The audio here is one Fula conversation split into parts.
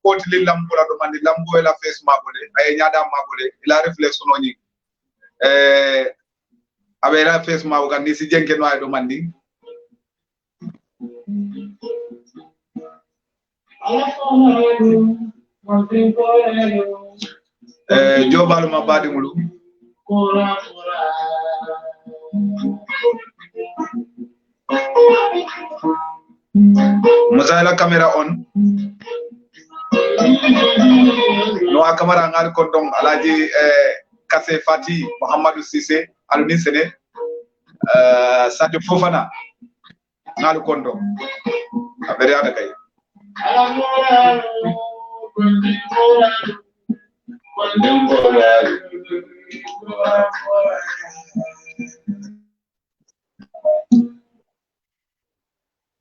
Kotili lambo la domandi lambo e la face mabole ay nyada mabole la réflexion oni abe la face mabole kan ni si jenke no ay domandi jobalu mabadi mulu Musa la caméra on no a camera ngal kondong alaji Kasse Fati Muhammadu Cissé aluni sene Sadio Fofana ngal kondong abere ada kay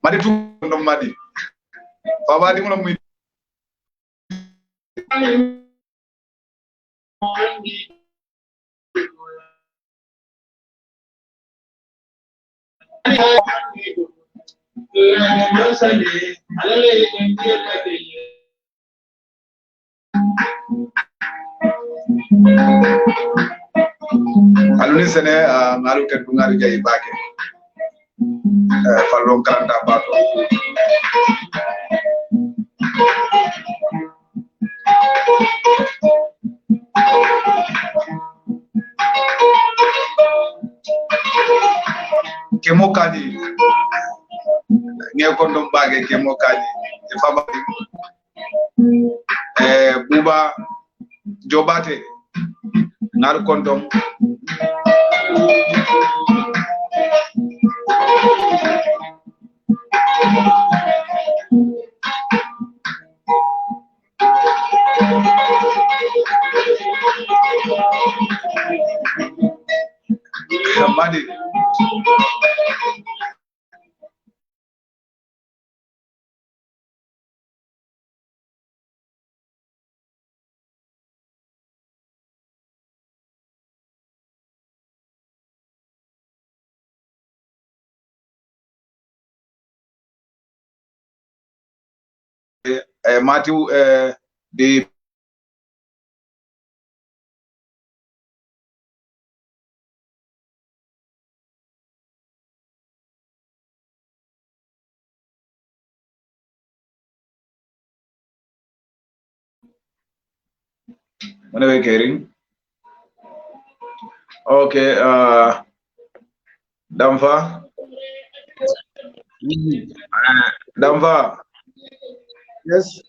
madi tu kondong madi Fabadi mo muy aluni sene ngalu ken ngari jay baake falon karanta bato kemo kadi nge kondom bage kemo kadi e fabadi buba jobate ngal kondom Madi Matthew the Mana we caring? Okay, Damfa. Damfa. Yes.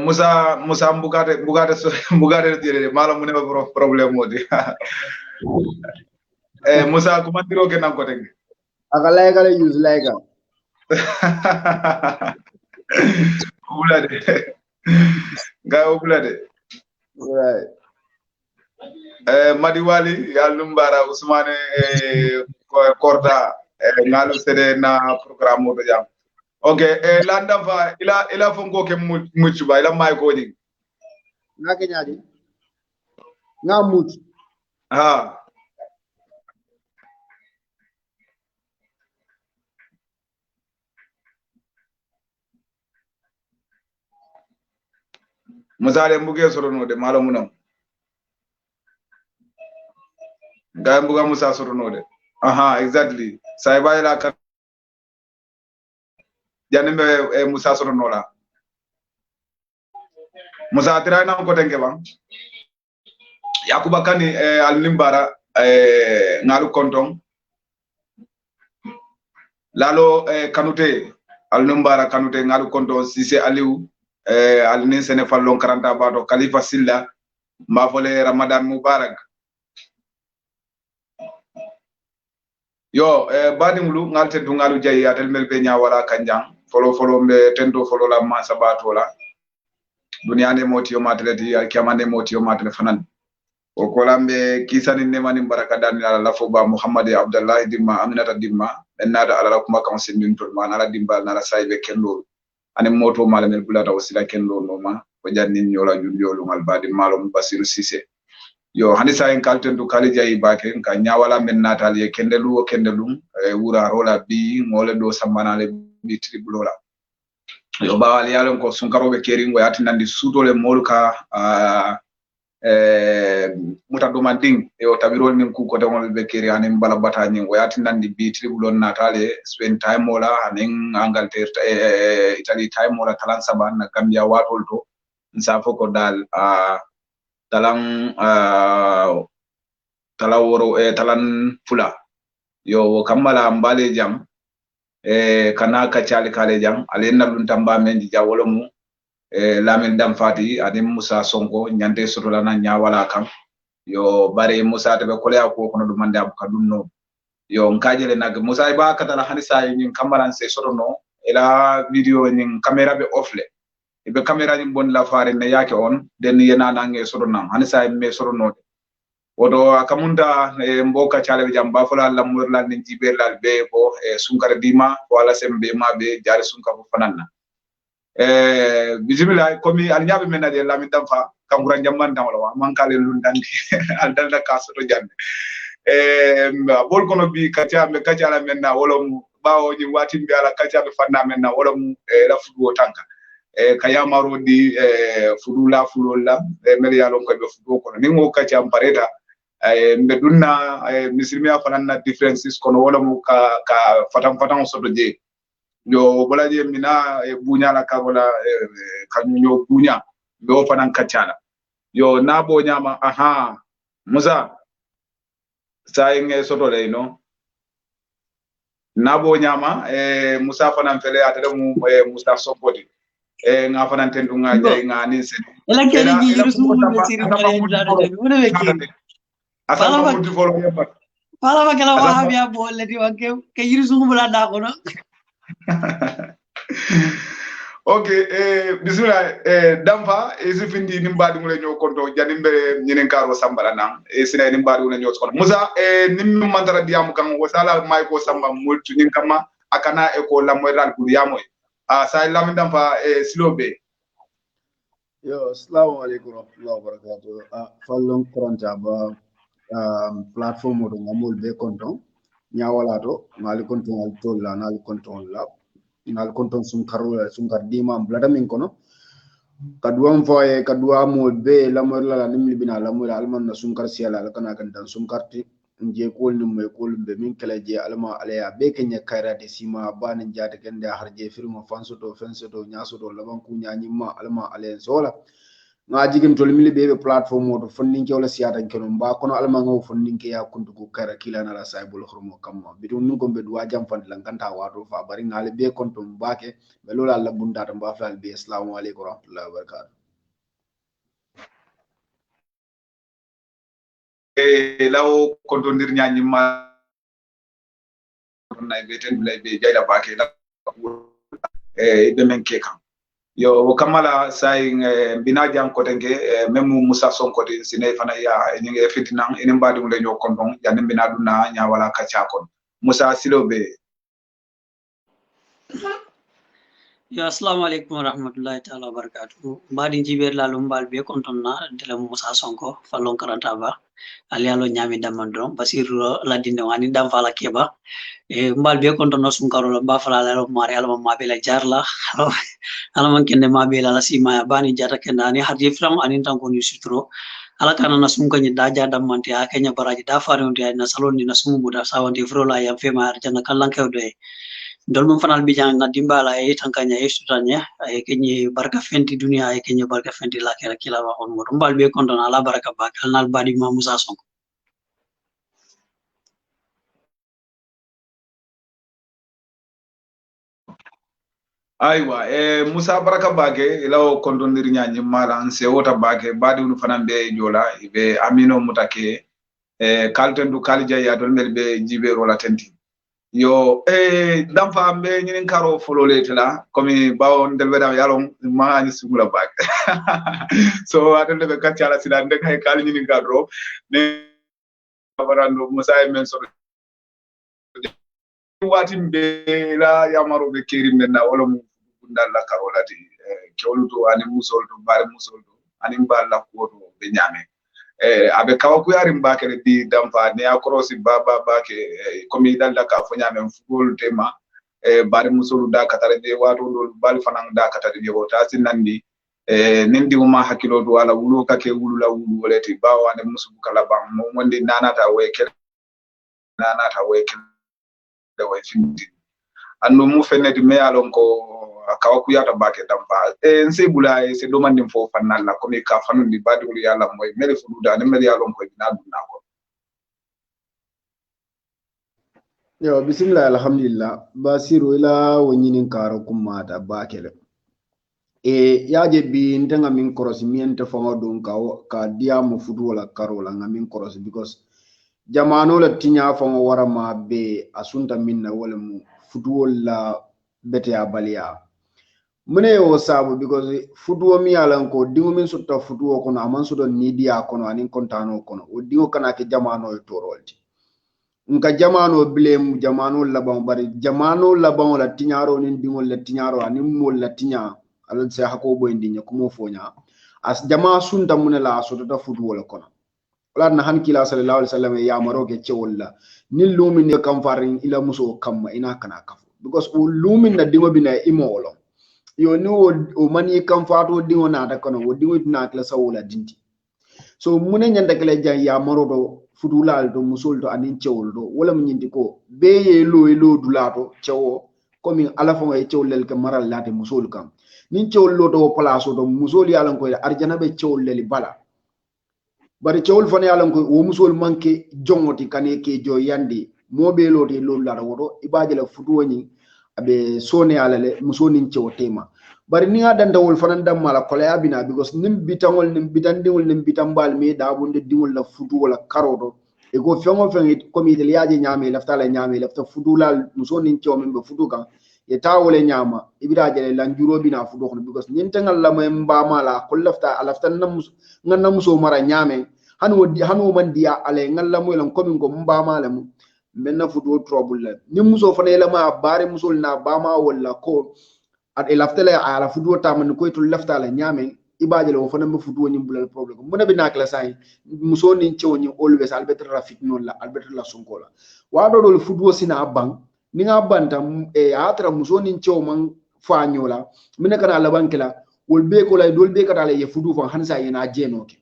Musa mbugate dire mala mune problem modi. Musa kumandiro ke nan ko teng. Akala kala use like. Ubulade. Ga ubulade. Right. Madiwali yalumbara Usmane Korda ngalu sede na programme mo jam. Okay, landa fa ila fonko ke muccu ba ila may ko ni. Na kenyadi. Na muccu. Ha. Musale mbuge sorono de malo munam. Ga mbuga Musa sorono de. Aha, exactly. Saiba ila ka janimbe Musa soto nola Musa tira na ko tenge bang Yakuba Kani Alimbara ngalu kontong lalo Kanute Alimbara Kanute ngalu kontong Sise Aliou alinin sene fallon karanta bato Khalifa Silla mafole Ramadan Mubarak yo badi mulu ngalte du ngalu jayi atel mel be wala kanjang folo mbe tendo folo la ma sabato la dunia ne moti yo matleti alkiyama ne moti yo matle fanan o kolambe kisani ne mani baraka dan la foba Muhammad Abdullah dimma Aminata dimma enada ala kuma kan sindin to man ala dimba na saybe kendo ane moto malamel bulata wasila kendo no ma ko jannin nyola junjolu mal badi malum Basiru Cissé yo hanisa en kalten du kali jayi bake ka nyawala men natal ye kendelu o kendelum wura rola bi ngole do sambanale bi tribulola yo bawal yalon ko sunkarobe keringo yatinandi sudole molka mutado manding e o tabirol min ku ko tawol be keri anen bala batani o yatinandi bi tribulon natale spend time mola anen Angleterre Italy time mola talan saban na Gambia watol to nsafo ko dal talang talaworo talan fula yo kamala mbale jam kana kachali kale jam alena dun tamba menji jawolo mu lamin dam fati adim Musa Sonko nyande sotola na nyawala kam yo bare Musa tabe kolya ko kono dum mande abuka dunno yo nkajele nag Musa ba katala hanisa yin kamaran se sotono ela video nin camera be offle be camera ni bon la fare ne yake on den yena nange sotonam hanisa me sotono odo akamunda mboka chale jam ba fula lamur la ni jibe la be ko sunkar dima wala sembe ma be jare sunka ko fananna bismillah komi al nyabe men de lamin damfa kangura jamman tan wala man kale lundandi al dalda kaso to jande bol kono bi kacha me kacha la men na wala mu bawo ni watin bi ala kacha be fanna men na wala mu la fudu tanka kayamaro di fudula fulola mel yalon ko be fudu kono ni mo kacha ampareta mbe dunna misilmiya fananna differences kono wala mu ka fatam soto je yo bolaje mina bunya la kagola kanyo bunya do fanan kacala yo nabo nyama aha Musa sayenge soto le no nabo nyama Musa fanan fele atade mu Musa Sopoti nga fanan tendu nga jay nga ni sen ela kele ji rusu mu siri mare dado de wona weki asal ko muti folo yamba fala ba kala wa habia bolle di wanke ke rusu mu la da ko no okay bismillah damfa isifindi nimbadi mule nyo konto janimbe nyinen karo sambala nan sina nimbadi mule nyo kono Musa nimmi mantara diamu kan wasala may ko samba multu nin kama akana ko lamoyral ku diamu sa lamin damfa silobe yo assalamu alaikum warahmatullahi wabarakatuh fallon koranta ba platform do ngamul be konton nyawala to ngali konton al tolla ngali konton la ngal konton sunkar dima blada min kono kadwa foye kadwa mo be lamor la nimli bina lamor alman na sunkar siala kana kan dan sunkarti nje kol nim me kol be min kala je alma alaya be kenya kaira de sima ban jata kende harje firma fanso to fenso to nyaso to laban ku nyanyima alma alen sola nga jigin tol mili be platform mo to fondin ke wala siata keno ba kono alma ngaw fondin ke ya kuntu ko kaira kila na la saibul khurmo kamma bidun nugo be duwa jam fand lan kanta wato fa bari ngale be konto mbake be lola la bunda tan ba fal be assalamu alaikum warahmatullahi wabarakatuh law konto ndir nyanyima nay be ten lay be jayla bake la be men ke kan yo kamala say bina jam ko tenge memu Musa Sonko de sine fana ya nyinge fitinang ene mbadi mu le nyo kondong ya bina duna nya wala kacha kon Musa silobe yo assalamu alaikum warahmatullahi taala wabarakatuh mbadi jiber la lumbal be kontonna de la Musa Sonko fallon karanta ba ali alo nyami damandron Basiru la dinde wani dam fala keba mbal be kontonna sum karola ba fala la mari alma mabela jarla alman kende mabela la sima bani jata kenda ni harje fram anin tan ko ni sutro ala kana na sum kanyi daja damante a kenya baraji da faru ndi na salon ni na sum buda sawandi frola ya fema arjana kallan kewde dol mum fanal bijang na dimbala e tankanya e sutanya e kenyi barka fenti dunia e kenyi barka fenti la kera kila wa on mo mbal be konton ala baraka ba kalnal badi ma Musa Sonko aywa Musa baraka bake ilaw kontondir nyanyi mala nse wota bake badi unu fanan be jola ibe amino mutake kaltendu kalija ya dol mel be jibe rola tenti yo damfa be nyinin karo folole tela komi bawo ndel weda yalon ma ni sugula bake so adon be katya sida ndek hay kal nyinin kadro ne barando Musa men so watin be la yamaro be kerim menna wala mu dalla karolati kewluto ani musol to bare musol to ani balla ko to be nyame abe kawa ku yari mbake di damfa ne akrosi baba bake komi dalla ka fo nyame fugol tema bare musol da katare de wato do bal fanan da katare de wota sinandi nendi ma hakilo to wala wulo kake wulula wulu woleti bawa ne musu kala bam mo wonde nanata wekel da way findi anno mu fenedi me alon ko kawa ku yata bake dampa nse bula se domandi fo fanalla ko mi ka fanundi badul yalla moy mele fududa ne mele yalon ko bina dunna ko yo bismillah alhamdulillah basiru ila wonyinin karo kumata bakele yaje bi ndenga min cross miente fongo dun ka diamu fudu wala karola ngamin cross because jamano la tinya fongo wara ma be asunta minna wala mu fudu wala bete abalia mune yo sabu because fudu mi alan ko dingo min sutta fudu ko no aman sudo ni dia kono anin kontano kono o dingo kana ke jamano e torolti nka jamano blem jamano labon bari jamano labon la tinyaro nin dingo la tinyaro anin mol la tinya alal se hako boy ndinya kumo fonya as jama sunta munela so to fudu wala kono wala na han kila sallallahu alaihi wasallam ya maroke cewalla nin lumin ne kam farin ila muso kamma ina kana kafu because o lumin na dingo bina imolo yo ni o mani kam fato dingo na da kono o dingo na kala sawula dinti so munen nyanda kala jan ya marodo fudulal do musol do anin cewol do wala mun nyindi ko beye lo dulato cewo komi ala fo e cewlel ke maral late musol kam nin cewol lo do place do musol yalan ko arjana be cewol leli bala bari cewol fane yalan ko wo musol manke jongoti kane ke jo yandi mobe lo de lo la wodo ibaje la fuduwani abe sone alale musonin cewo tema bari ni adanda wol fanan dam mala ko la bina because nim bitangol nim bitandingol nim bitambal me da bunde dingol la fudu wala karodo e go fengo fengi komi de yaaje nyame lafta la nyame lafta fudu la musonin cewo membe fudu kan ye tawole nyama ibiraje la njuro bina fudu kon because nintangal la mo mbama la ko lafta alafta nam nganna muso mara nyame hanu man dia ale ngalla mo lan komi ko mbama la mu menna fudu trouble la ni muso fane la ma bare muso na bama wala ko at laftala ala fudu taman ko to laftala nyame ibaje lo fana be fudu ni bulal problem mo nabi nakla sai muso ni ciowni always albert rafik non la albert la sonko la wado do fudu sina bang ni nga banta atra muso ni ciow man fañola mine kana la bankila wol be ko lay dol be kata la ye fudu fa hansa yena jenoke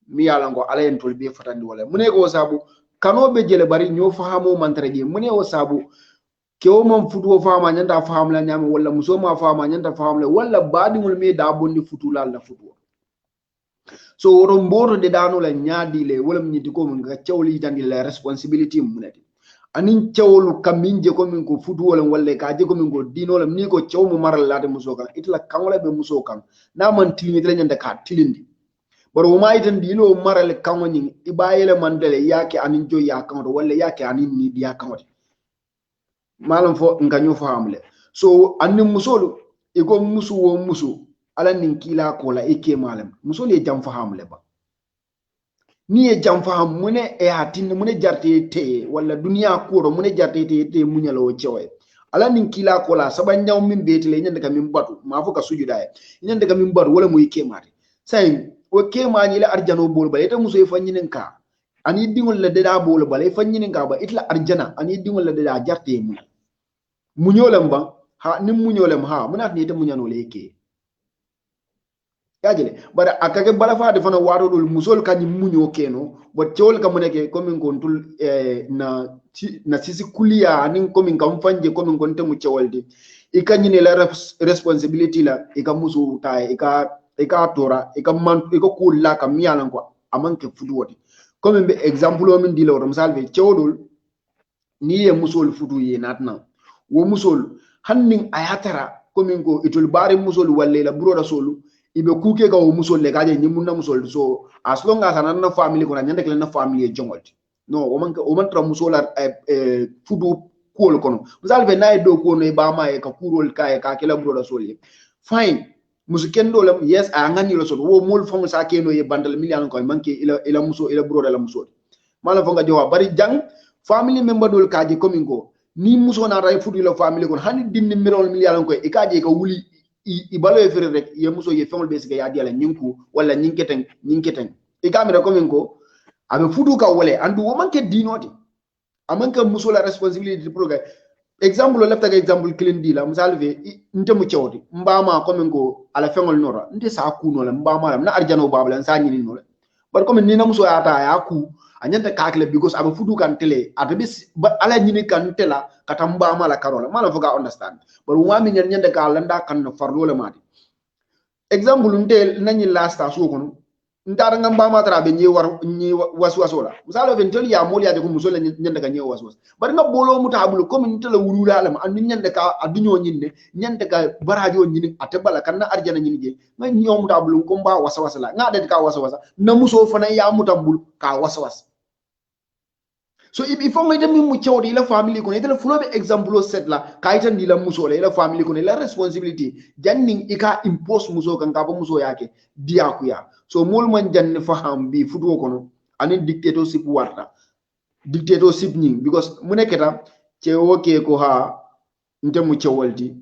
mi yala ngo ala en tol be fatandi wala mune ko sabu kanobe jele bari ño fahamo mantere je mune o sabu kewo man futuo fama nyanda fahamla nyama wala musoma fama nyanda fahamla wala badi mul me da bondi futula la futuo so woro mboro de dano la nyaadi le wala mnyiti ko mun ga cewli tandi la responsibility munati anin cewlu kaminje ko min ko futuo wala ka je ko min ko dino la ni ko cew mu maral la de musokan itla kanwala be musokan na man tilmi de nyanda ka tilindi baro ma itan dino maral kanwani ibayele mandele yake anin jo ya kanto wala yake anin ni dia kanto malam fo nganyo famle so anni musolu ego musu wo musu ala nin kila ko la eke malam musolu e jam fahamle ba ni e jam faham mune e hatin mune jarte te wala dunia ko mune jarte te munyalo cewe ala nin kila ko la saban nyaw min betele nyande kam min batu ma fo ka sujuda e nyande kam min batu wala mo eke mari say o ke mani la arjano bol ba ete muso e fanyinen ka ani dingol la deda bol ba e fanyinen ka ba itla arjana ani dingol la deda jarte mu munyolem ba ha nim munyolem ha munat ni te munyano leke yajele bara akage bala fa de fana waro dul musol kanyi munyo keno bot ciol ka muneke comme ngon tul na na sisi kulia anin komin kam fanje komin gonte mu cewalde ikanyine la responsibility la ikamusu tay ika tora man ika kula kam yalan ko amanke fudu woti comme be exemple o min dilo rom salve cewdol ni ye musol fudu ye natna wo musol hannin ayatara komin ko itul bare musol walle la broda solu ibe kuke ga wo musol le gaje nyimunna musol so as long as anana family ko nyande kala na family jongolti no o man tra musola fudu kuol kono salve nay do ko no ba ma e ka kurol ka kala broda soli fine musikendo lam yes a ngani lo so wo mol fo sa keno ye bandal million ko manke ila muso ila broda la muso mala fo nga jowa bari jang family member dol kaje komingo ni muso na ray fudu la family ko hani dinni mirol million ko e kaje ka wuli i balo e fere rek ye muso ye fengol besiga ya diala nyinku wala nyinketen e kamera komingo abe fudu ka wole andu wo manke dinoti amanka muso la responsibility program exemple lefta exemple clean di la musalve nte mu cewdi mbama komingo ala fengol nora nte sa kuno la mbama na arjano babla sa nyini no bar comme ni na muso ata ya ku anyanta kakle because abe fudu kan tele atabis ala nyini kan tela kata mbama la karola mala foga understand bar wami nyanda ka landa kan no farlo la mati exemple nte nani last asu kono ndara ngamba ma tra be nyi waswasola musalo ventel ya moli ya ko musola nyanda ka nyi waswas bar nga bolo mutabulu comme nte la wulula alam andu nyanda ka adunyo nyinne nyanda ka barajo nyini atebala kan na arjana nyini je nga nyo mutabulu ko mba waswasa la nga de ka waswasa na muso fana ya mutabulu ka waswas so if on ngi dem mu ciowdi la family ko ne tele fulo be exemple set la kaitan di la muso la family ko ne la responsibility janning ika impose muso kan ka ba muso yake dia ku ya so mol man janne faham bi fudo ko no ani dictatorship warta dictatorship ni because mu neketa ce woke ko ha nte mu ciowaldi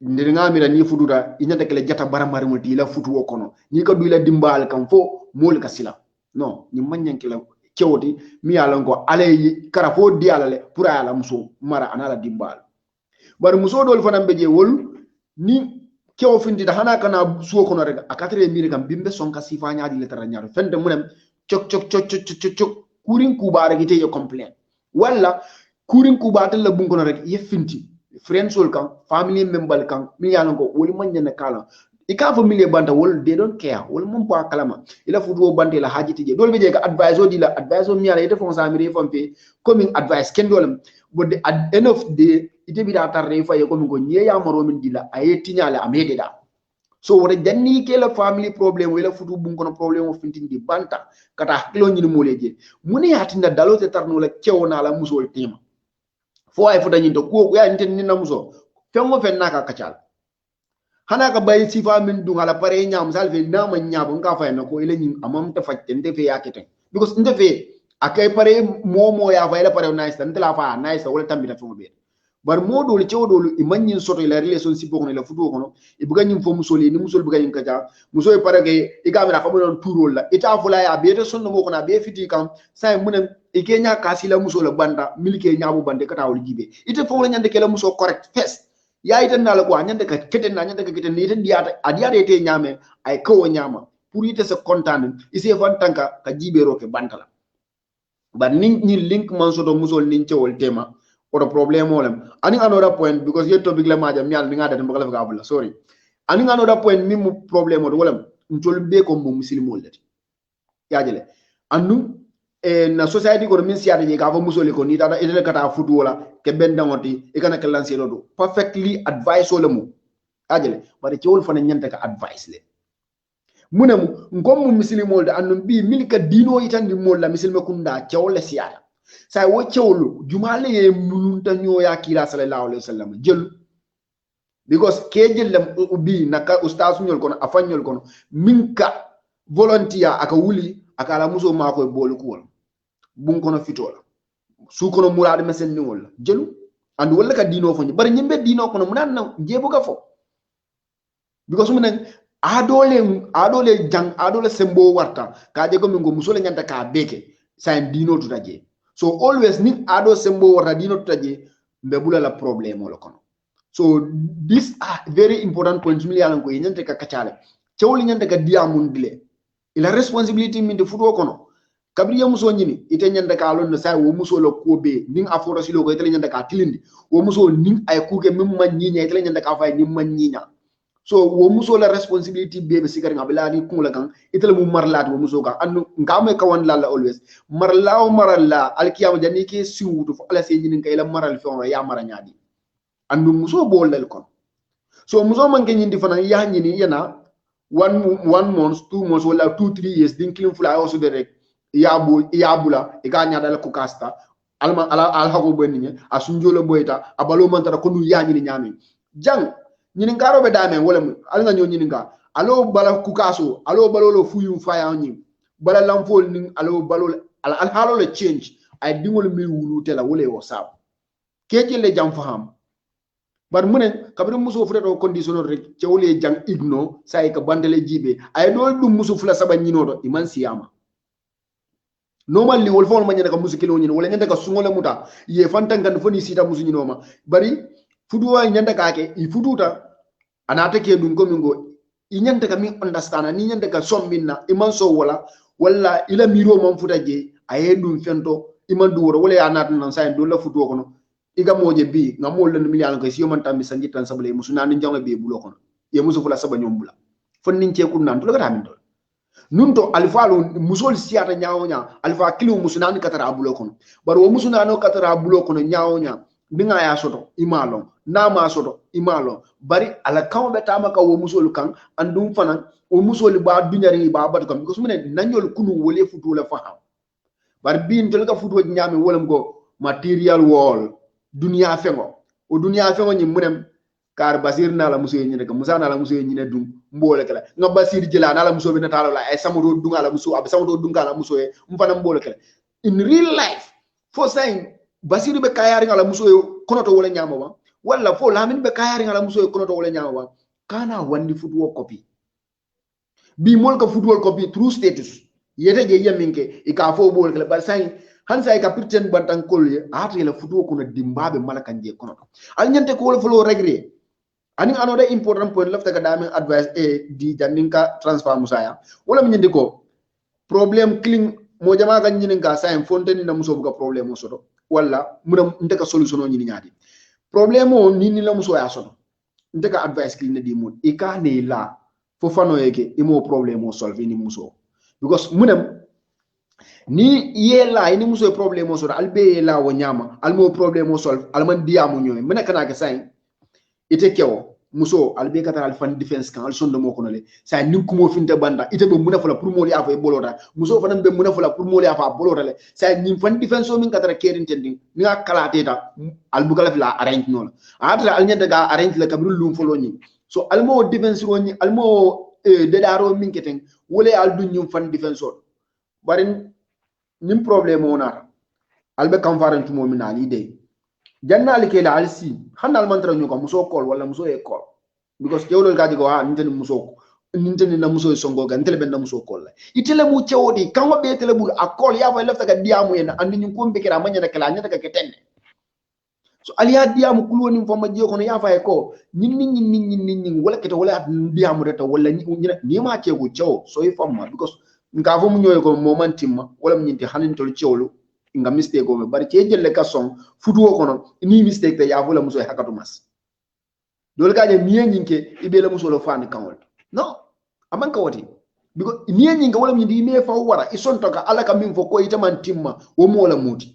ndir ngamira ni fududa inyata kele jata baramari mo di la fudo ko no ni ko du la dimbal kan fo mol ka sila no ni manyan kila cewti mi yalan ko ale karafo di alale pour ala muso mara anala dimbal bar muso dol fanam beje wol ni kew findi da hana kana suwo kono rega akatre mi kam bimbe sonka sifa nyaadi le tara nyaado fende munem cok kurin kubare gite yo complain walla kurin kubate la bun kono rek yefinti friends wol kan family member kan mi yalan ko woli manjana kala ika familie banta wol they don't care wol mum pa kalama ila fudu bante la hajiti je dol be je ka advice o di la advice o mi ala ite fon sa mi refon pe coming advice ken dolam but at end of the ite bi da tarre fa ye coming ko nye ya maro min di la ayeti nyala amede da so wore janni ke la family problem wala fudu bun kono problem o fintindi banta kata kilo nyini moleje muni hatinda dalote tarno la kewna la musol tema fo ay fuda nyindo ko ya nten ni na muso fengo fen naka kacal hana ka bay sifa min du ala pare nyam salve na ma nyabo nga fa na ko ile nyi amam ta fatte nte fe yakete because nte fe akay pare momo ya fa ile pare nice tan la fa nice wala tambi ta fo be bar modo le cewdo i manyin soto ila relationship ko ne la fudo kono e buga nyim fo musoli ni musol buga nyim kaja muso e pare ke e gamira fa mon tourol la ita fula ya be to sonno mo ko na be fiti kam say munem e kenya kasila musola banda milike nyaabu bande kata wol jibe ite fo la nyande ke la muso correct first ya iten na la ko nyande ka keten na nyande ka keten ni ten diata adiata ete nyame ay ko nyama pour ite se contane ise fan tanka ka jibe roke bantala ba ni link man so do musol ni ciowol tema or problem olem ani another point because yet topic la maja mial ni ngada mbakala ka abula sorry ani another point mi mu problem o wolem ntol be ko mo muslimol lati yajele andu na society ko min siata je ka fa musole ko ni tata ite kata fudu wala ke ben dangoti e kana ke lancer do perfectly advice wala mu ajele bari ciowol fana nyanta ka advice le munam ngom mu muslimol da andu bi milka dino itandi mol la muslima kunda ciowol siata say wo ciowlu jumale ye munta nyoya kila sallallahu alaihi wasallam jël because ke jëllam bi naka ustaz ñol kono afanyol kono minka volunteer aka wuli aka la muso mako bolu ko bun kono fitola su kono murade mesen ni wala jëlu andu wala ka dino fo bari ñimbe dino kono munan na jebo ga fo because munen adole jang adole sembo warta ka je ko mingo musole nyanta ka beke say dino tutaje so always ni ado sembo warta dino tutaje be bula la problem wala kono so these are very important points mi yalan ko nyanta ka kacale cewli nyanta ka diamun dile ila responsibility min de fudo kono kabri ya muso nyini ite nyanda ka lon sai wo muso lo ko be ning aforo silo ko ite nyanda ka tilindi wo muso ning ay kuke mim man nyinya ite nyanda ka fay nim man nyinya so wo muso la responsibility be sikari ngabila ni kula kan ite mu marlat wo muso kan andu ngame ka wan lalla always maralla alkiyama janni ke siwutu fo ala se nyini kay la maral fi on ya mara nyaadi andu muso bolal kon so muso man ke nyindi fana ya nyini yana 1 month 2 months wala 2-3 years din clean fly also direct yabula e ga nyaada la ko kasta alma al hago bonni asunjolo boyta abalo mantara ko nu yaani ni nyami jang nyini ngaro be dame wala al nga nyo nyini nga alo bala ku kaso alo balolo fuyu faya nyi bala lamfol ni alo balol al halo le change ay dingol mi wulu tela wala wo sab keke le jam faham bar munen kabri muso fureto condition rek ci wole jang igno say ka bandele jibe ay do dum muso fula saba nyino do iman siyama normally wol fon ma nyaka ka musu kilo nyino wala nyanda ka sungole muta ye fantangan foni sita musu nyino ma bari fuduwa nyanda ka ke I fuduta anata ke dum ko mingo I nyanda ka mi understand ni nyanda ka sombinna iman so wala ila miro mon futa je ay dum fento iman duworo wala ya nat nan say do la fudu ko no iga moje bi nga mo len million ko siyo man tambi sanji tan sabale musu nan njango be bulo kono ye musu fula saba nyom bula fon nin ce kun nan to ga min do nunto alfalu musol siata nyaawo nya alfa kilo musu nan katara bulo kono bar wo musu nan katara bulo kono nyaawo nya dinga ya soto imalo na ma soto imalo bari ala kawbe tama ka wo musol kan andum fanan wo musol ba dunyari ba bat kam ko sumene nanyol kunu wole futu la faham bar bin to ga futu nyami wolam go material wall dunia fengo o dunia fengo nyi munem kar basir na la muso nyi ne musa na la muso nyi ne dum mbole kala nga basir jila na la muso be na talo la ay samudo dunga la muso ab samudo dunga la muso e mfana mbole kala in real life for saying basir be kayari nga la muso kono to wala nyama ba wala fo lamin be kayari nga la muso kono to wala nyama ba kana wandi football copy bi mol ka football copy true status yete je yaminke e ka fo bol kala bar saying hansa ka pretend bantan kolye ati la futu ko na dimbabe malakan je kono al nyante ko wala flo regre ani another important point lafta ka dame advice di janinka transfer musaya wala mi nyinde ko problem clean mo jama ga nyinin ka sa fontaine na muso buga problem so do wala mu ndeka solution o nyini nyaadi problem o ni la muso ya so ndeka advice clean di mod e ka ne la fo fano yeke imo problem o solve ni muso because munam ni yela ini muso problem o so albe la wo nyama almo problem o solve alman diamu nyoy mena kana ka say ite kewo muso albe kata alfan defense kan alsondo mo kono le say nin ko mo finta banda ite be muna fala pour mo li afa bolota muso fanan be muna fala pour mo li afa bolota le say nin fan defense o min kata kerin tendi ni akala teta albu kala fila arrange non atra alnyanda ga arrange le kabru lum folo ni so almo defense o ni almo de daro min keten wole aldu nyum fan defense o barin nim problem ona albe kam faran tumo min ali de jannali ke la alsi hanal mantra nyuko muso kol wala muso e kol because jewlo gaji go ha ninteni muso ninteni na muso songo ga ntele ben na muso kol itele mu cewodi kango be tele bul akol ya fa lefta ga diamu en andi nyum ko mbekira manya na kala nyata ka ketende so aliya diamu kuloni fo ma jeko no ya fa e ko nyin wala keto wala diamu reta wala ni ma cego cew so e famma because nga fo mu nyoy ko momentum wala mu nyinti hanin tol cewlu nga mistake o me bari ci jelle ka son futuo kono ni mistake te ya vola muso hakatu mas dol gaje miye nyinke ibe la muso lo fan kanwol no aman ka wati because miye nyinga wala mi di me fa wara ison to ka ala ka min fo ko itaman timma wo mo la muti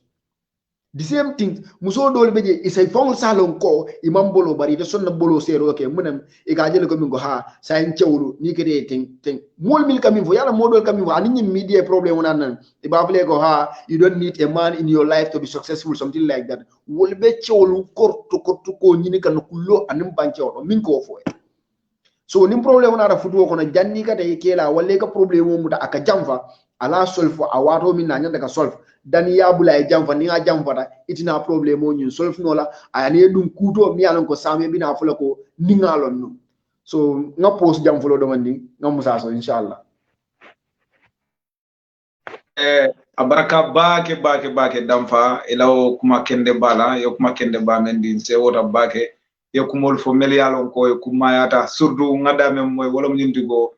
the same thing muso dol beje isay fon salon ko imam bolo bari de sonna bolo sero ke munem e ga jele ko min go ha sa en cewlu ni kede ting mol mil kamin fo yala modol kamin fo ani media problem wona nan e ba fle go ha you don't need a man in your life to be successful something like that wol be cewlu korto ko nyini kan kullo anim bancewo min ko fo so nim problem wona ra futu ko na janni ka de kela walle ka problem mo muta aka jamfa ala solve awato min na nyanda ka solve dani ya bula e jamfa ni nga jamfa da itina problem o nyun solve no la ayane dum kuto mi alon ko same bina fula ko ni ngalon no so nga post jam fulo do mandi nga musa so inshallah abaraka bake damfa ilaw kuma kende bala yo kuma kende ba men din se wota bake yo kumol fo mel yalon ko yo kuma yata surtout ngada mem moy wala nyindi go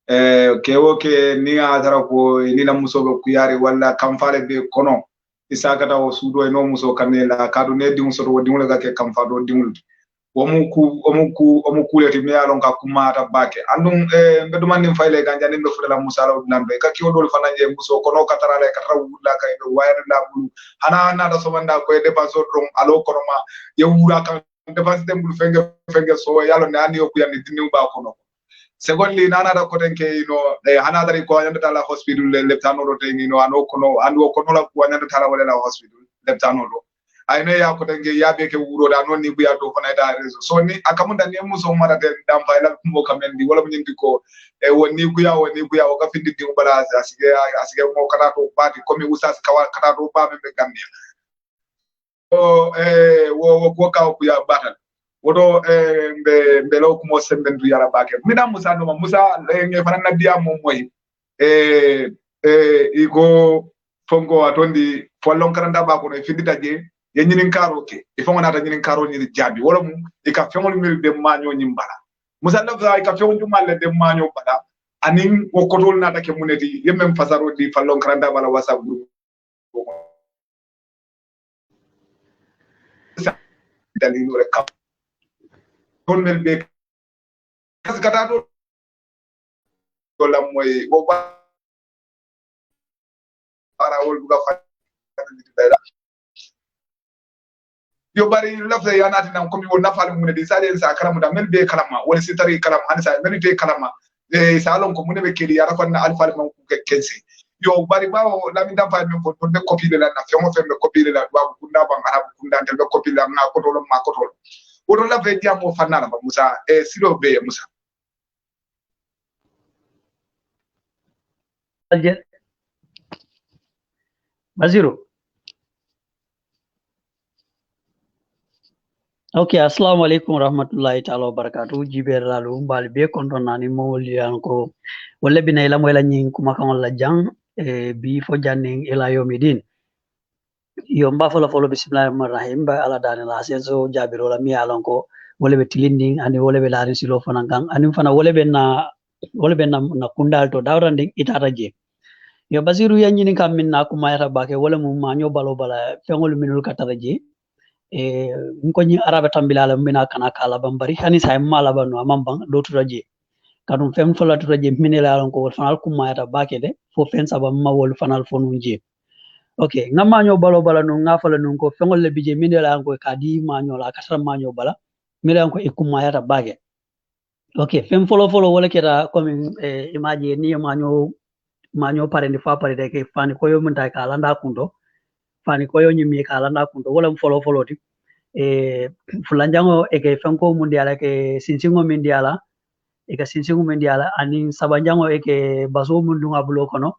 kewo ke ni atara ko ni na muso be kuyari walla kamfale be kono isakata o sudo e no muso kanela kadu ne dimu so do dimu ga ke kamfa do dimu omu kuleti mi alon ka kumata bake andum be do manni fayle ganja ni be fudala musala nambe ka kiwo dol fananje muso kono katarale katara wulla kay do wayre la bulu hana na da so manda ko e dépense drum alo kono ma ye wura kan dépense dem bulu fenge so yalo ne ani yoku yandi dinu ba kono secondly nana da ko tenke hana dari ko nyanda tala hospital leptano do tengi ano kono ando kono la ko nyanda tala wala la hospital leptano do ayne ya ko tenke yabe ke wuro da non ni buya do fana da rezo so ni akamunda ni muso mara de dam fayla mo kamendi wala nyindi ko woni ku ya o ka findi di bala asige mo kata to party komi usas kawa kata to ba be gambia wo ko ka ku ya batal wodo mbe law ko mo sembendu yara bake midam musa no musa nge fanana dia mo moy iko fongo atondi follon karanda ba ko no findita je ye nyinin karo ke e fongo nata nyinin karo ni jabi wala mu e ka fengol mil de maño nyimbala musa no fa ka fengol jumal de maño bala anin o kotol nata ke muneti yemem fasaro di follon karanda bala whatsapp group dalilu rek ton mel be kas kata do la moy bo para wol buga fa yo bari lafza ya nati nan komi wonna falu mun di sale sa kalamu da mel be kalama wala sitari kalama han sa mel be kalama salon ko mun be kedi ya rafa na alfa man ku kensi yo bari bawo la mi dam fa mi ko be copie la na fe mo fe be copie la wa ku nda ban arab ku nda be copie la na ko to ma ko to wodo la fe dia mo fanana ba musa silo be musa Baziru. Okay, assalamu alaikum warahmatullahi ta'ala wabarakatuh. Jiber lalu mbal be konton nani mawli anko wala bina ila moyla nyin kuma kan wala jang bi fo janning ila yomidin. Yo mba folo bismillahirrahmanirrahim ba ala dani la senso jabiro la mi alonko wala be tilinding ani wala be larin silo fanangang ani fana wala be na kundal to dawranding itata je. Yo Baziru ya nyini kam min na kuma yata bake wala mu ma nyo balo bala fengol minul katara je nko nyi arabe tambilala mina kana kala bambari hani say mala banu amambang do turaje kadum fem fola turaje minela lon ko fanal kuma yata bake de fo fen saba ma wol fanal fonu je okay ngama nyo balo bala no ngafala no ko fengol le bije minela ko kadi ma nyo la kasar ma nyo bala minela ko ikuma yata bake okay fem folo wala keta comme image ni ma nyo parende fa parede ke fani koyo mun ta kala nda kundo fani koyo nyimi kala nda kundo wala folo ti fulanjango eke fanko mundiala ke sinsingo mundiala ani sabanjango eke baso mundunga bulo kono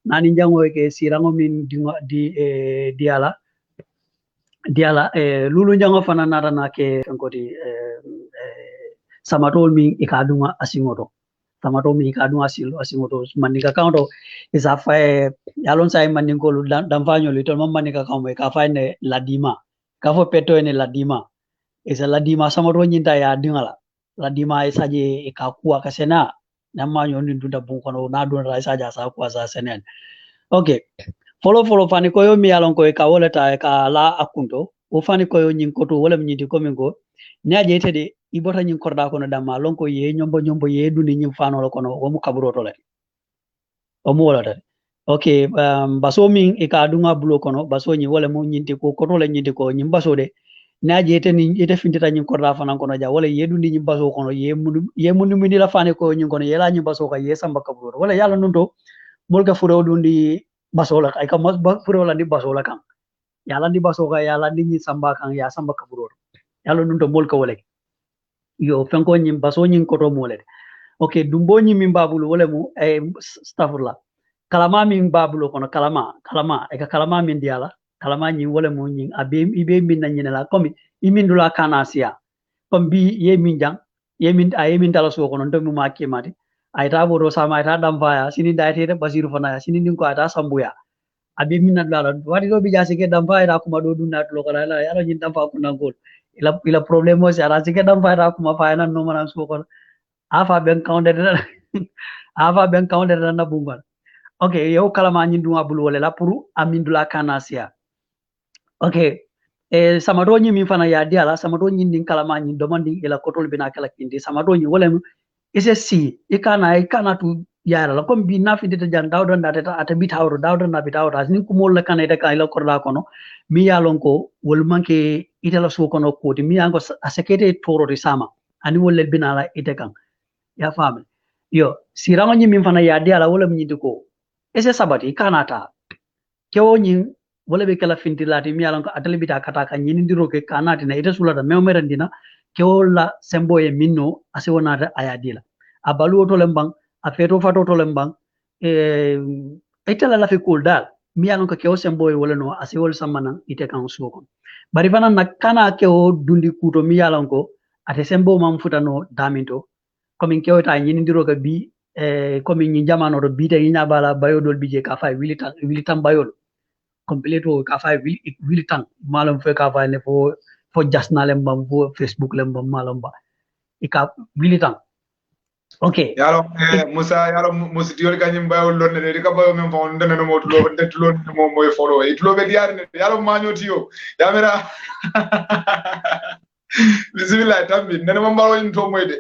nani jango eke sirango min diala lulu jango fana nara na ke fanko di samatol min ikadunga asingoto tamato mi kadunga asimoto manika kaunto isa fa yalon sai maninko dam fanyo litol manika kaumbe ka fa ne ladima ka fo peto ne ladima isa ladima samato nyinta ya dingala ladima isa je ka kuwa ka sena namma nyoni dunda bun kono na don ra isa ja sa kuwa sa senen okay follow fani ko yo mi yalon ko ka wala ta ka la akunto o fani ko yo nyin koto wala mi nyiti ko mingo ne aje tede ibota nyin korda kono damma lon ko ye nyombo ye duni nyin fano kono o mu kaburo to le o mu wala tade okay baso min e ka dunga bulo kono baso nyi wala mo nyinti ko koto le nyinti ko nyim baso de na je teni ite fintita nyin korda fana kono ja wala ye duni nyin baso kono ye munu mini la fane ko nyin kono ye la nyin baso ka ye samba kaburo wala yalla nunto molga furo dundi baso la ay ka mas furo la di baso la kan yalla di baso ka yalla di nyi samba kan ya samba kaburo yalla nunto molka wala yo fenko nyim baso nyin koto mole okay dumbo nyi min babulu wala mu astaghfirullah kalama min babulu kono kalama e ka kalama min diala kalama nyi wala mu nyi abe ibe min na nyina komi imin dula kana sia kombi ye min jang ye min tala so kono ndomi ma kemati ay ta boro sama ay ta damfaya sini dayte Basiru fana sini din ko ata sambuya abe min na dala wadi do bi jasi ke damfaya ta kuma do dunna to kala la yalo nyin damfa kunna gol ila problemo si ara sike dam fayta kuma fayna no manam so ko afa ben kaunde ava ben kaunde na bungal okay yo kala ma nyindu abul wala la pour amindula kanasia okay samato nyi min fana ya diala samato nyi din kala ma nyi domandi ila kotol bina kala kindi samato nyi wala ise si ikana tu yara la comme bi nafi de jan dawdo ndate ta ata bitawro dawdo na bitawro asni ko mol la kaneta kay la korda kono mi yalon ko wol manke itala so kono koti mi yango asekete toro de sama ani wol binala ite kan ya fami yo sirango nyi min fana ya diala wala mi ko ese sabati kanata kewo nyi wala be kala fintilati mi yalon ko atale bita kata kan nyini ndiro ke kanati na ite sulata memerandina kewo la sembo e minno ase wonata ayadila abalu to lembang a feto fato to lembang itala la fi kul dal mi yalon ko kewo sembo e wala no ase wol samana ite kan suko bari fana nakana kewo dundi kuto mi yalon ko ate sembo mam futano daminto komin kewo ta nyini ndiro ka bi komin nyi jamano do bita yinya bala bayodol bije ka fay wilitan bayol completo ka fay wilitan malam fe ka fay ne fo jasna lembam fo facebook lembam malam ba ika wilitan okay yalo musa diol kanyim bayol lonne de ka bayo men fon ndene no motulo ndetulo mo moy follow e tulo be diari ne yalo manyo tiyo yamera bismillah tambi nene mo mbaro to moyde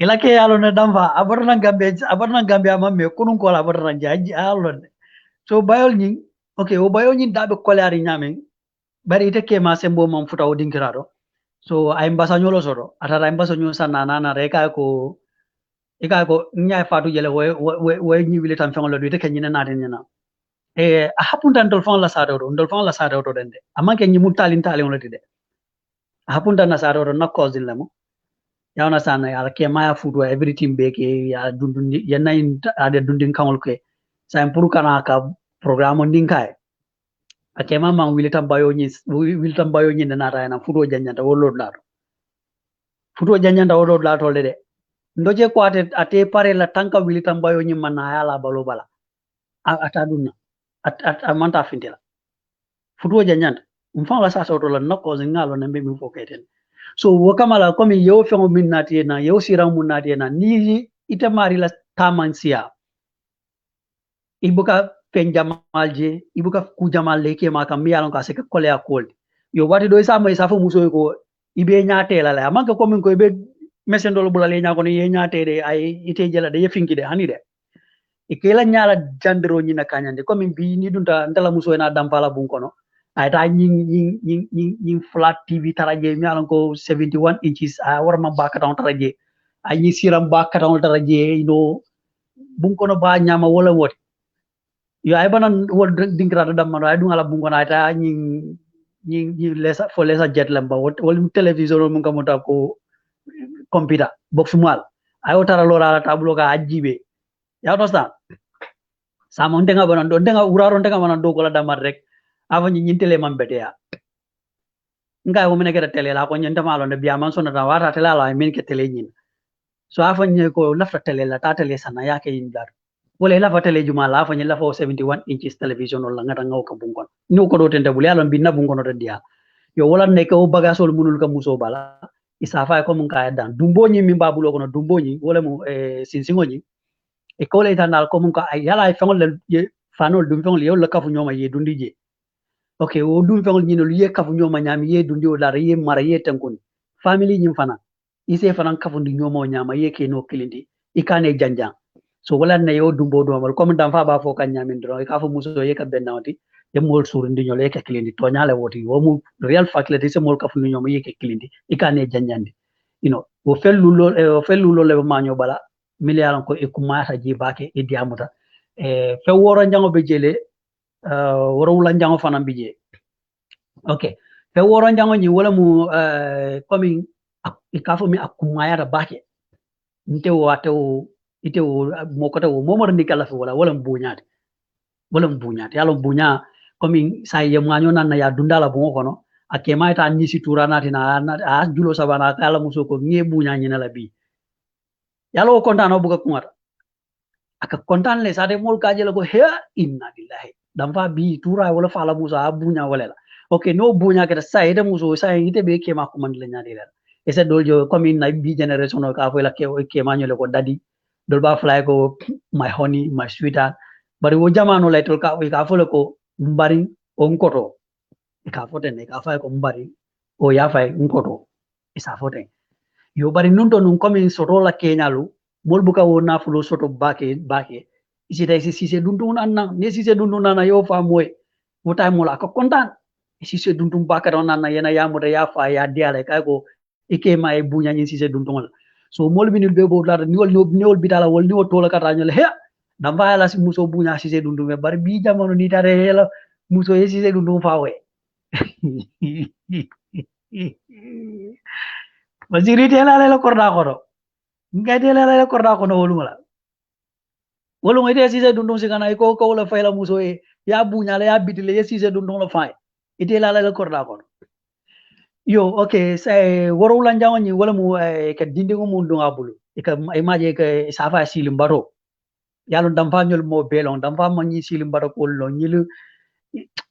ilake yalo ne damfa abarna gambe amamme kunun ko la abarna jaji alon so bayol nyi okay o bayol nyi dabe kolari nyame bari ite ke ma sembo mom futa o dinkirado so ay mbasa nyolo soro atara mbasa nyo sana nana reka ko nya fatu jele we nyi wile tan fengolo ite ke nyina naten nyina a hapuntan dol fon la sado do dende amanke nyi mutalin talin lati de a hapuntan na sado na kozin lamo yawna sana ya ke maya futu everything be ke ya dundun yenna ade dundin kangol ke sa impuru kana ka program ndin kai akema man wilitan bayo nyi na rayna futo janyanta wolod lato de ndoje ko ate pare la tanka wilitan bayo nyi man yala balo bala ata dunna manta fintela futo janyanta mfan la sasa to la nako zingalo nembe mi foketen so wokamala komi yo fengo min nati na yo siram mun nati na ni ite mari la tamansia ibuka penjamalje ibuka kujamal leke maka mi yalon ka se ko le akol yo wati do isa fo muso ko ibe nyaate la la manka komin ko ibe mesendol bulale nya ko ni nyaate de ay ite jela de yefinki de hani de ikela nyala jandro nyina kanyande komin bi ni dunta ndala muso na dampala bun kono ay ta ñing flat tv taraje mi alon ko 71 inches a war ma baka tan taraje ay ñi siram baka tan taraje no bun kono ba nyama wala woti yo ay banan wol dingrado damma ay dum ala bun kono ay ta ñi lesa jet lamba wol television mun kam ta ko computer box mal ay otara lora tablo ka ajibe ya to sta sama ndenga banan do ndenga uraro ndenga banan do ko la damar rek avant ñi tele man betea nga wo mene keta tele la ko ñenta malo ne biya man sona ta wata tele la min ke tele ñin so afan ñe ko lafta tele la ta tele sana yake yin dar wala la fa tele juma la fa ñi la fa 71 inches television wala ngata ngaw ka bungon ñu ko do tende bu yalla bi na bungon do dia yo wala ne ko bagasol munul ka muso bala isa fa ko mun ka dan dumbo ñi min babulo ko no dumbo ñi wala mu sinsingo ñi e ko le tanal ko mun ka yala ay fengol le fanol dum fengol yo la kafu ñoma ye dundi je okay o dum fengol ñino ye kafu ñoma ñami ye dundi o dara ye mara ye tankun family ñim fana ise fana kafu ndi ñoma ñama ye ke no kilindi ikane janjang so wala ne yo dumbo do mal comme dam fa ba fo kan ñamin do ka fu muso ye ka benawti e mol sur ndi ñolo ye ka kilindi to ñale woti wo mu real facility se mol kafu ñoma ye ke kilindi ikane janjandi o fellulo le ma ño bala miliyaran ko e kumata ji bake e diamuta fe woro jango be jele woro wula jango fana bije okay fe woro jango ni wala mu coming ikafo mi akumaya da bake nte wate o ite o mokota o momor ni kala fe wala mbuñaate yalo mbuña coming say ye manyo nan ya dundala bu ngono akema ita nisi turanati na a julo sabana kala musoko ngie buña nyina la bi yalo kontano buka kumata aka kontan le sade mol kaje la ko he inna lillahi dam fa bi tura wala fala musa bunya wala la okay no bunya kata sai da muso sai ite be ke ma ko man le nyaade la ese doljo comme na bi generation ka fo la ke mañole ko dadi dol ba fly ko my honey my sweetheart bari wo jamano lay tol ka fo ko mbari on koto ka foten ka fay ko mbari o ya fay nkoto isa foten yo bari nun to nun comme soto la kenyalu mol buka wo na fulo soto bake isi tay si dundu nanna ne si dundu nana yo fa moy wo tay mola ko kontan si dundu baka don nana yena ya mo ya fa ya diale kay ko ike may bunya ni si dundu la so mol binil be bo la ni wol bitala wol ni wo tola kata nyale he dam fa la si muso bunya si dundu me bari bi jamono ni tare hela muso si dundu fa we Masiri tela la korda kono ngai tela la korda kono wolumala wolum ite sise dundung sigana ko la fayla muso e ya bunya la ya bitile ya sise dundung la fay ite la korda kono yo okay say woro la njawni wala mu ka dindingo mu ndunga bulu ka imaje ka safa silim baro yalo dam fa nyol mo belon dam fa manyi silim baro ko lo nyilu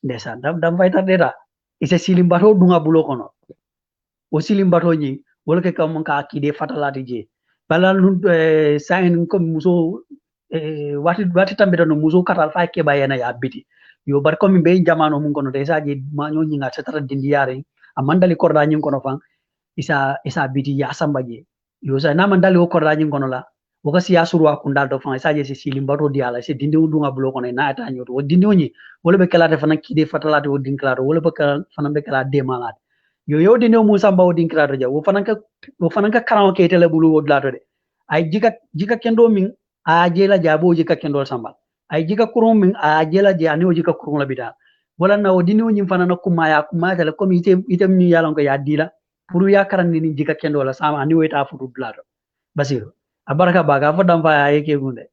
ndesan dam fay tardera ise silim baro dunga bulo kono o silim baro nyi wala ke kam ka kide fatalati je balal nun sain ko muso wati tambita no muso katal fa ke bayena ya biti yo bar ko mi be jamano mun kono de saji ma nyo nyinga setara dindi yare amandali korda nyin kono fan isa biti ya sambaje yo sa na mandali o korda nyin kono la o ka siya surwa kundal do fan saji se silim bato diala se dindi udunga bulo kono na ta nyoto o dindi onyi wala be kala fa kide fatalati o dinklaro wala be kala fa be kala de malade yo dindi mu samba o dinklaro ja wo fananka karan ke tele bulu o dlato de ay jika kendo min a jela jabo jika kendo sambal ay jika kurun min a jela jani o jika kurun la bida wala na o dini o nyim fanana kuma tele comme ite mi yalan ko ya dila pour ya karan ni jika kendo la sama ani weta futu dlato basiro abaraka baga fo dam fa ay ke gunde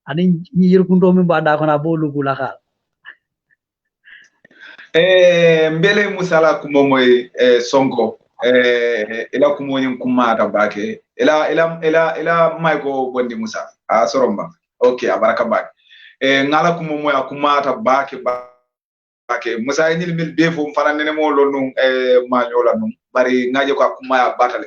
ani ni yir kundo min ba da ko na bo lugu la khal mbele musala kumo moy sonko ila kumo nyin kuma ta bake ila maiko bondi musa a soromba okay abaraka bake ngala kumo moy akuma ta bake musa nyil mil be fo fana nene mo lonu ma nyola num bari ngaje ko akuma ya batale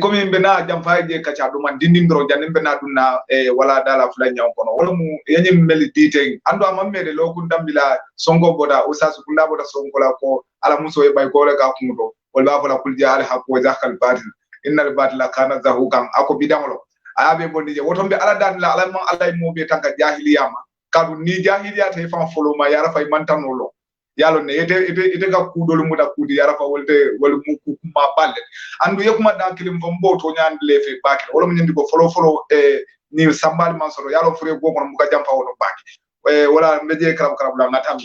comme mbe na jam faaje kacha do man dindindro janen be na dunna wala dala fula nyaw kono wala mu yanyim meli dite ando amammede lokun dambila songo boda usasu kunda boda songo la ko ala muso e bay ko le ka kumudo wal ba fala kul jaal hakko zakal batil innal batila kana zahukan ako bidamlo ayabe bondi je wotombe ala dan la ala man ala mo be tanka jahiliyama kadu ni jahiliya te fan folo ma yara fay mantanolo yalo ne ite ka kudol muda kudi yara fa wolte wal mu kuma balle andu yekuma da kilim fo mboto nyande lefe bakki wala mu nyindi ko folo ni sambal man soro yalo fure go mon mu ka jamfa wono bakki wala mbeje karab la ngatam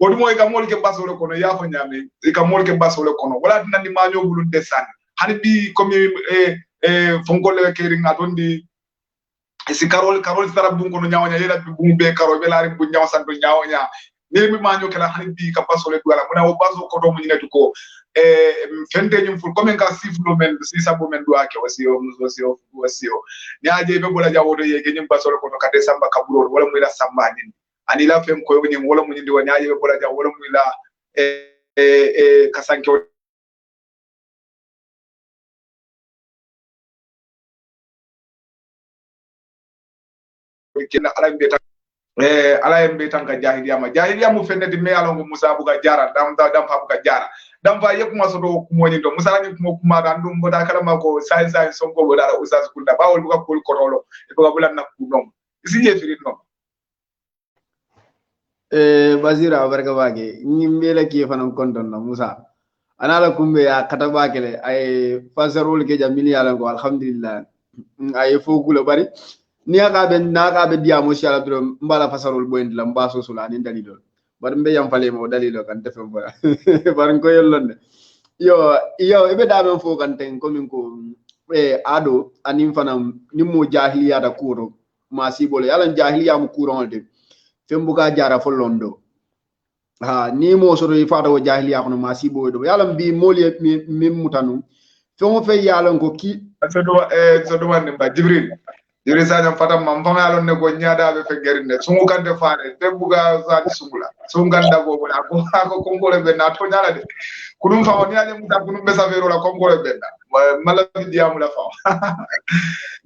wodi moy ka mol ke basole kono ya fa nyame ka mol ke basole kono wala dinandi ma nyobulu desan hani bi comme fonkole ke ringa dondi si karol tara bun kono nyawnya yela bun be karol be laari bun nyaw santo nyawnya ni mi manyo kala hani bi ka basole duala muna o baso ko do mu nyinatu ko fente nyum ful comme ka siflo men si sabo men do ake wasio nyaaje be bola jawodo yege nyum basole ko to kade samba kaburo wala mu ila samba ni ani la fem ko nyum wala mu nyindi wa nyaaje be bola jaw wala mu ila kasanke kina ala mbe tan ka jahiliya mu fende di me alongo musa buga jara dam fa buga jara dam fa yek ma so do ko moni do musa ni ko kuma da ndum boda kala mako sai sonko boda usas kunda bawol buga kul korolo e buga bulan na ku dom isi je firin no basira barka bage nyimbela ki fanan konton na musa anala kumbe ya kata bakele ay fasarul ke jamili ala ko alhamdulillah ay fogula bari ni aka be dia mo shala drum mbala fasarul boyndi la mbaso sula ni dalilo bar mbe yam fale mo dalilo kan defem bola bar ko yollonde yo ibe da men fo kan ten ko min ko ado anim fanam nimmo jahiliya da kuro ma sibole yalla jahiliya mo kuro de fembuga jara fo londo ha ni mo so do fata o jahiliya ko ma sibo do yalla bi moli mi mutanu fo fe yalla ko ki so do wande ba jibril jiri sanya fatam mam fanga alon ne ko nyaada be fe gerinde sungu kande faare te buga sadi sungula sunganda go bona ko konkole be na to nyala de kunum fa woni ale muta kunum be savero la konkole be na mala diamu la fa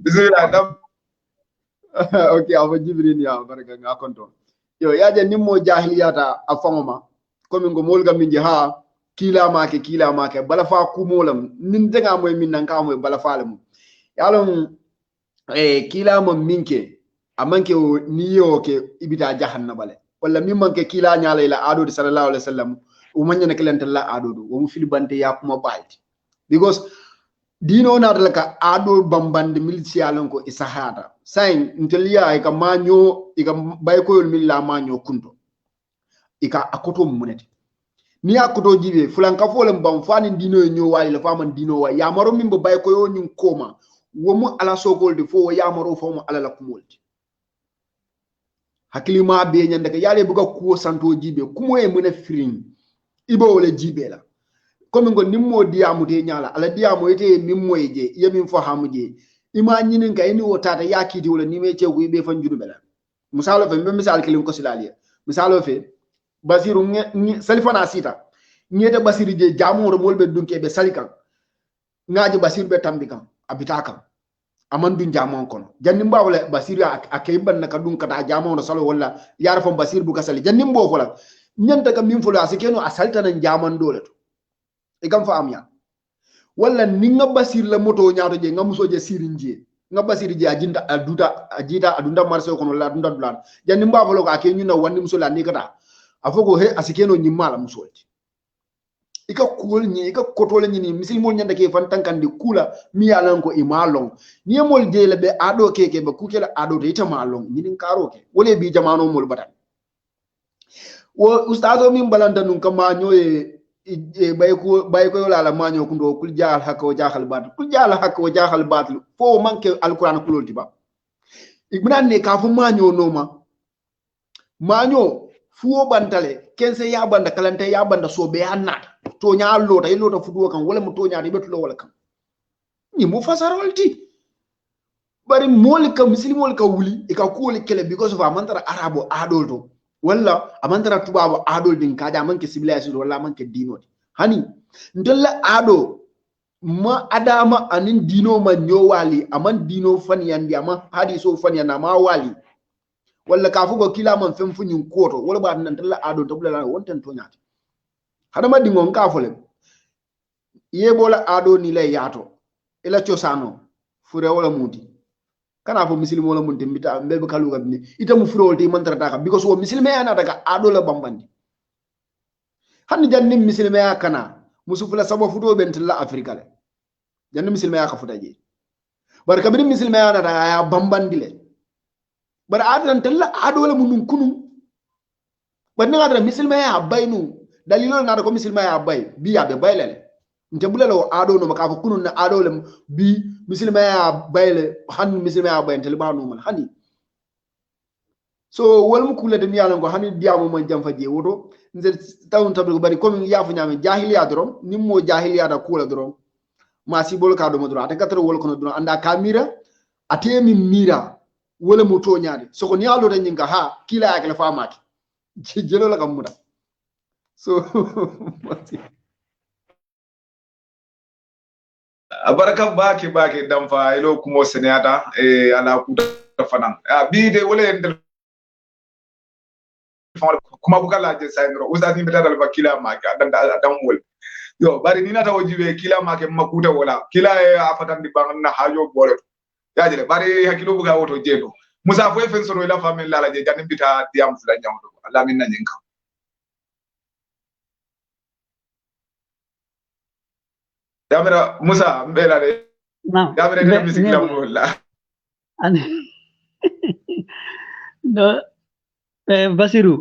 bismillah dam okay afa jibril ya baraka nga konton yo yaje nimmo jahiliyata afangoma komi ngo molga minji ha kila make bala fa kumolam nin denga moy min nan ka moy bala faale mu yalon kila mo minke amanke niyo ke ibita jahannaba le wala min manke kila nyaala ila ado sallallahu alaihi wasallam o manya ne kelenta la ado do o mu filibante ya kuma balti because dino na dalaka ado bambande milisialon ko isahada sain ntelia ika manyo ika bayko yol milla manyo kunto ika akoto munete ni akoto jibe fulanka folem bam fani dino nyo wali la faman dino wa ya maro mimbo bayko yo nyin koma womu ala sogolde fo ya maro fo mo ala la kumolde hakilima be nyande ka yale buga ko santo jibe kumo e mune firin ibo wala jibe la comme ngo nimmo diamu de nyala ala diamu ite mimmo eje yemin fo hamuje ima nyinin ka eni wotata yakiti wala ni me cegu be fan judu bela misalo fe be misal kilim ko silaliya misalo fe basiru salifana sita nyede basiru je jamu ro molbe dunke be salikan ngaji basir be tambikam abitaka aman dun jamon kono jannim bawle basiru akayban naka dun kata jamon ro salo wala yar fo basir bu kasali jannim bo fola nyanta ka min folo asikeno asalta nan jaman dole to igam fa amya wala ninga basir la moto nyaato je ngamuso je sirinje nga basir je ajida adunda marso kono la adunda dulan jannim bawlo ka ke nyuna wandi muso la ni kata afoko he asikeno nyimala musolti ika kuol ni ika kotole ni misil mol nyanda ke fan tankandi kula mi yalan ko imalong ni mol de le be ado keke be kukela ado de ita malong ni karo ke wole bi jamano mol batan wo ustazo min balanda nun kama nyoye bay ko la la manyo kundo kul jaal hakko jaaxal bat kul jaal hakko jaaxal bat fo manke alquran kulol tiba ibnan ne ka fu manyo noma manyo fuo bantale kense ya banda kalante ya banda so be annata to nya lota ilota fuduwa kan wala mu to nya betulo wala kan ni mu fasarolti bari molika muslimolika wuli e ka ko kele because of amantara arabo adolto wala amantara tubabo adol din kaja manke civilization wala manke dinoti hani ndolla ado ma adama anin dino ma nyowali aman dino fani yandi ama hadiso fani yana ma wali wala ka fugo kila man fem funyin koto wala ba nan dalla ado to bula wonten to nyaati hada ma dingon ka fole yebola ado ni lay yato ila ciosano fure wala muti kana fo muslim wala munte mbita mbebe kaluga ni ita mu fure wolti man tarata because wo muslime ana daga ado la bambandi hanni janni muslime ya kana musufula sabo fudo bentilla afrika le janni muslime ya ka futaje bar kabiri muslime ya na daga ya bambandi le bar adran talla ado la munun kunu bar ni adran muslime ya baynu dalilo na da ko muslime ya bay bi ya be baylele nte bulalo ado no maka kunu na ado le bi muslime ya bayle han muslime ya bay tel ba no man hani so wal mu kula de mi yalan ko hani diamu man jam faje woto nze tawun tabul bari comme yafu nyame jahiliya dorom nimmo jahiliya da kula dorom ma si bol ka do mo dro ata katro wol kono dro anda kamira atemi mira wala mo to nyaade so ko nyalo de nyinga ha kila ya kala famaki jelo la kam muda so abaraka baki damfa ilo kumo senyata ala kuta fanan bi de wala en kuma bukala je sayro usati beta dal bakila maka dan wol yo bari ni nata wajibe kila make makuta wala kila afatan di bangna hajo bolo yaje bari hakilo buga woto jeno musa fo fen sono ila famel la je janim bita diam fula nyawdo ala min na nyinka yamira musa mbela de yamira de music la wala no basiru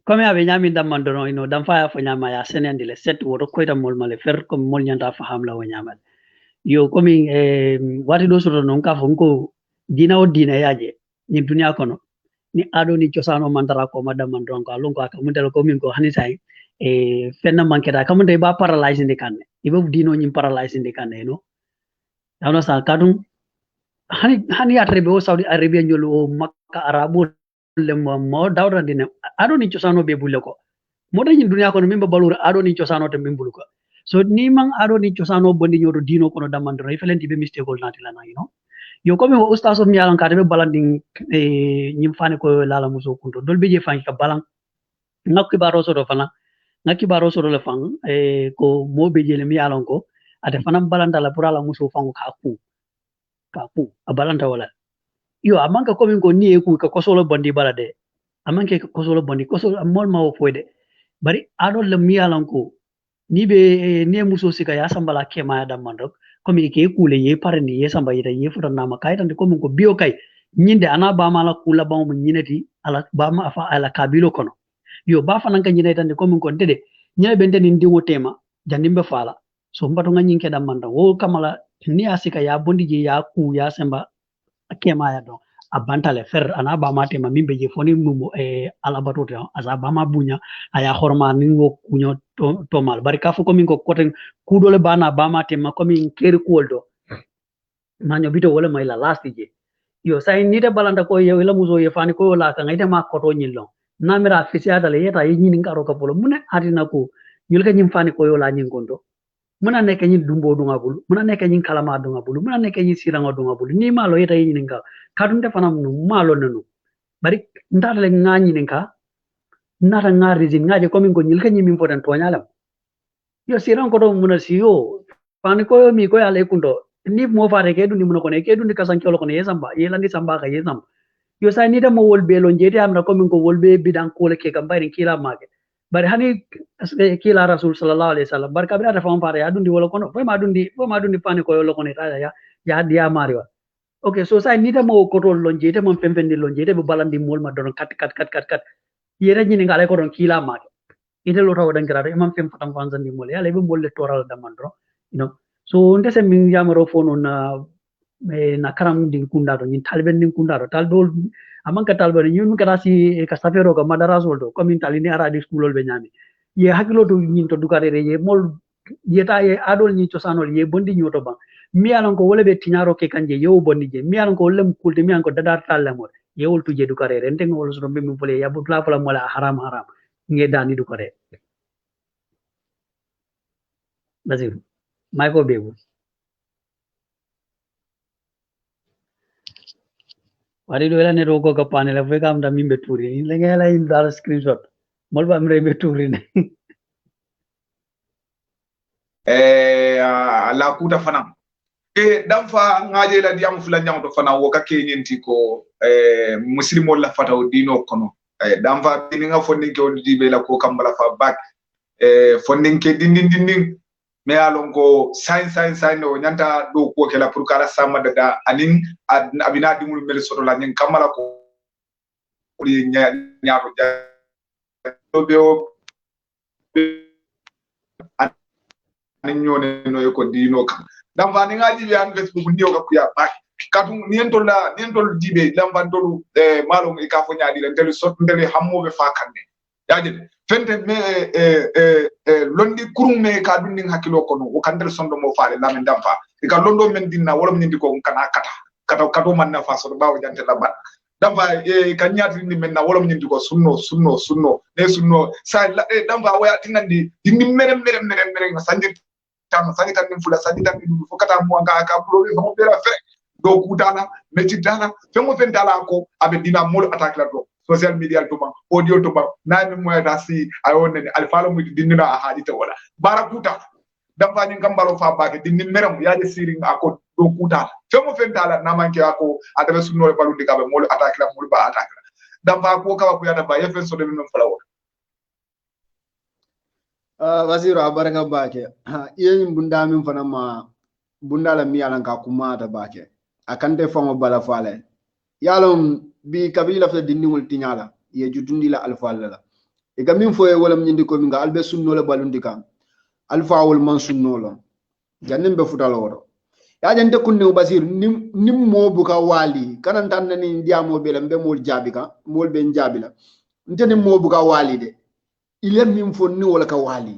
comme abe nyami damman dono ino dam fa fo nyama ya senende le set woto koyta mol male fer comme mol nyanta fa hamla wo nyamal yo comme wati do soto non ka fo ko dina o dina yaje ni dunya kono ni ado ni ciosano mandara ko madam man don ko alon ko aka mundel ko min ko hani say fenna manketa kamunde ba paralyze ndi kanne ibo dino nyim paralyze ndi kanne no dawno sa kadum hani atrebe o Saudi Arabia nyolo o Makka Arabo le mo dawra dine ado ni cosano be bulle ko mo dañi duniya ko mimba balura ado ni cosano te mimbulu ko so ni man ado ni cosano bondi nyodo dino kono damandro e felenti be mistake gol natila na yo comme o ustaz o mi yalan ka be balandin e nyim fani ko lala muso kunto dolbe je fanki ka balan ngakki baro so do fana ngakki baro so do le fang e ko mo be je le mi yalan ko ate fana balanda la pour ala muso fango ka ku a balanta wala yo amanka komin ko ni e ku ka kosolo bondi balade amanke ka kosolo bondi kosolo amol ma o foyde bari ado le mi yalan ko ni be ne muso sika ya sambala kema ya damandok komi ke kule ye parni ye samba yita ye futa nama kay tan ko mun ko biyo kay nyinde ana ba mala kula ba mo nyineti ala ba ma afa ala kabilo kono yo ba fanan ka nyine tan ko mun ko dede nyine bente ni ndiwo tema jandimbe fala so mbato nga nyinke damanda wo kamala ni asika ya bondi je ya ku ya samba kema ya don abantale fer ana ba ma tema mimbe je foni mumo e ala batote asa ba ma bunya aya horma ni ngo kunyo to mal bari ka fu ko min ko koten kudole bana ba ma tema ko min keri koldo manyo bito wala mai la last je yo sai ni de balanda ko ye la muso ye fani ko la ka ngaita ma koto nyillo namira fisia dale yeta yi nyini ngaro ka polo mune adina ko nyul ka nyim fani ko yo la nyin gondo muna nek nyin dumbo dunga bulu muna nek nyin kalama dunga bulu muna nek nyin sirango dunga bulu ni malo yeta yi nyini ngaro kadum de fanam no malo nanu bari ndata le ngani ninka nata ngari jin ngaje ko min ko nyil ka nyimi important to nyalam yo siran ko do muna siyo fani ko mi ko yale kundo ni mo fare ke du ni muno ko ne ke du ni kasan kyolo ko ne samba yela ni samba ka yesam yo sai ni da mo wolbe lo njeti amna ko min ko wolbe bidan ko le ke kam bayri kila mage bari hani kila rasul sallallahu alaihi wasallam bar kabira ta fam fare adundi wala kono fo ma dundi fani ko yo lo ko ne ta ya dia mariwa okay so sai ni da mo ko to lo njeti mo pempendi lo njeti be balandi mol ma don kat yere ni ngale ko don kila mage ite lo taw dan grade imam fem fatam fanzandi mol ya lebe molle toral da mandro you know so ndese min yamaro fono na karam din kunda do nyin talben din kunda do tal dol aman ka talben nyun ka rasi ka safero ka madaras woldo komin talini ara di school be nyami ye hakilo to nyin to dukare re ye mol yeta ye adol nyi cosanol ye bondi nyoto ba mi alon ko wole be tinyaro ke kanje yo bondi je mi alon ko lem kulde mi alon ko dadar tallamol ye wol tuje dukare re enten wol so be mi fole ya butla fala mola haram nge dani dukare basir may ko bebu wari do ne rogo ka panela fe kam da mimbe turi le ngela in dar screenshot mol ba mre be turi ne la kuta fana e dam fa ngaje la diam fula nyam to fana wo ka ke nyenti ko muslimo la fata o dino kono dam fa ni nga fonni ke on dibe la ko kambala fa back fondin ke dindin me alon ko sign no nyanta do ko kala pour kala sama daga anin abina dimul mel soto la nyen kamala ko li nyaato ja be o anin nyone no ko dino kam dam fa ni ngaji bi an Facebook ndiyo ka kuya ba katu nientol dibe lamba dolu malo e ka fo nyaadi le tel sot ndele hammobe fa kande yaje fente me londi kurum me ka dundi hakilo kono o kandel sondo mo faale la men damfa e ka londo men dinna wala men ko kana kata man na fa so bawo jante la bat damfa e ka nyaati ni men na wala men ko sunno ne sunno sa damfa waya tinandi dindi merem sanjir tan ni fula sanjir tan ni fo kata mo nga ka bulo mo bera fe do kutana meti dana fe mo fen dala ko abe dina mol attaque la do social media to ba audio to ba na mi mo da si ayone ni alfalo mu dinina a haji ta wala barakuta dam fa ni gambalo fa ba ke dinni meram ya de siring ako do kuta fe mo fen dala na manke ako adabe sunno le balundi ka be mol attaque la mol ba attaque dam fa ko ka ko ya da ba yefen so de min fala wala wasiru abaraka bake yen bunda min fana ma bunda la mi yalan ka kuma ta bake akante famo bala fale yalom bi kabila fa dinniwol tinyala ye jutundi la alfalla la e gamin fo e wala nyindi ko minga albe sunno la balundi kan alfa wol man sunno la jannim be futalo woro ya jante kunne basir nim mo buka wali kanan tan ni ndiamo be la mbe mol jabi ka mol be njabi la ntene mo buka wali de ile min fo ni wala ka wali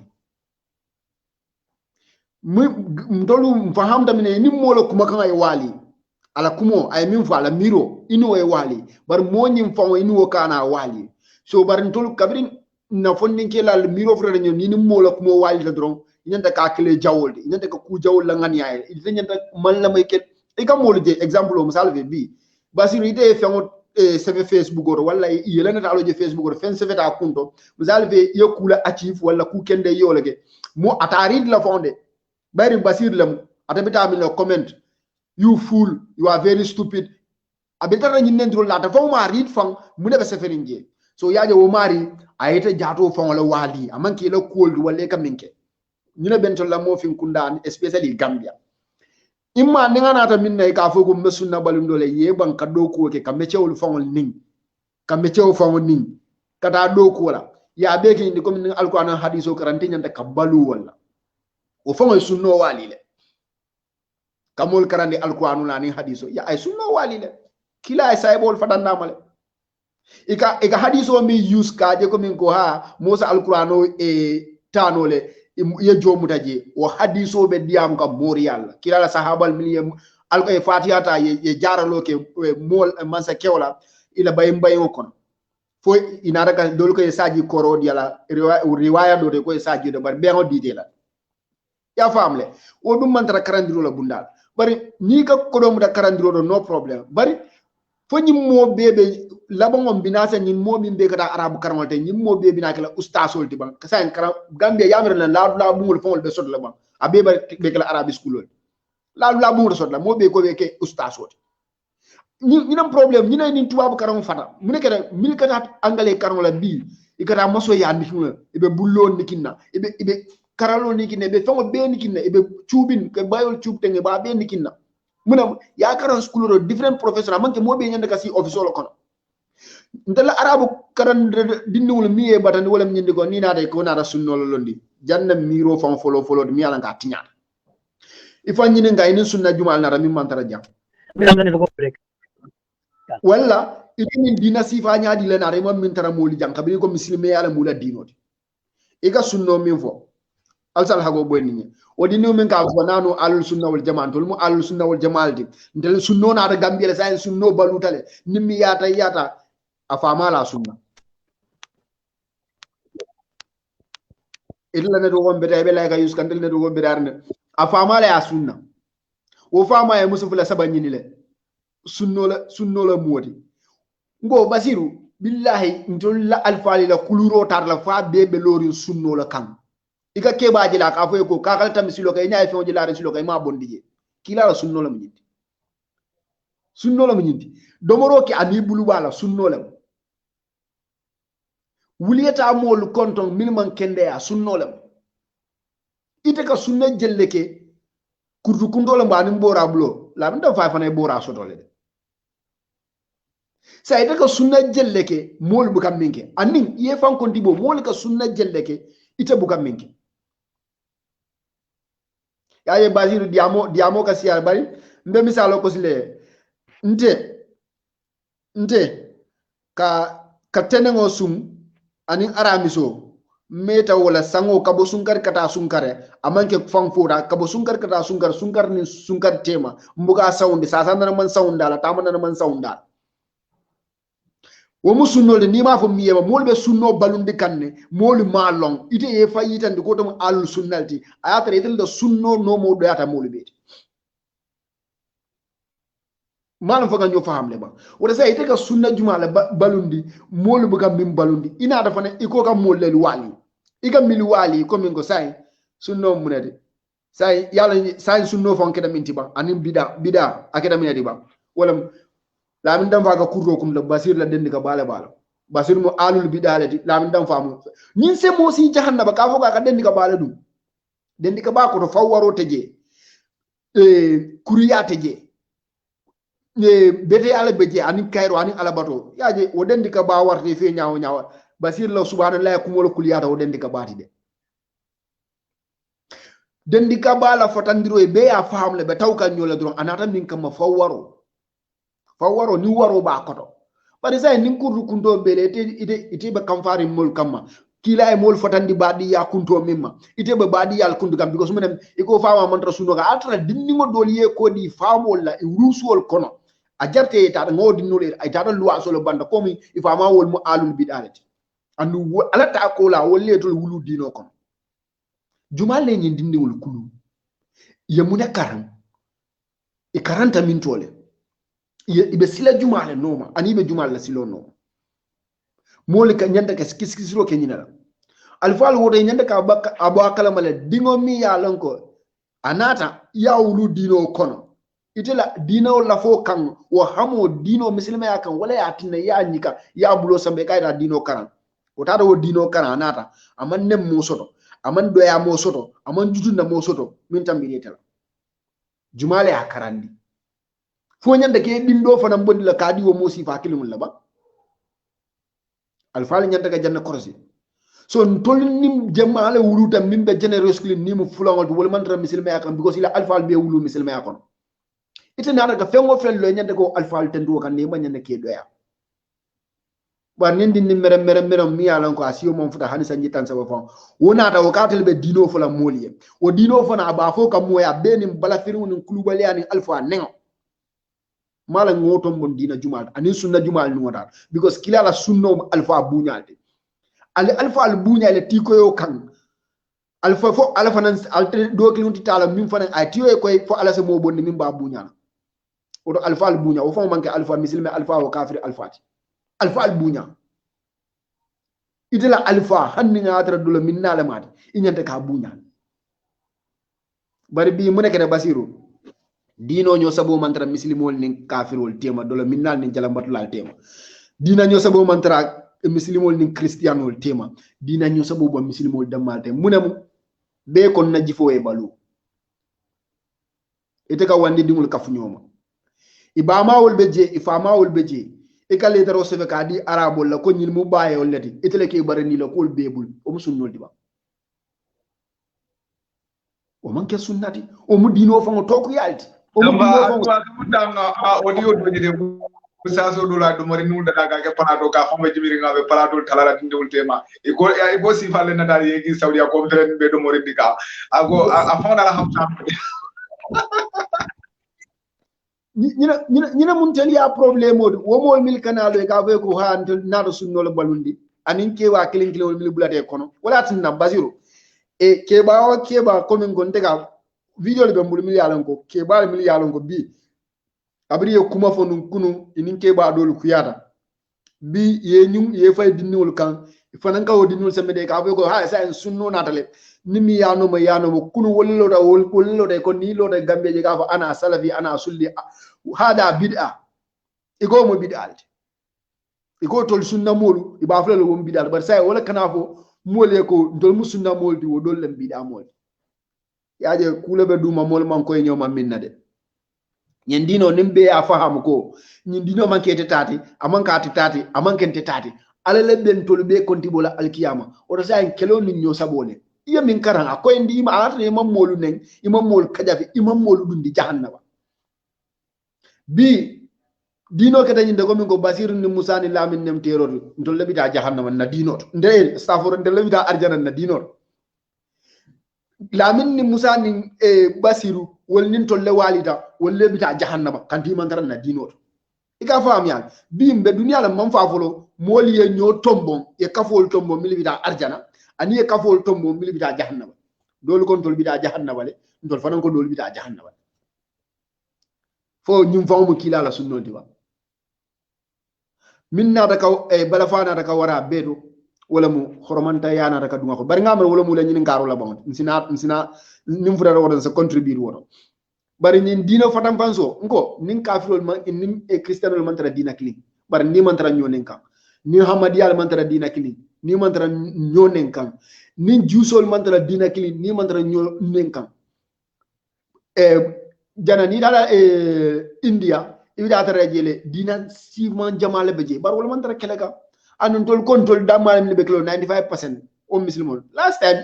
mdolu mfaham tamine ni mo la kuma kan ay wali ala kumo ay min fa ala miro inu e wali bar mo nyim fa inu kana wali so bar ntol kabrin na fondin ke la miro frere nyon ni mo la kumo wali la dron nyanta ka kele jawolde nyanta ka ku jawol la ngani ay nyanta man la may ket e kam mo je exemple o misal ve bi basiru ide fe ngot seve Facebook or wala yelena talo je Facebook or fen seve ta kunto misal ve yakula achieve wala ku kende yolage mo atarid la fonde bari basir lam atabita mi no comment you fool you are very stupid abetara nyi nendro la ta fo ma read fang mu ne be seferinge so yaje wo mari ayete jato fang la wali amanki la cold wala ka minke ñu ne bento la mo fin kundan especially Gambia imma ninga nata minna ka fo ko mesunna balum dole ye ban ka do ko ke ka mechewul fangol ning ka mechew fangol ning kata do ko la ya be ke ni ko min alquran hadiso karanti nyanta ka balu wala o fangol sunno wali le kamol karandi alquran la ni hadiso ya ay sunno wali le kila ay saybol fadanna male ika hadiso mi use ka je ko min ko ha musa alquran e tanole ye jomutaje o hadiso be diam ka morial kila la sahabal miliyem alko e fatihata ye jaralo ke mol mansa kewla ila bayim bayim kon fo inara ka dol ko e saji koro diala riwaya do de ko e saji do bar be ngo ditela ya famle o dum man tra karandiro la bundal bari ni ka ko do mu da karandiro do no problem bari fo nyim mo bebe labongom binasa nyim mo min be kata arabu karamol te nyim mo be binakala ustasol ti ban kasan karam Gambia yamre la bungul fongol be sot la ban abe be kala arabi school la bungul sot la mo be ko be ke ustasol ni nam problem ni ni tubabu karam fata mu ne kala mil kata angale karam la bi ikata maso ya ndikuna ibe bullon nikinna ibe karalo nikinna be fongo be nikinna ibe chubin ke bayol chub tenge ba be nikinna muna ya karan school ro different professor manke mo be nyande kasi office lo kono ndala arabu karan dindiwul miye batani wala nyindi ko ni naade ko naada sunno lo londi janna miro fam folo mi ala nga tinya ifa nyini nga ini sunna jumal na rami mantara jam wala itini dina sifa nyaadi le na remo min tara moli jam kabiri ko muslime ala mula dinoti iga sunno min fo alsal hago bonni o dinu min ka fo nanu alul sunna wal jamaa tol mu alul sunna wal jamaalti ndel sunno na da gambia sa sunno balutale nimmi yata afama la sunna illa ne do wombe tay be lay ka yus kandel ne do wombe darne afama la ya sunna wo fama e musufu la sabani ni le sunno la modi ngo basiru billahi ntol la alfali la kuluro tar la fa bebe lori sunno la kan ika kebaji la ka fo ko ka kal tam silo kay nyaay fonji la silo kay ma bondije kila la sunno la mu nyindi domoro ki ani bulu bala sunno la wuliyata mol konton minimum kende ya sunno la ite ka sunna jelleke kurdu kundo la mbani mbora blo la nda fa fa ne bora sotole de sa ite ka sunna jelleke mol bu kam minke anin ye fan konti bo mol ka sunna jelleke ite bu kam minke yaye basiru diamo ka siya bari mbe misalo ko sile nte ka tenengo sum anin aramiso meta wala sango kabo sunkar kata sunkare amanke fanfoda kabo sunkar kata sunkar ni sunkar tema mbuga saundi sasa na man saunda la tamana na man saunda wo musunno le ni ma fo miyema molbe sunno balundi kanne molu ma long ite e fayitan de ko to al sunnalti ayata itel do sunno no mo do yata molu beti malam faga ñoo fahamle ba wala say ite ka sunna juma la balundi molu bu kam bim balundi ina dafa ne iko ka mol lel wali iga mil wali ko min ko say sunno munede say yalla say sunno fonke da minti ba anim bida akeda minedi ba wala la min dam faga kurro kum la basir la dendi ka bala basir mo alul bidalati la min dam famu ñin se mo si jahannaba ka foga ka dendi ka bala dum dendi ka ba ko to fawwaro teje kuriya teje bete ala beje ani kairo ani ala bato yaje o dendi ka ba warte fe nyaaw basir la subhanallahi kumolo kuliyata o dendi ka bati de dendi ka bala fotandiro e be ya fahamle be tawka nyola dron anata min kam fawwaro ni waro ba koto bari say nin kurdu kundo bele ite be kam fari mol kamma kila e mol fotandi badi ya kunto mimma ite be badi yal kundu kam because munem iko fama mantra suno ga atra dinningo doliye ko di famol la e rusuol kono a jarte ta ngodi nule ay ta luwa solo banda komi ifama wol mu alul bidalati andu alata ko la wolle to wulu dino kono jumal le nyi dindiwul kulu ye mune karam e 40 min tole ibe sila jumal noma ani be jumal la silo noma moli ka nyanda ka kiskisiro ke nyina alfal wodo nyanda ka abo kala mala dingo mi ya lonko anata ya wulu dino kono itela dino la fo kan wo hamo dino muslima ya kan wala ya tinna ya nyika ya bulo sambe kayda dino karan o tada wo dino karan anata aman nem mo soto aman doya mo soto aman jutunda mo soto min tambiri tela jumale ya karandi fo nyanda ke dindo fanam bondi la kadi wo mo sifa kilimul la ba alfal nyanda ka janna korsi so ntol nim jamaale wuluta mimbe generously nim fulangol wol man tra muslima ya kan because ila alfal be wulu muslima ya kon ite nada ka fengo fel lo nyande ko alfal tendu kan ne ma nyande ke doya ba nindi ni mere mi ala ko asiyo mon futa hanisa nyitan sa fon wona ta wakatel be dino fula moliye o dino fana ba fo kam moya benim bala firu ni kulubali ani alfa nengo mala ngoto mon dina jumal ani sunna jumal ni wada because kila la sunno alfa bunyalde ali alfa al bunyale ti ko yo kan alfa fo alfa nan alte do kilunti tala min fana ay tiyo ko fo ala se mo bonni min ba bunyala odo alfa al bunya o fo manke alfa muslimi alfa wa kafir alfati alfa al bunya idela alfa hanni ngatra dula minna la mati inyante ka bunya bari bi mu nekene basiru dino nyo sabo mantra muslimol nin kafirol tema dula minna ni jalambatulal tema dina nyo sabo mantra muslimol nin kristianol tema dina nyo sabo bo muslimol damal tema munam be kon na jifo e balu ite ka wandi dingul kafu nyoma ibama wol beje ifama wol beje e kale daro sebe ka di arabo la ko nyil mu baye wol lati itele ke barani la ko bebul o mu sunnol diba o manke sunnati o mu dino fa ngo toku yalti o mu dino fa ngo danga audio do jide saso do la do mari nunda daga ke panato ka famba jibiri ngabe panato talala dindul tema e go sifale na dal yegi saudi ko tren be do mori dika ago afana la hamsa ñina mun tel ya problème wo mo mil kanalo e ka fe ko ha na do sunno le balundi anin ke wa kilin kilin mil bulate kono wala tin na basiro e ke ba ko min gonte ga video le be mbul mil yalan ko ke ba mil yalan ko bi abri e kuma fo nun kunu inin ke ba dolu kuyata bi ye nyum ye fay dinul kan fanan ka o dinul sembe ka fe ko ha sa en sunno natale nimi yano mo kunu wollo da ko ni lo da gambe je ka fa ana salafi ana sulli hada bid'a igo mo bid'a igo tol sunna molu iba fa lo bid'a bar sai wala kana fo mole ko dol mu sunna mol di wo dol lam bid'a mol yaje kula be duma mol man koy nyoma minna de nyendino nimbe ya faham ko nyindino man kete tati aman ka tati aman kente tati ala lebben tol be kontibola alkiyama o sai en kelo ni nyo sabole iya min karan akoy ndi ma ata imam molu nen imam mol kajafi imam molu dundi jahannama bi dino kata nyinde ko min ko basir ni musa ni lamin nem teror ndol lebita jahannama na dino ndere staforo ndel lebita arjana na dino lamin ni musa ni basiru wol nin tolle walida wol lebita jahannama kanti man taran na dino ika fam yan bi mbe duniya la man fa folo moli ye nyo tombon e kafol tombon mi lebita arjana ani e kafol tombo mili bita jahannama dol kon tol bita jahannama le ndol fanan ko dol bita jahannama fo nyum famu kila la sunno diwa minna da ka e bala fana da ka wara bedo wala mu horomanta yana da ka dunga ko bari ngamre wala mu la nyin ngaro la bon nsina nim fura wala sa contribute wono bari nyin dino fatam fanso nko nin kafirol man nin e kristianol man tara dina kili bari ni man tara nyonen kam ni hamadiyal man tara dina kili ni mantara nyonen kan ni jusol mantara dina kili ni mantara nyonen kan jana ni dala india ibida tara jele dina siman jamale beje bar wala mantara kelega anon tol control damal ni beklo 95% o muslimon last time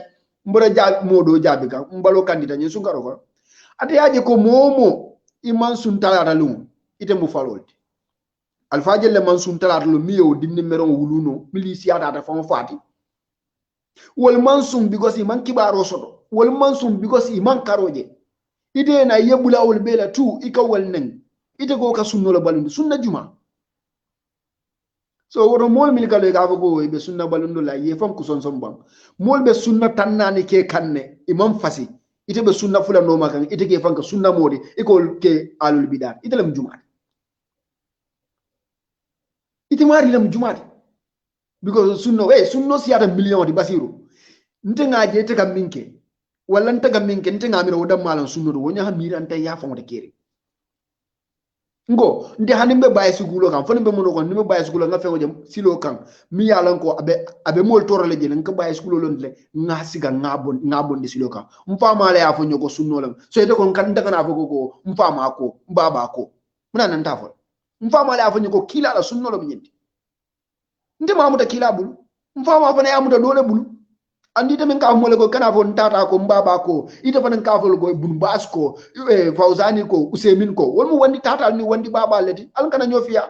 mbora ja modo jabi kan mbalo candidat ni sungaro ko ate yaje ko momo iman sun tala lu ite mu falolti alfa jelle man sun talat lo miyo dinni meron wuluno milisi ada da fon fati wol man sum because iman kibaro sodo wol man sum because iman karoje ide na yebula wol bela tu ikawal neng ite go ka sunno la balundu sunna juma so woto mol mil kalo ga go be sunna balundu la ye fam ku son son bam mol be sunna tannani ke kanne imam fasi ite be sunna fula no makan ite ke fanka sunna modi iko ke alul bidat ite lam juma ite mari lam juma because sunno sunno siyata million di basiru nte ngaje te kam minke walla nte kam minke nte ngamira wodam malan sunno do wonya ha mira ante ya fonde kere ngo nde hanimbe baye sigulo kan fo nimbe mono kon nimbe baye sigulo nga fewo jam silo kan mi yalan ko abe mol torale je nka baye sigulo lon le nga siga ngabon de silo kan mfama la ya fo nyoko sunno lam so ede kon kan daga na fo ko mfama ko mbaba ko muna nan ta fo mfama la ya fo nyoko kila la sunno lam nyindi nde mamuta kila bulu mfama fa na amuta dole bulu andi tamen ka mo le ko kana fo ntata ko mbaba ko ita fa nan ka fo go bun bas ko fawzani ko usaimin ko won mo wandi tata ni wandi baba leti al kana ñofia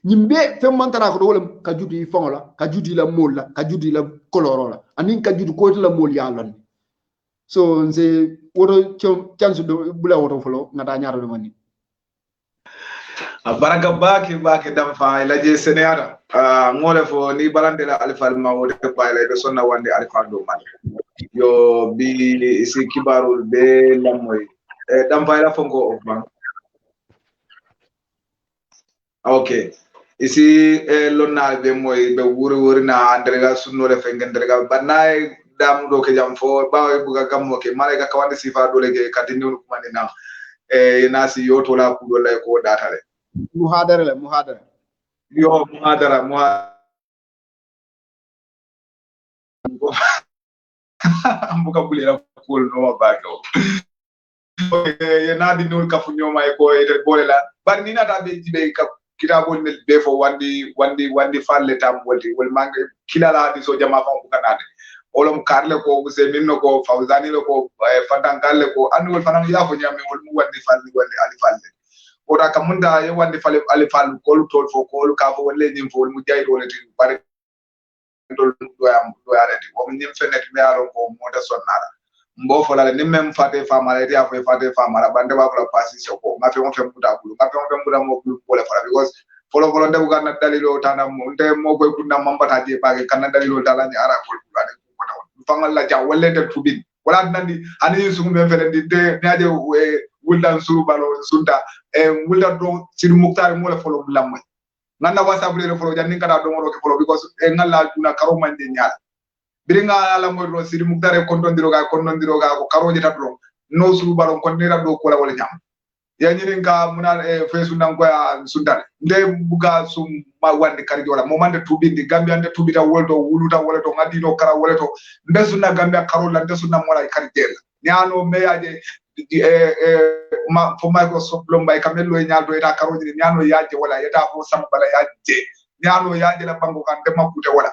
ñimbe fe mantara ko wala ka judi fongola ka judi la molla ka judi la koloro la anin ka judi ko la mol ya lon so nze woto chance do bula woto folo ngata ñaaro do mani baraka baki dam fa la je seneada ngole fo ni balande la alfa ma wode ba la be sonna wande alfa do man yo bi si kibarul be lamoy dam fa la fonko of man okay isi lonna be moy be wuri na andrega sunno le fe ngendrega banay dam do ke jam fo bawe buga gammo ke male ga kawande sifa do le ke katini ko manina nasi yoto la ku do lay ko datale muhadara yo muhadara mbuka bulira kul no bago ye na di nul kafu nyoma e ko e bolela bar ni na ta be jibe ka kitabo ne be fo wandi falle tam wodi wol mangi kilala di so jama fa buka nade olom karle ko use minno ko fawzani le ko fatangalle ko anul fanan ya fo nyame wol mu wandi ali falle ora kamunda ye wandi fale ali fallu ko tol fo ko ka fo wolle nim fo mu jayro le tin bare dol do yarati o nim fenet me aro ko moda sonnara mbo fo la nim mem fate famala ya fo fate famala bande ba ko passi ko ma fe on fe muda bulu ma fe on fe muda mo bulu ko le fara because folo ndebu ganna dalilo tana mo nte mo boy kunna mambata je baage kanna dalilo tala ni ara ko bulu ko ko fangal la ja wolle de tubin wala nandi ani sugu me fele di de naaje wuldan suru balo sunta wuldan do sir muktar mo le folo lamma nanda wasa bule folo janni kada do moro ke folo because ngalla duna karo mande nyaala biringa ala mo do sir muktar ko ndondiro ga ko karoje tatro no suru balo ko nira do ko la wala nyam ya nyiringa munan fesu nan ko sundan nde buga sum ma wande karjo wala mo mande tubindi gambia nde tubita wolto wuluta wala to ngadi no kara wala to nde sunna gambia karola nde sunna mola karjela nyano meyaje ma fo Microsoft lombay kamelo nyaldo eta karoji nyano yaje wala yeta fo sambala yaje nyano yaje la bango kan de makute wala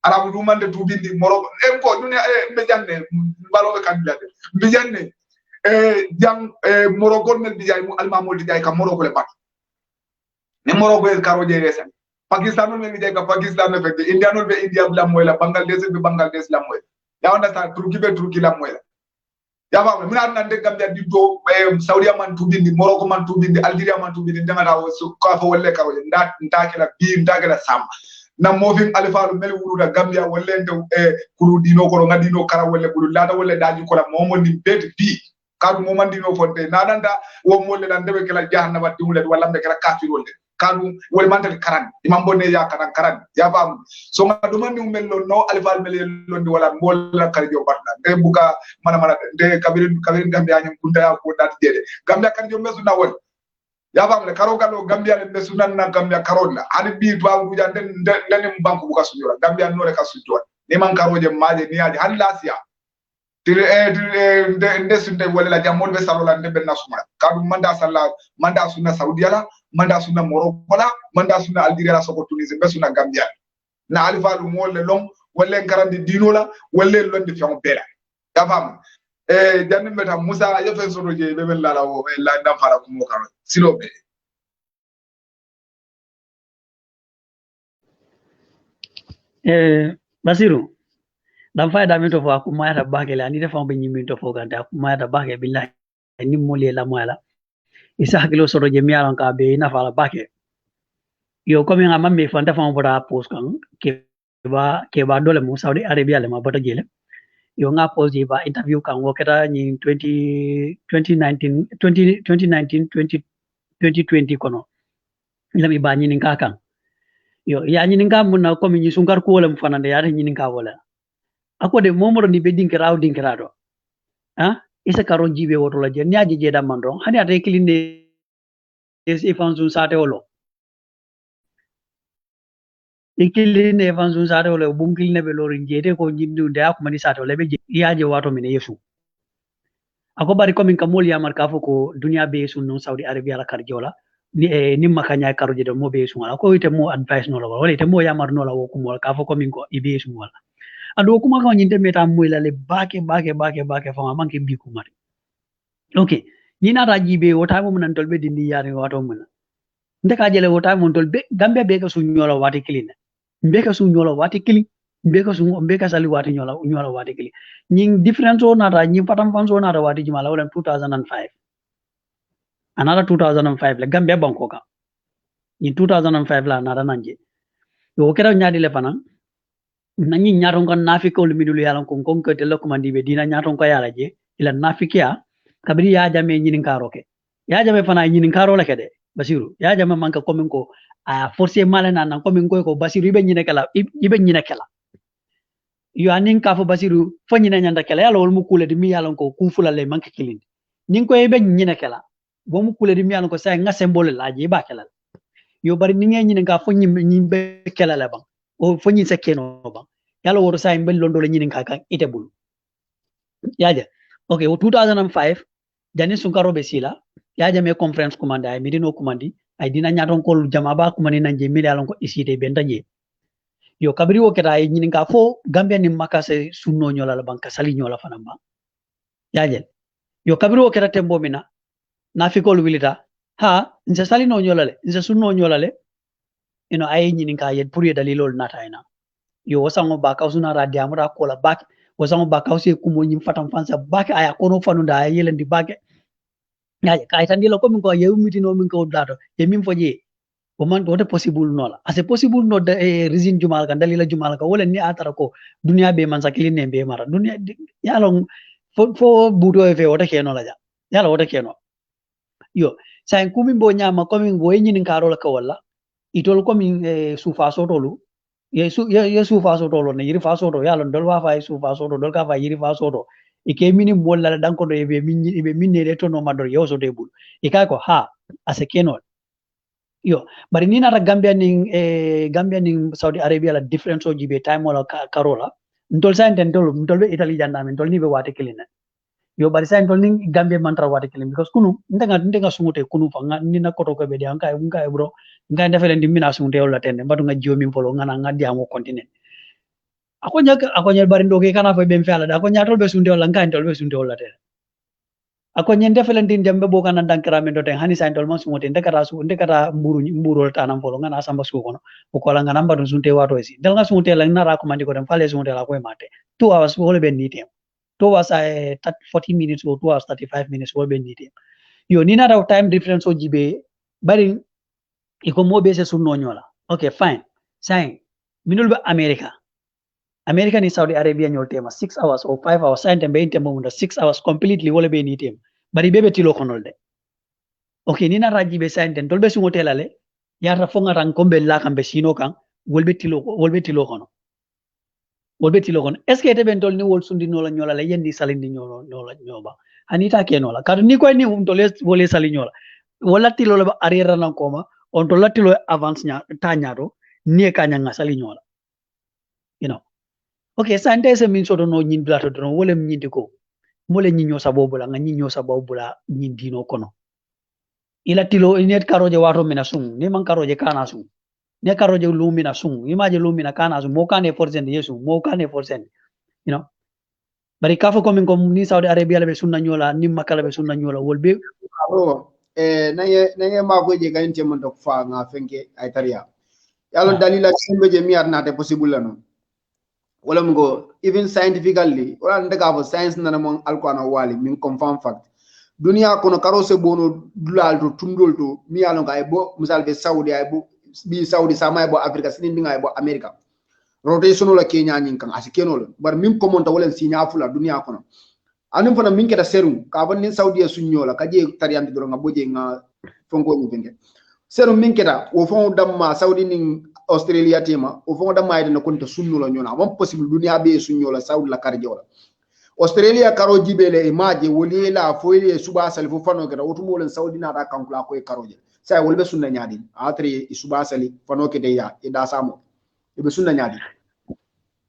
arabu du mande tubindi moro ko dune be janne balo kan biade be janne jang moro gol mel bijay mu alma mo dijay ka moro ko le pat ne moro ko karoje resen Pakistan mel bijay ka Pakistan ne fekk India no be India la moy la Bangladesh be Bangladesh la moy ya onda ta Turki be Turki la moy la ya ba mi nan de Gambia di do Saudi man tubindi Morocco man tubindi Algeria man tubindi ndanga ta so ko fa wolle karoje ndake la bi ndake la sam na mofim alifalu mel wuruda Gambia wolle nde kulu dino ko ngadi no kara wolle kulu lada wolle daji ko la momo ni bet bi kadu mo mandino fonte nadanda wo molle lan debe kala jahannama dimule wala be kala kafir wolle kadu wol mantal karan imam bonne ya karan ya fam so ngadu mandi mello no alfal mel londi wala molla karjo batla de buka mana de kabirin Gambia nyum kunta ya ko dat jede Gambia karjo mesu na wol ya fam le karo galo Gambia le mesu nan na Gambia karolla ani bi to am buja den banku buka sujura Gambia no le ka sujura ni man karoje maje ni aji han lasiya nde sunde wala la jamol be salola nde benna suma kadu manda sunna Saudi ala manda sunna Morocco la manda sunna Algeria la soko Tunisia be sunna Gambia na alifa lu mol le long wala garandi dino la wala londi fion bela ya fam janni meta Musa yefen sodo je be la la wo la ndam fara ko mo karo silobe Basiru dan fa da mito fa kuma ta bake la ni da fa be nyimi to fo ganta kuma ta bake billahi ni mole la mola isa hakilo soro je mi alon ka be na fa la bake yo komi nga mamme fa da fa bora post kan ke ba dole mu Saudi Arabia le ma bota jele yo nga post je ba interview kan wo keta ni 2019 2020 kono lami ba ni ka kan yo ya ni nga mun na komi ni sungar ko wala mu fanande ya ni nga wala ako de momoro ni be dinkira do ha isa karo jibe woto la je nyaaji je da mandron hani ate kilinde e fanzun sate wolo ikilinde e fanzun sate wolo bunkilne be lorin jete ko jibdu da ko mani sate wolo be yaaje wato mine yesu ako bari komin kamol yamar ka foko dunia be yesu non Saudi Arabia la karjola ni nimma kanya karo je do mo be yesu wala ko ite mo advice no la wala ite mo yamar no la wo ko mo ka foko min ko ibe yesu wala ando kuma ko nyinte meta moy la le bake fa manke bi ko mari okay ni na rajibe wota mo nan tolbe dindi yare wato mun ndeka jele wota mon tolbe gambe be ka su nyola wati kilina be ka su nyola wati kili be ka sali wati nyola wati kili nying difference o na ra nyi patam fanso na ra wati jumala wala 2005 another 2005 le gambe banko ka ni 2005 la na ra nanje yo kera nyaadi le fanan nanyi nyaton kan nafiko lu midulu yalan ko ko te lokumandi be dina nyaton ko yala je ila nafikiya kabiri ya jame nyinin karo ke ya jame fana nyinin karo la kede basiru ya jame manka komin ko a forcé malana nan komin ko basiru ibe nyine kala yo anin ka fo basiru fo nyina nyanda kala yala wol mu kule di mi yalan ko ku fula le manka kilin nin ko ibe nyine kala bo mu kule di mi yalan ko say nga symbole la je ba kala yo bari ni nyine ka fo nyimbe kala la bang o fo nyin sekeno bang yalla woro say mbel londo la nyinin ka kan ite bul yaja okay 2005 jani sunkaro be sila yaja me conference commande ay midino commandi ay dina nyaton ko jama ba kumani nanje mi dalon ko isite be ndaje yo kabiri wo keta ay nyinin ka fo gambia ni makase sunno nyola la banka sali nyola fanamba yaja yo kabiri wo keta tembo mina nafikol wilita ha nse sali no nyola le nse sunno nyola le ay nyinin ka yed pour dalilol nataina yo wasango ba kausuna radia amura kola bak wasango ba kausi kumo nyim fatam fansa bak aya kono fanunda ay yelendi bak ya kay tan dilo ko min ko yewmiti no min ko dato e min foje ko man do possible no la ase possible no de reason jumal kan dalila jumal ka wala ni atara ko dunia be man sakilin ne be mara dunia yalon fo budo e fe wota keno la ja yala wota keno yo sain kumi bo nyama ko min bo nyini karola ka wala itol ko min sufa sotolu ye sufa soto lo ne yiri fa soto yalon dol wa fa sufa soto dol ka fa yiri fa soto ike mini molla dan ko do be minne de to no mador yo so debul ika ko ha ase kenol yo bari ni na Gambia ning Saudi Arabia la difference o jibe time wala karola ndol sa ndol be Italy janda men ndol ni be wate kilina yo bari sa ndol ning Gambia mantra wate kilina because kunu ndenga sumute kunu fa ni na koto ko be de anka bro nga defele ndi mina sunte wala tende mbatu nga jiomi polo ngana ngadi amo continent ako nya bari ndoke kana fa bem fala da ako nya tol be sunte wala nga tol be sunte wala tende ako nya defele ndi jambe bo kana dankara men do ten hani sa tol mo sumote ndekata mburu tanam polo ngana samba su kono ko la ngana mbatu sunte wato esi dal nga sunte la na ra ko mandi ko dem fale sunte la ko mate 2 hours wala ben ni tem 2 hours 40 minutes or 2 hours 35 minutes wala ben ni tem yo ni na raw time difference o jibe bari iko mo be se sunno nyola okay fine sai minul ba America ni Saudi Arabia nyol tema 6 hours or 5 hours sai tembe inte mo 6 hours completely wala be ni tem bari bebe tilo konol de okay ni na raji be sai ten tolbe sungo telale yata fonga ran kombe la kambe sino kan wolbe tilo kono est ce que te ben tol ni wol sundi no la nyola le yendi salindi nyola nyoba anita ke nola kadu ni koy ni tole wole sali nyola wala tilo la arrière nan koma on to latilo avance nya tañato nie kanya ngasali nyola okay sante se min soto no nyin blato do wala nyindi ko mole nyinyo sabobula nga nyinyo sabobula nyindino kono ila tilo inet karoje wato mina sung ni man karoje kana sung ne karoje lumina sung imaje lumina kana sung mo kane forcent yesu mo kane forcent bari kafo ko min ko ni Saudi Arabia la be sunna nyola ni makala be sunna nyola wolbe naye mako je kan te mon tok fa nga fenke ay tariya yalo dalila sembe je mi arna te possible la non wala mgo even scientifically wala ndega fo science nana mon alquran wali min confirm fact dunia kono karose bono dulal to tundol to mi yalon ka bo misal be saudi ay bo bi saudi sama bo africa sinin dinga bo america rotation la kenya nyin kan asikeno la bar min ko monta wala sinya fula dunia kono anum fana min keta serum ka ban nin saudi sunyo la kaje tariyam do nga boje nga fonko ni benge serum min keta wo fon damma saudi nin australia tema wo fon damma ida ko to sunno la nyona won possible dunia be sunyo la saudi la karje wala australia karo jibele imaje woli la foyle suba sali fo fano keta wotu molen saudi na ta kankula ko e karoje say wolbe sunna nyaadi atri suba sali fano kete ya ida samo ibe sunna nyaadi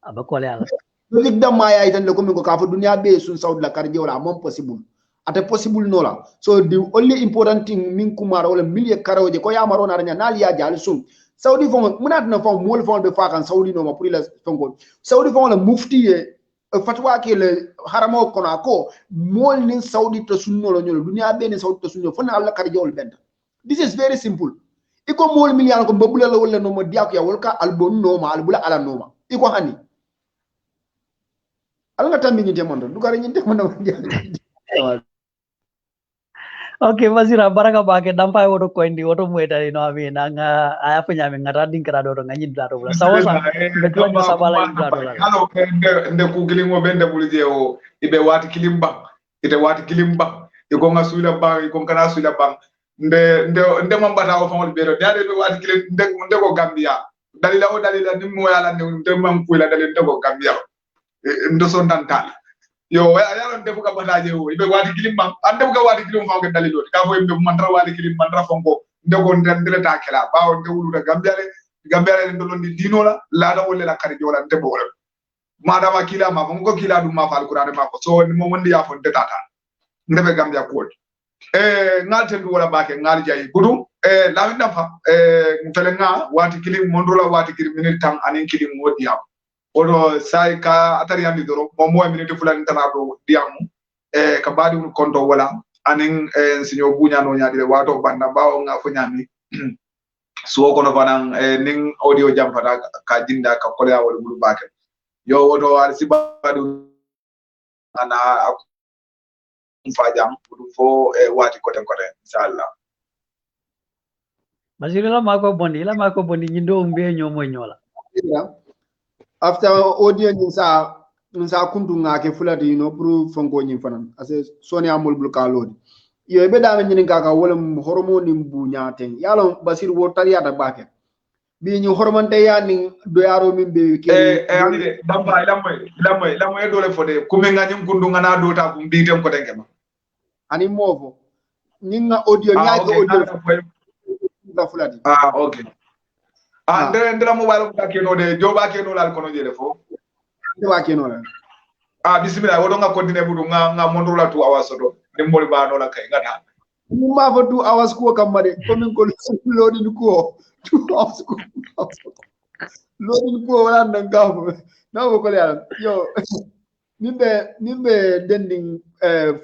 abakole ala logic damma ya itan ko min ko ka fo dunia be sun saudi la karje wala mon possible ate possible no la so the only important thing min kumara wala millier karoje ko ya marona ranya nali ya jali sun saudi fo munat na fo mol fo be fakan saudi no ma pour la fongo saudi fo la mufti fatwa ke le haramo kono ko mol ni saudi to sunno lo nyolo dunia be ni saudi to sunno fo na alla karje wol benda this is very simple iko mol million ko babula la wala no mo diak ya wol ka albon no ma albula ala no ma iko hani alanga tammi ni demondo dugare ni demondo okay Basira baraka bake dampa woto koindi woto mueta no ami nanga aya punya mi ngara din kara do ngani dado la sawosa betwa ni sabala dado la halo nde ku kilingo bende bulije o ibe wati kilimba ite wati kilimba iko nga suila bang iko kana suila bang nde mambata o fawol bedo dade be wati kilim nde ko gambia dalila ni mo yala nde mam kuila dalil nde ko gambia ndo son dantal yo ayalo ndefu ka bataje o ibe wati kilimba ande buka wati kilim fawke dalilo ka fo imbe mantra wati kilim mantra fongo ndego ndele ta kala bawo nde wuluda gambia le ndo londi dino la wolle la kari jola nde bolo madama kila ma fongo kila dum ma fal qur'an ma ko so mo mondi ya fon detata ndebe gambia ko ngalte ndu wala bake ngal jayi budum la mi dafa mfelenga wati kilim mondola wati kilim minute tan anin kilim wodi am odo sai ka atari andi doro mo minute fulani tanado diamu ka badi un konto wala anin sinyo bunya no nyaade wato banda bawo nga fo nyami so kono fanan nin audio jam fata ka jinda ka kolya wala bulu bake yo odo ar sibadu ana fajam budu fo wati kote inshallah Basira la mako bondi nyindo mbe nyomo nyola after audio nsa kuntu ngake fulati you know pour fonko nyin fanan ase soni amul bul kalodi yo be da men kaka wala hormone bunya ten yalo basir wo tariata bake bi ñu hormante ya ni do yaro min be ke ani de damba lamoy dole fode kuma ngani kundu ngana do ta kum bi tem ko dengema ani movo ninga audio nyaake audio da fulati okay ndera mobile ko keno de joba keno lal kono jele fo joba keno la bismillah wodo nga continue budu nga mondro la 2 hours do de mol ba no la kay ngata ma fa 2 hours ko kamade ko min ko lodi ko 2 hours ko lodi ko wala ndanga na ko le yo nimbe dending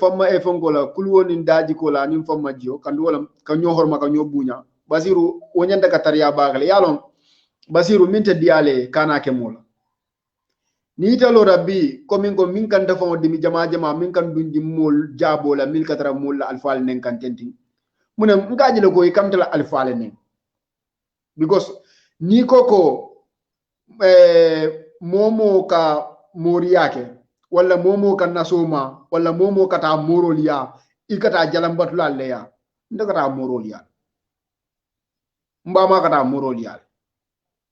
famma e fongola kulwoni daji ko la nim famma jio kandu wala ka nyohor ma ka nyobunya basiru wonyanda ka tariya bagale yalon basiru minte diale kana ke mola ni talo rabbi komin ko min kan dafa dimi jama min kan dunji mol jabola 1004 mol alfal nen kan tenti munem ngaji le ko kamtala alfal nen because ni koko momo ka moriyake wala momo ka nasoma wala momo ka ta moroliya ikata jalambatula leya ndakata moroliya mbama kata moroliya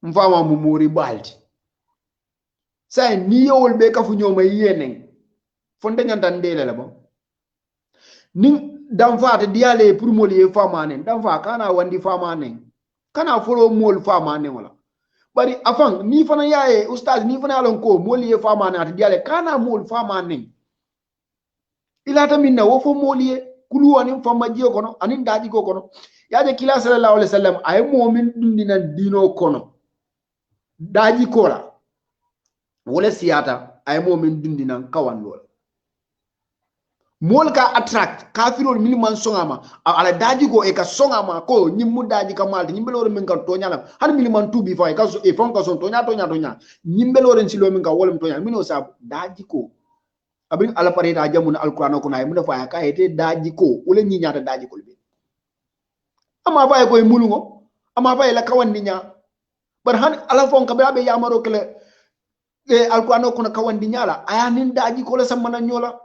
mfama mu mori balti say ni yowol be ka fu ñoma yenen fonde ñanta ndele la bo ni dam faata diale pour molier fama nen dam fa kana wandi fama nen kana folo mol fama nen wala bari afan ni fana yaye ustaz ni fana alon ko molier fama nen at diale kana mol fama nen ilata minna wo fo molier kulu anin fama jiyo kono anin daji ko kono yaje kila sallallahu alaihi wasallam ay mu'min dindina dino kono daji kola wala siyata ay mu'min dindina kawan lol mol ka attract kafirol min man songama ala daji ko e ka songama ko nyimmu daji ka malti nyimbelore min ka tonya han min man tubi fa e ka so e fon ka son tonya nyimbelore silo min ka wolum tonya min o sa daji ko abin ala pareta jamun alquran ko nay mun fa ka ete daji ko wala nyi nyata daji ko be ama fa ko e mulungo ama fa la kawandi nya bar han ala fon ka be yamaro kele e alquran ko na kawandi nyala aya nin daji ko la samana nyola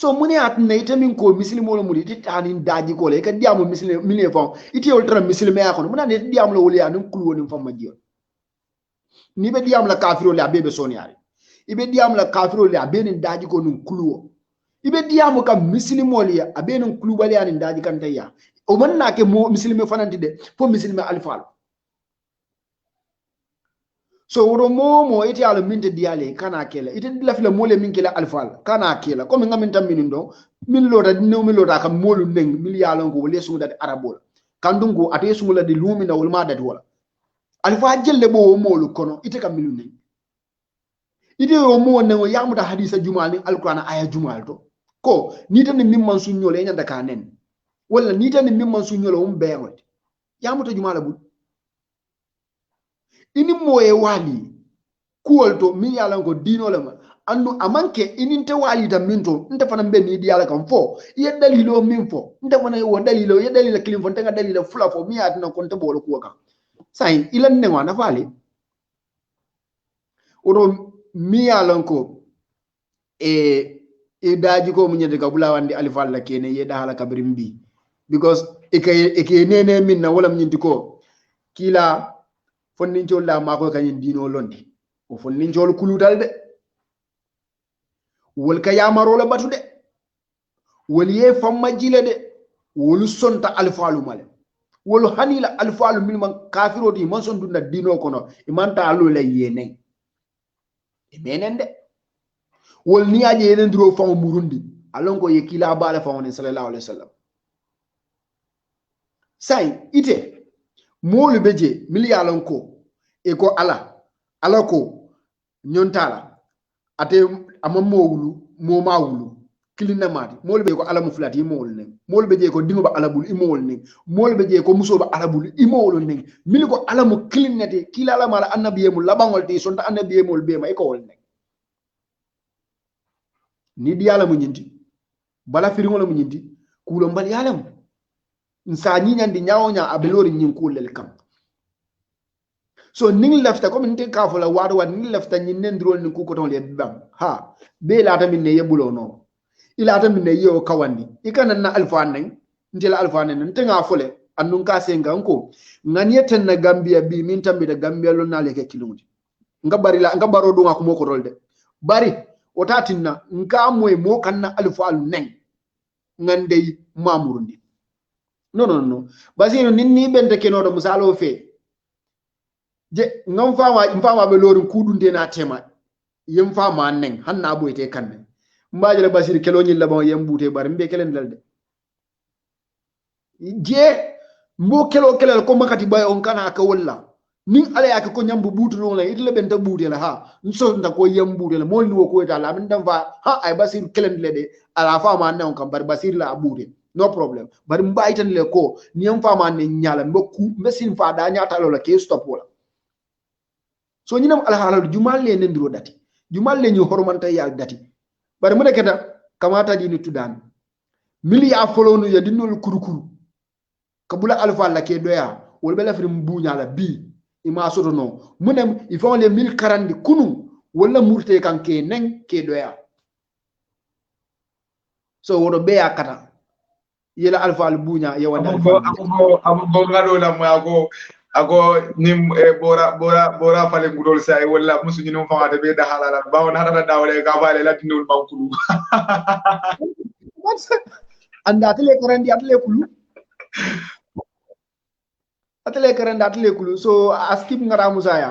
so muni atne ite min ko mislimo lo muri titanin daji ko le ka diamo mislimo mine fon ite ultra mislimo ya ko muna ne diamo lo woli ya nun kulwo nin fam majio ni be diamo la kafiro le abebe soniare ibe diamo la kafiro le abeni daji ko nun kulwo ibe diamo ka mislimo le abeni kulubali ya nin daji kan tayya o manna ke mo mislimo fananti de fo mislimo alfal so woro momo ite ala minte diale kana kela ite lafila mole min kela alfal kana kela comme ngamin tam min do min lota no min lota kam molu neng mil yalon ko wole sumu dadi arabol kandungo ate sumu la di lumi na wol ma dadi wala alfa jelle bo molu kono ite kam milu neng ite o mo nengo yamuta hadisa jumal ni alquran aya jumal to ko ni tan min man sunyo le nyanda ka nen wala ni tan min man sunyo lo beewol yamuta jumal bu ini moye wali kuolto mi yalan ko dino lama andu amanke ininte wali da minto nte fana be ni diala kam fo ye dalilo min fo nte fana wo dalilo ye dalila klim fo tanga dalila fula fo mi adna ko nte bolo ko kam sai ilan ne wana fali oro mi yalan ko e daji ko munyede ka bulawandi alifal la kene ye dahala kabrimbi because e nene min na wala mnyindi ko kila fonninjol la mako kanyin dino londi o fonninjol kulutal de wol ka yamaro la batu de wol ye famma jile de wol sonta alfalu male wol hanila alfalu min man kafiro di man son dunda dino kono imanta alu la yene e menen de wol ni aje yenen dro fam murundi alon ko ye kila bala fam sallallahu alaihi wasallam sai ite molu beje miliyalon ko e ko ala ko nyontala ate amammo wulu mo ma wulu kilina mati molu be ko ala mu flati mo wol ne molu beje ko dingo ba ala bul imol ne molu beje ko muso ba ala bul imol ne mili ko ala mu kilinati kila ala mala annabiye mu labangol ti sonta annabiye mol be ma e ko wol ne ni di yala mu nyinti bala firi ngol mu nyinti kulo mbal yala mu nsa nyandi nyaonya abelori nyin kulel kam so ning lefta comme nte ka fola wado wad ning lefta nyin nendrol ni ku ko ton le bam ha be la tamit ne yebulo no ila tamit ne yew kawandi ikana na alfa nen ntela alfa nen nte nga fole annun ka senga nko nganieten na gambia bi min tambi da gambia lo na le ke kilungi nga bari la nga baro do nga ko moko rolde bari o tatinna nka moy mo kanna alfa nen ngande mamurundi no basino ninni bente kenodo musalo fe je ngam fama be lorin kudunde na tema yim fama nen hanna boyte kanne mbaje la basir kelo nyi labon yem bute bar mbe kelen dalde je mbo kelo ko makati bay on kana ka walla nin ala yak ko nyambu butu non la itle benta bute la ha nso nda ko yem bute la molni wo ko ta la min dam fa ha ay basir kelen le de ala fama nen kam bar basir la bute no problem bari mbaytan le ko niyam fama ne nyala mbokku mesin fa da nyata lo la ke stop wala so ñinam alhalal jumal le nendiro dati jumal le ñu hormanta yal dati bari mu nekata kamata di ni tudan mili ya folonu ya dinol kurukuru kabula alfa la ke doya wol bela frim buña la bi ima soto no munem il faut les 1040 kunu wala murte kan ke nen ke doya so wodo be akata yela alfa al buña ya wanda ago ngado la mo ago nim bora fale ngudol say wala musu ñu fa de be da halala ba wona hada dawle ka fale la tinul bankulu anda atele karandi atele kulu so askip ngara musaya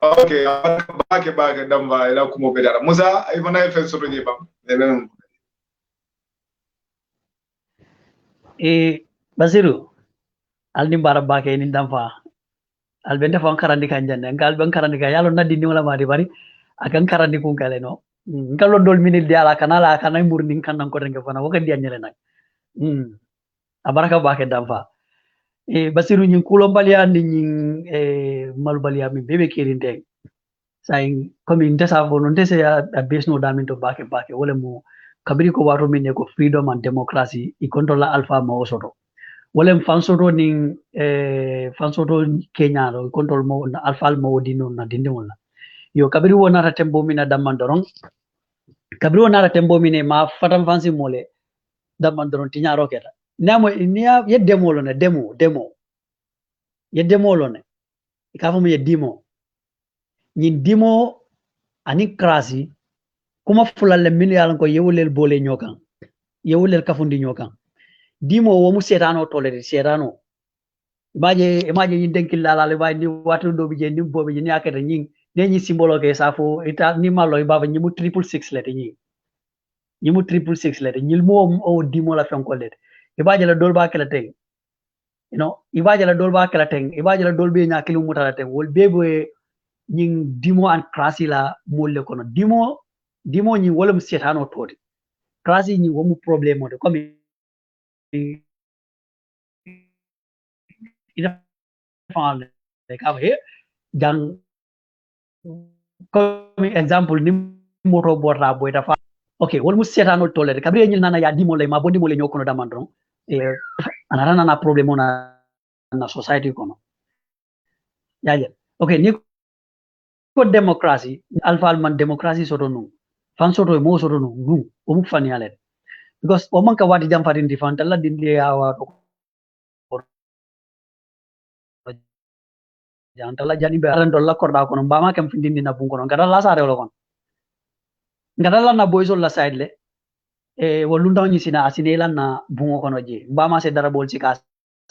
okay bake damba ila kumo be dara musa ay fana fe soto je bam Basiru alni bara bake ni damfa albende fa karandi kan jande ngal ban karandi ka yalo naddi ni wala mari bari akan karandi kun kale no ngalo dol minil diala kanala kanay murning kanan ko renga fana waka dianyele nak abaraka ba ke damfa basiru nyin kulo balia ni nyin mal balia mi bebe kirinde sai comme ndesa fo ndese a besno damin to bake wala mo kabiri ko wato min ko freedom and democracy I controla alpha ma osoto wala fansoto ning fansoto Kenya ro control mo alpha mo dino na dinde wala yo kabiri wona ta tembo mina damandoron kabiri wona ta tembo mine ma fatam fansi mole damandoron tinyaro keta namo niya yedemo lo ne demo yedemo lo ne ikafo mo yedimo nyin dimo ani krasi kuma fulalle min yalan ko yewulel bole nyokan yewulel kafundi nyokan dimo wo mu setano tolere setano imaje yin denkil la le bay ni watu do bi je ni bobi ni akata nyin ne ni simbolo ke safo ita ni malo baba ni mu 666 lete ni mu 666 lete nyil mo o dimo la fenko lete ibaje la dol ba kala teng you know ibaje la dol ba kala teng ibaje la dol be nya kilu mutala teng wol bebo nyin dimo an krasi la molle kono dimo ni wolum setano todi krasi ni womu problème de comme ina faale ka he jang comme exemple ni moto borra boy dafa okay wolmu setano tolere kabri nyil nana ya dimo le ma bondi mo le nyokono damandron anara na problème na society kono yaje okay ni ko democracy alpha man democracy soto nu fan soto mo soto nu o mu fani ale because o man ka wati jam fatin di fan talla dindi awa to jan talla jani be aran dolla korda kono bama kam findindi na bun kono ngada la sare lo kon ngada la na boy la side le wolunda ni sina asine lan na bungo kono je bama se dara bol ci ka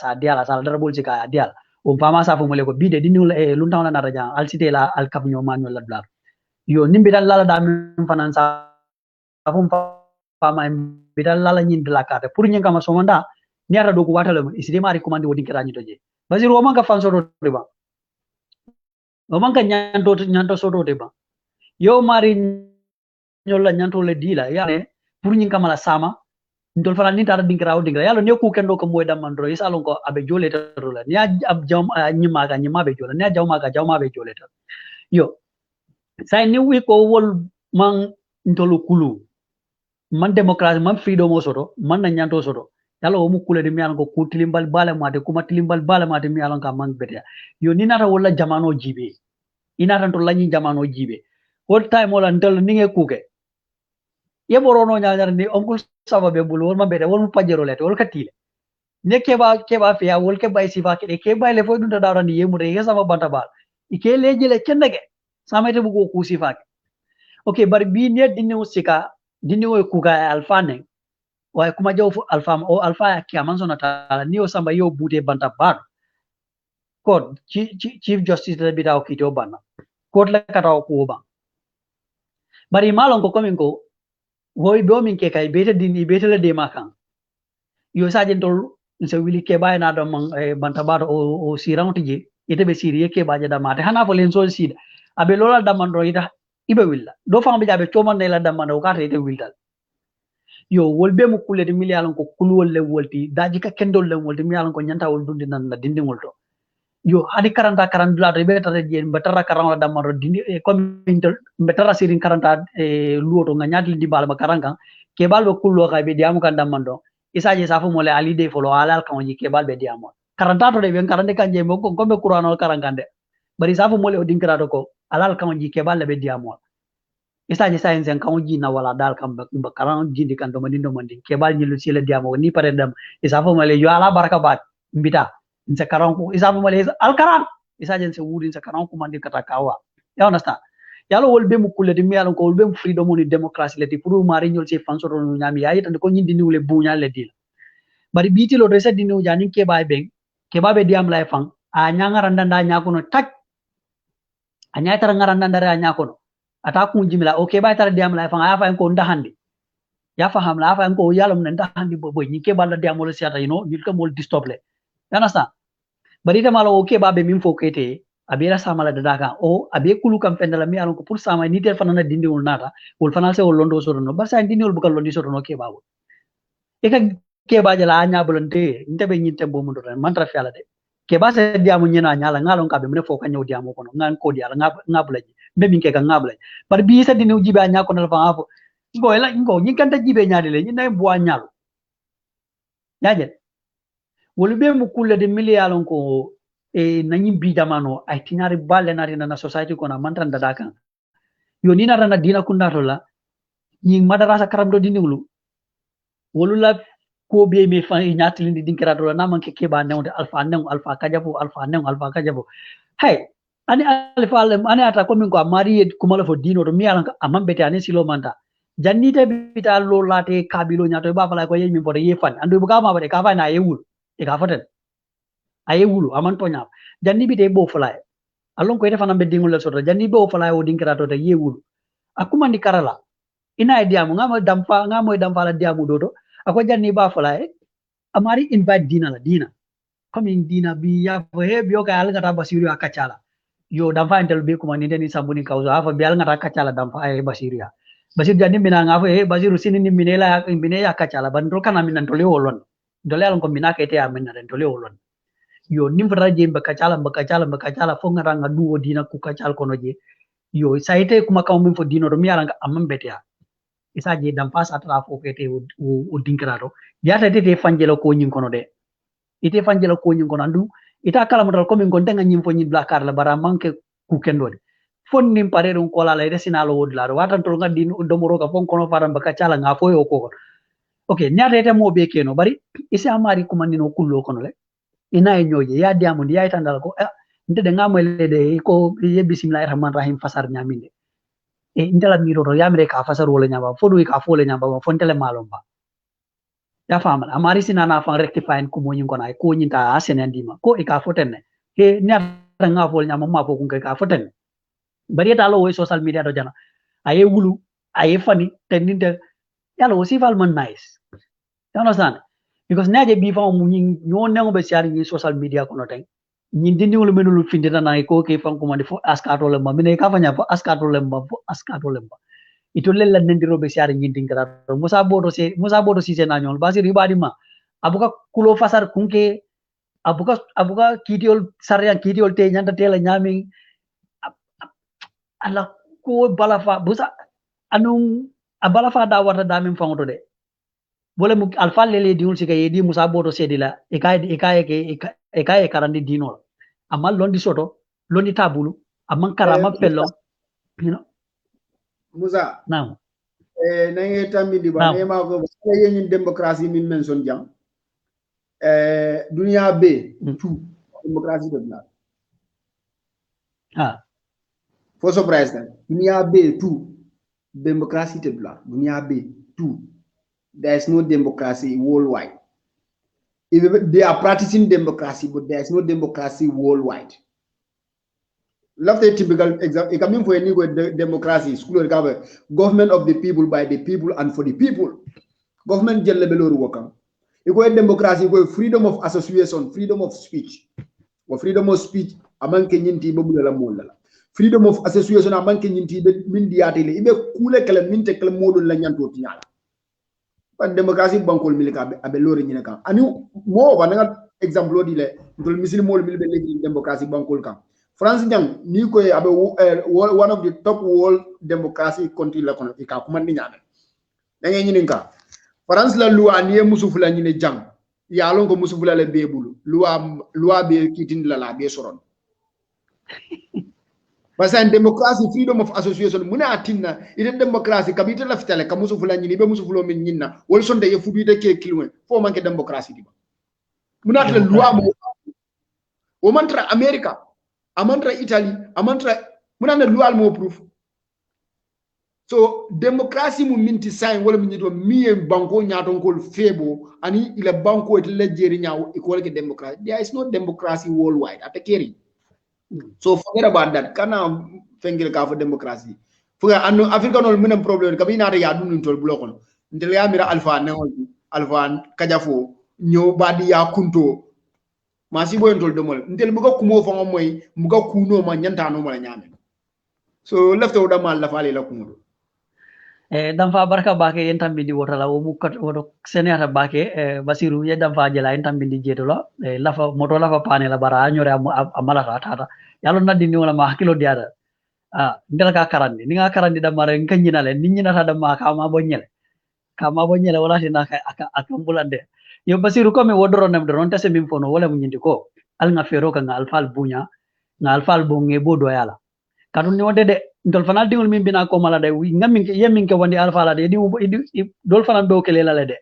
sa diala sa dara bol ci ka diala o fama sa fo mole ko bide dinul lunta na raja al cité la al kabnyo manyo la blar yo nimbi dal la da min fanan sa fum fama bi dal la nyin de la carte pour nyin kama somanda ni ara do ko watale mo iside mari commande wodi kira nyito je basir o man ka fan soto de ba o man ka nyanto soto de ba yo mari nyolla nyanto le dila yane pour nyin kama la sama ndol fana ni tara dingra yalo ne ku kendo ko moy damandro isalon ko abe jole to la ni ab jam nyima be jole ni jawma be jole to yo say ni wi ko wol man ndolu kulu man democracy man freedom o soto man na nyanto soto yalo o mu kule de mi alon ko ku tilimbal bala mate kuma tilimbal bala mate mi alon ka man bete yo ni nata wala jamano jibe inata to lañi jamano jibe wol time wala ndol ni nge kuke yeborono nyaanyar ni onkul sababe bulu wol mabete wol pajero lete wol katile ne keba fiya wol ke bay sifa ke bay le fo dunda dawra ni yemu re sama banta bal ike lejele kennege samete bugo ku sifa okay bar bi ne dinne usika dinne o kuga alfa ne way kuma jaw alfa o alfa ki aman sona ta ni o samba yo bute banta bal code chief justice de bitaw kito banna code la kataw ko ba bari malon ko komin ko woy do min ke kay beta dini beta la de makan yo sajen tol se wili ke bay na do man banta ba o sirang tije ite be siriye ke baje da mate hana fo len sol sida abe lola da man do ita ibe willa do fam be jabe choman ne la da man o ka ite wildal yo wolbe mu kulle de milialon ko kulwol le wolti daji ka kendol le wolti milialon ko nyanta wol dundi nan la dindi wolto yo hadi karanta la rebe tare je betara karanga da man dindi comme betara sirin karanta luoto nga nyadli di bal ba karanga ke bal be kullo ka be diamu kan da man do isaje safu mole ali de folo alal kan yi ke bal be diamo karanta to de ben karande kan je mo ko be qur'ano karangande bari safu mole o dinkira to ko alal kan yi ke bal be diamo isaje science kan ji na wala dal kan ba karan jindi kan do mandi ke bal nyilu sile diamo ni pare dam isafu mole yo ala baraka bat mbita nse karan ko isafu mole al karan isaje nse wuri nse karan ko mandi kata kawa ya understand yalo wol be mu kulle de mi yalon ko wol be mu freedom ni democracy le ti pour mari nyol se fansoro no nyami yayi tan ko nyindi ni wule buñal le dil bari biti lo resa dinu jani ke bay ben ke babe diam lay fang a nyanga randanda nyakono tak a nyaata ngaranda ndare a nyakono ata ku jimila o ke bay tar diam lay fang a fa ko ndahandi ya faham la fa ko yalom ne ndahandi bo ni ke balla diam lo siata you know nil ko mol distop le understand bari ta malo o ke babe min fo kete abira sama la dada o abe kulu kam fendala mi alon ko pour sama ni tel fanana dindi wol nata wol fanal se wol londo so no ba sa dindi wol bukal londi so no ke bawo e ka ke ba jala anya bolonte nte be nyinte bo mundo mantra fiala de ke ba se diamu nyina nyala ngalon ka be mene fo ka nyaw diamu kono ngan ko diala ngabulaji be min ke ka ngabulaji par bi sa dindi jibe anya kono fa afo ngo ela ngo nyikanta jibe nyaade le nyina bo anyalo yaje wolu be mu kulle de miliyalon ko e nanyi bi jamano ay tinari balle nari na society ko na mantran dada kan yo ni na rana dina kundato la ni madarasa karam do dinulu wolu la ko be me fa nyatlindi dinkira do na man ke keba newde alfa kajabo hay ani alfa ani ata ko min ko mari kuma la fo dino to mi alan amam bete ani silo manta jannite bita lo late kabilo nyato ba fala ko yemi bodo yefan andu buga ma bade ka fa na yewul e ka foten aye wulu aman tonya janni bi te bo fulay alon ko defana be dingul soto janni bo fulay o dinkira to te ye wulu akuma ndi karala ina e diamu ngamo damfa la diamu doto ako janni ba fulay amari invite dina comme dina bi ya fo he bi o ka al ngata basiru akachala yo damfa entel be kuma ni deni sambuni kawzo afa bi al ngata akachala damfa ay basiru ya basir janni mina ngafo he basiru sinini minela ya akachala bandro kana minan tole wolon dole alon ko minaka ete amen na tole wolon yo nimfata je mbakacala fo ngaranga duwo dina ku kacal kono je yo saite kuma kaw min fo dino do mi yaranga amam betea isa je dam pas atra fo kete o dinkrato yata tete fanjelo ko nyin kono de ite fanjelo ko nyin kono andu ita kala modal ko min gon tanga nyim fo nyin blakar la bara manke ku kendo de fon nim pare dum ko la lay desinalo wodla do watan to ngadi do moro ka fon kono faram bakacala nga fo yo ko okay nyata ite mo be keno bari isi amari kuma nino kullo kono le ina e nyoje ya diamu ya itandal ko nte de ngamele de ko ye bismillahir rahmanir rahim fasar nyaminde e ndela miro ro yamre ka fasar wala nyamba fodu ka fole nyamba fontele malomba ya fama amari sinana fa rectify ko mo nyin ko nay ko nyinta asenen dima ko e ka fotenne he nyata nga fole nyamba ma ko ka fotenne bari ta lo social media do jana aye wulu aye fani teninte yalo si fal man nice you understand because naje bi fa mu ñoo nengo be siari ni social media ko no tay ñin dindi wala menul findina na ko ke fan ko mandi fo askato le ma mine ka fanya fo askato le ma ito lella nendiro be siari ñin dingara musa bodo si se na ñol basir ibadi ma abuka kulo fasar kunke abuka kitiol saryan kitiol te nyanda tela nyami ala ko balafa busa anum abalafa da wata da min fangoto de bole mu alfa lele diul sika yedi musa bodo sedila e karandi dinol amma londi soto londi tabulu amma karama pello you know musa naam na ngi tammi di ba ne ma ko yeen démocratie min men son jam dunia be tout démocratie de bla for surprise then dunia be tout démocratie de bla dunia be tout. There is no democracy worldwide. They are practicing democracy, but there is no democracy worldwide. Love the typical example. Coming for any democracy, school government of the people, by the people, and for the people. Government jelle beloru wakam. Iko democracy, iko freedom of association, freedom of speech. Or freedom of speech, amanke nyinti babu la mola. Freedom of association, amanke nyinti min diatele. Ibe kule kele minte kele modo la nyanto tinyala. But democracy bankol milika abe lori nyina kan ani mo wa nga example di le ndol misil mo milbe legi democracy bankol kan France jang ni ko abe one of the top world democracy country la kono ka kuma ni nyame da ngay nyinin ka France la loi ni musufula nyine jang ya lon ko musufula le bebulu loi be kitin la be soron parce que démocratie freedom of association muna atinna ite démocratie kabita la fitale kamusu fulani ni be musu fulo min nyinna wol sonde ye fudu de ke kilwe fo manke démocratie diba muna atla loi mo o mantra america amantra italy amantra muna na loi mo proof so démocratie mu minti sign wala min do miye banko nyaaton kol febo ani ila banko et la jeri nyaaw equal ke démocratie there is no democracy worldwide atakeri. So forget about that. Kana fengil ka for democracy. Fuga anu Africa no minam problem kabi na ya dun tol blokon. Ndele ya mira alpha ne alpha kajafo nyo badi ya kunto. masi boy tol domol ntel buga kumo fo moy muga kuno ma nyanta no mala nyame so lefte o damal la fale la kumo dam fa baraka bake en tambindi wotala o mukkat woto senata bake basiru ye dam fa jela en tambindi jetolo lafa moto lafa pane la bara nyore amala tata yalo naddi ni wala ma hakilo diara ndela ka karandi ni nga karandi dam mare nganyina le ni nyina ta dam ma kama bonyele wala tina akambulande yo basiru ko me wodoro nem don tase mim fono wala mu nyindi ko al nga fero ka nga alfal bunya nga alfal bonge bodo yala kadun ni wonde de ndol fanal dingol min bina ko mala de ngamin ke yemin ke wandi alfa la de dol fanal do kele la de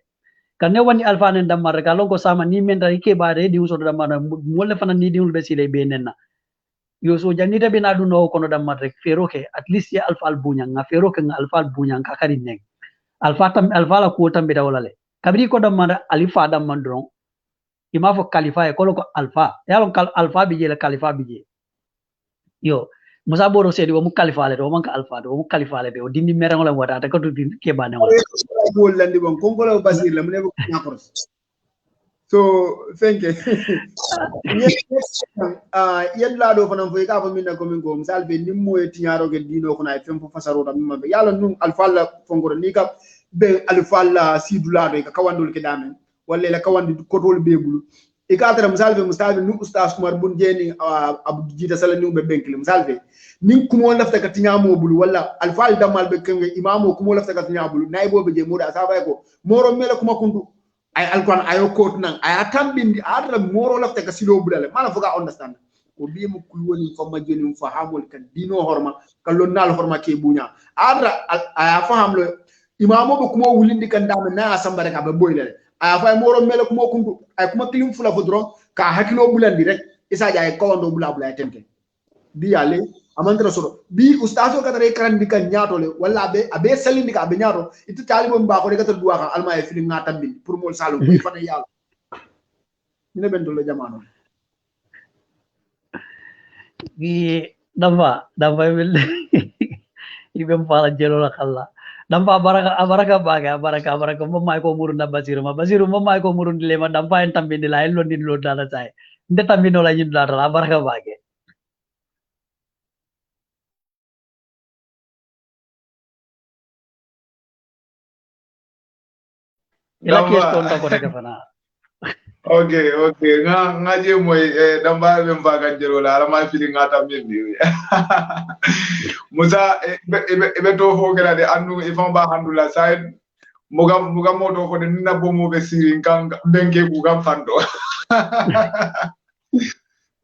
kan ne wandi alfa nen damar ka lon ko sama ni men dari ke baade di uso damar molle fanal ni dingol be sile be nenna yo so jannita bina du no kono damar rek fero ke at least ya alfa al bunya nga fero ke nga alfa al bunya ka kadi nek alfa la ko tambe da wala le kabri ko damar alifa damman don ima fo khalifa e ko alfa ya lon alfa bi je la khalifa bi je yo musa boro sedi wo mu khalifa le do man ka alfa do mu khalifa le be o dindi merengo la wata ta ko dindi ke bane wala ko landi bon kongo la basir la mune ko nakros so thank you yen la do fanam fo ka fa minna ko min go misal be nimmo e tinyaro ge dino ko na fem fo fasaro da mimma be yalla num alfa la fongoro ni ka be alfa la sidula do ka kawandul ke damen walla la kawandi ko tol be bulu e ka tara misal be mustabi nu ustaz kumar bun jeni abu jita sala nu be benkli misal be nin kumo lafta ka tinyamo bulu walla alfal damal be kenge imamo kumo lafta ka tinyamo bulu naybo be je moda asaba ko moro mele kuma kundu ay alquran ayo kot nan ay tambindi adra moro lafta ka silo bulale mala fuga understand ko bi mu kul woni fama jeni mu fahamol kan dino horma kan lon nal horma ke bunya adra aya fahamlo imamo be kuma wulindi kan dama na asamba rek abe boylale aya fa moro mele kuma kundu ay kuma tilim fula fodro ka hakilo bulandi rek isa jaay ko wando bula tente bi yale amantra soro bi ustazo kadare karandi kan nyaato le wala abe salindi ka abe nyaato itu talibo mba ko de katar duwa kan alma e fili ngata bi pour mol salo ko fana yalla ne bendo le jamano gi damba wel ibem fala jelo la khalla damba baraka mo may ko murunda basiru mo may ko murundi le ma damba en tambindi la ello ndin lo dala tay nde tambino la yinda dala baraka bage ila kesto on ko daga fana okay nga je moy damba be mbaga jero la ala ma fili ngata mbi musa be to ho gela de andu e famba handula say muga moto ko de nina bomo be siri kan benke ku gam fando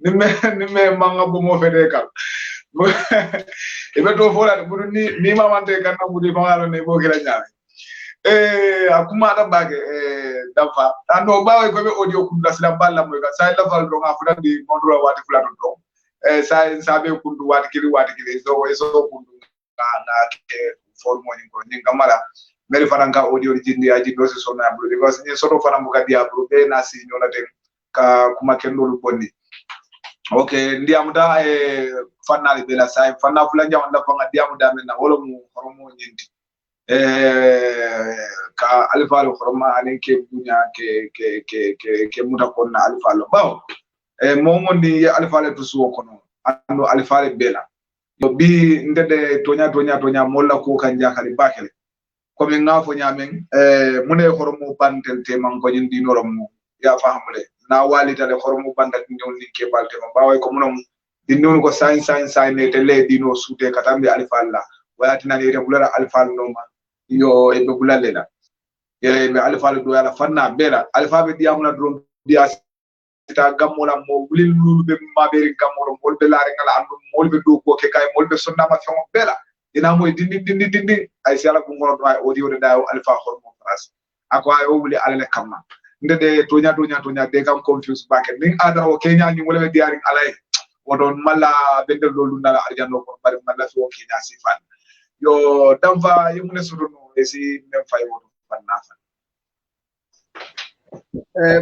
nimme manga bomo fede kal e be to fo la bu ni mamante kan na budi fangalo ne bo gela nyaame akuma da bage dafa ando bawe ko be audio kunda sila balla moy ka sai la fal do nga fuda di mondro wati fula do sai sabe kundu wati kili so kundu na ke formo ni ko ni kamara meri fananga audio jindi aji do so na bro because ni soto fana muka dia bro be na si nyola ten ka kuma kendo lu bonni okay ndiamuda fanali be la sai fana fula jamanda fanga ndiamuda men na wolo mu horomo nyindi ka alfalo horma anen ke bunya ke muta konna alfalo bawo momo ni alfalo to suwo kono ando alfalo bela yo bi ndede tonya molla ko kan jakali bakele ko min ngafo nyamen mune hormo bantel te man ko nyindi norom ya fahamule na walitale hormo bandal nyoni ke balte ma bawo ko munom dinno ko sain ne tele dino sute katambe alfalla wayatina ni regular alfal noma yo e be bulale la be alfal do yala fanna bela alfa be diamuna drum dia ta gamola mo bulil lulu be maberi gamoro mol be laare ngala andu mol be do ko ke kay mol be sonna ma fon bela ina moy dindi ay sala ko ngoro do ay audio de daw alfa hormo fras ako ay o wuli alale kamma ndede tonya de kam confuse baake ning ada o kenya ni wala be diaring alay wodon mala bendel do lundala arjano ko bari mala so kenya sifan yo damfa yimune suruno esi nem fay woto fannafa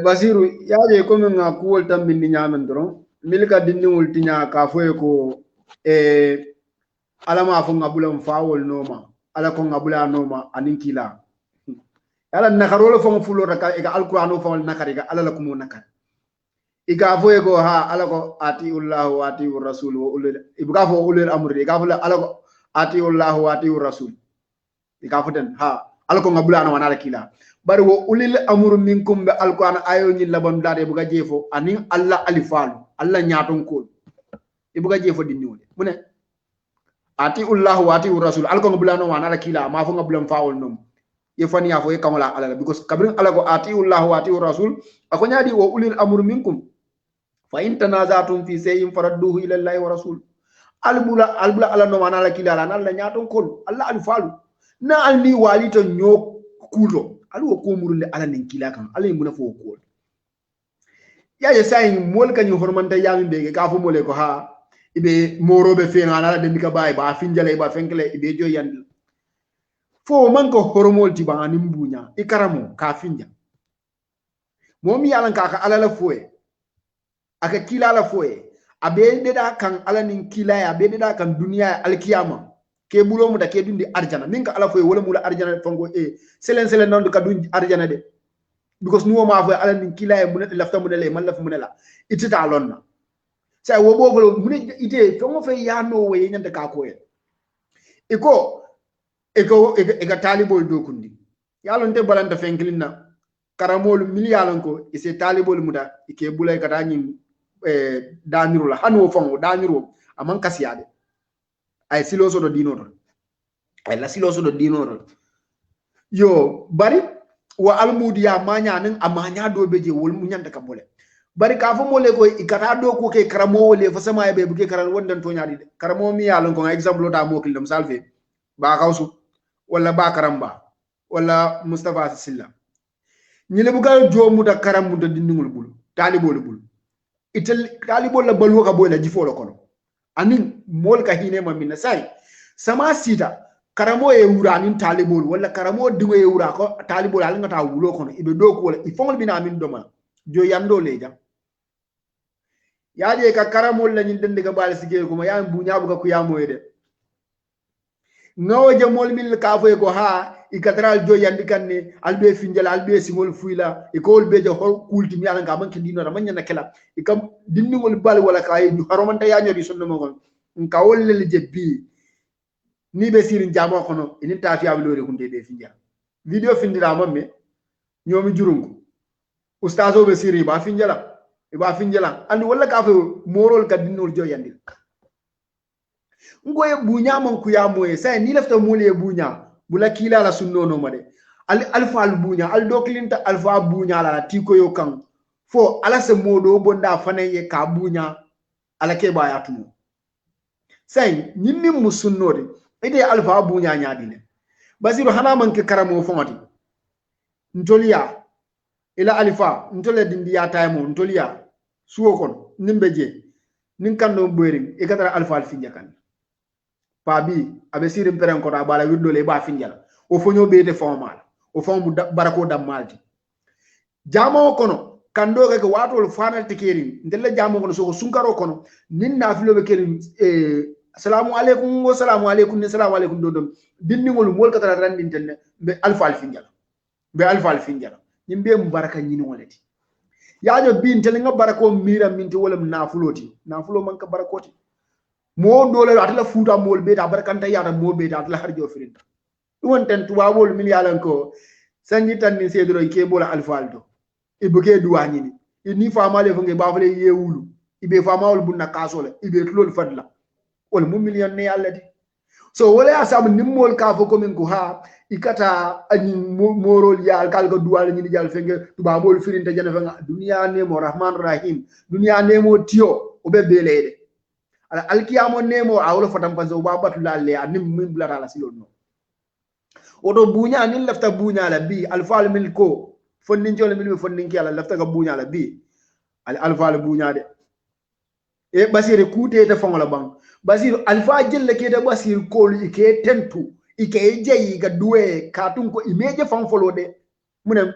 basiru yaje ko men nga kuwol tambindi nyamen dron milka dinni wultinya ka foye ko alama fo ngabulam fawol noma ala ko ngabula noma aninkila ala nakarolo fo fulo raka e ga alqur'ano fo nakari ga ala la kumo nakar ika fo ko ha alako ati Allah wa ati rasul wa ulil ibga fo ulil amri ika fo alako ati Allah wa ati rasul ika fo den ha alako ngabula na wana kila bari wo ulil amru minkum be alquran ayo ni laban dade buga jefo anin Allah alifalu Allah nyaton ko ibuga jefo dinni woni mune ati Allah wa ati rasul alko ngabula na wana kila ma fo ngabula faawol nom yefani ya fo e kamala ala because kabrin alako ati Allah wa ati rasul ako nyaadi wo ulil amru minkum fa in tanazatum fi shay'in faradduhu ila Allah wa rasul albula ala no wana kila ala Allah nyaton ko Allah alifalu na alni walito nyok kulo alu ko murule ala nin kila kan ala muna fo ko ya say mol kan hormanta yami be ka fo mole ko ha ibe morobe fe ngala de mika bay ba finjale ba fenkle ibe jo yandil fo man ko hormol ti ba anim bunya ikaramo ka finja momi yalan ka ala la foye aka kila la foye abe de da kan ala nin kila ya be de da kan duniya alkiyama ke bulo mu da ke dundi arjana ninka ala foye wala mula arjana fango selen non ka dundi arjana de because nuwo ma foye ala nin kila e munete lafta munele man laf munela itita lonna say wo bo folo mun ite fango fe ya no we nyanta ka ko eko talibol do kundi yalon te balanta fenklinna karamol miliyalon ko ise talibol muda ike bulay kata nyin daniro la hanwo fango daniro aman kasiyade ay siloso do dinoro ay la siloso do dinoro yo bari wa almudiya manya nan amanya do beje wol mu nyanda ka bole bari ka fo mole ko ikata do ko ke karamo wole fa sama be buke karan wondan to nyaadi karamo mi yalon ko example ta mo kildam salve ba kawsu wala ba karamba wala mustafa silla ñile bugal jomu da karamu da dindingul bul talibol bul itel talibol la balwo ka boy la jifolo kono anin mol ka hine ma minna sai sama sita karamo e wura nin talibol wala karamo dingo e wura ko talibol al ngata wulo kono ibe do ko wala ifongol bina min doma jo yando leja yaade ka karamo la nyin dende ga bal sige ko ma ya bunya buga ku ya moyede ngawo je mol mil ka fo ko ha ikatral jo yandi kanne albe finjala albe singol fuila ikol beje hol kulti mi ala nga man kidino na manya nakela ikam dinningol bal wala kay du haromanta ya nyori sonno mo gon nka wolle le jebbi ni be sirin jamo kono ini tafi ablore kunde be finja video findira mamme nyomi jurungu ustazo be siri ba finjala andi wala ka fo morol ka dinnol jo yandi ngoye bunya man ku ya moye sai ni lafta mole bunya bula kila la sunno no made alfa al bunya al doklinta alfa bunya la tiko yo kan fo ala se modo bonda fanaye ka bunya ala ke ba ya tumo sai nyimmi musunno de ide alfa bunya nyaadine basiru hana man ke karamo fomati ntoliya ila alfa ntole dindi ya taymo ntoliya suwo kon nimbeje nin kando boyrim e katara alfa al finjakan pabi abe sirim peren ko bala wirdo le ba finjala o fonyo be de formal o fon barako dam malti jamo kono kando ke watol fanal tekerin ndelle jamo kono so sunkaro kono nin na filo be kerin assalamu alaikum wa salamu alaikum ni salamu alaikum dodom dindingol mol katara randin tenne be alfa al finjala nimbe mubaraka nyini walati yaajo bin tele nga barako mira minti wala nafulo man ka barakoti mo dole atla futa mol be ta barakanta yata mo be ta atla harjo firinta won ten tuwa wol min yalan ko sanji tan ni sedro ke bola alfaldo ibuke duwani ni ni fama le fonge ba fale yewulu ibe fama wol bunna kasole ibe tlol fadla wol mu million ne yallati so wala asam nimmol ka fo ko min ko ha ikata ani morol ya kalga duwal ni jal fenge tuba mol firinta jana fanga dunya ne mo rahman rahim dunya ne mo tio o be belede ala alkiyamo nemo awlo fatam panzo babatu lalle anim min blata la silon no odo bunya nin lafta bunya la bi alfal mil ko fondin jole mil fondin ki ala lafta ga bunya la bi al alfal bunya de e basire kute te fongola bang basir alfa jelle ke de basir ko li ke tentu ike jeyi ga duwe katun ko imeje fanfolo de munem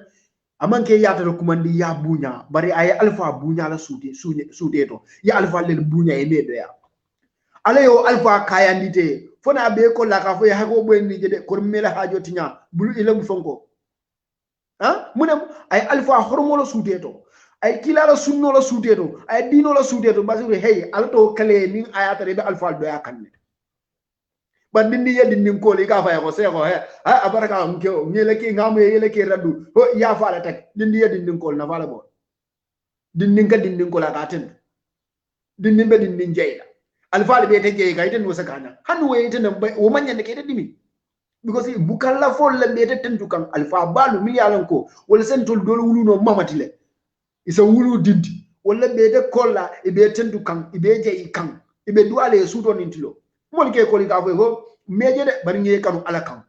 amanke yata do kumandi ya bunya bari ay alfa bunya la sude to ya alfa le bunya e medo ya ala yo alfa kayandite fona be ko la ka fo ya ko bondi jede ko mela hajo tinya bulu ilam fonko ha munem ay alfa hormolo sude to ay kilala sunno la suuteto ay dino la suuteto basiru hey alto kale ni ayata be alfal do yakanne bandindi yeddi ko li ka fa ko se ko he abaraka mke ngele ki ngamu yele ki raddu ho ya faala tek dindi yeddi ko na faala bo dindi ko la ka ten dindi be dindi jeyda alfal be te jey kay ten wasakana hanu we ten o manyande ke dimi because bukalla fol la be te tentu kan alfa balu mi yalan ko wala sen tol dol wuluno mamatile isa wulu dindi wala be de kolla e be tentu kan e be jey kan e be duale suto nintilo mon ke ko li ka fo meje de bari ngi kanu ala kan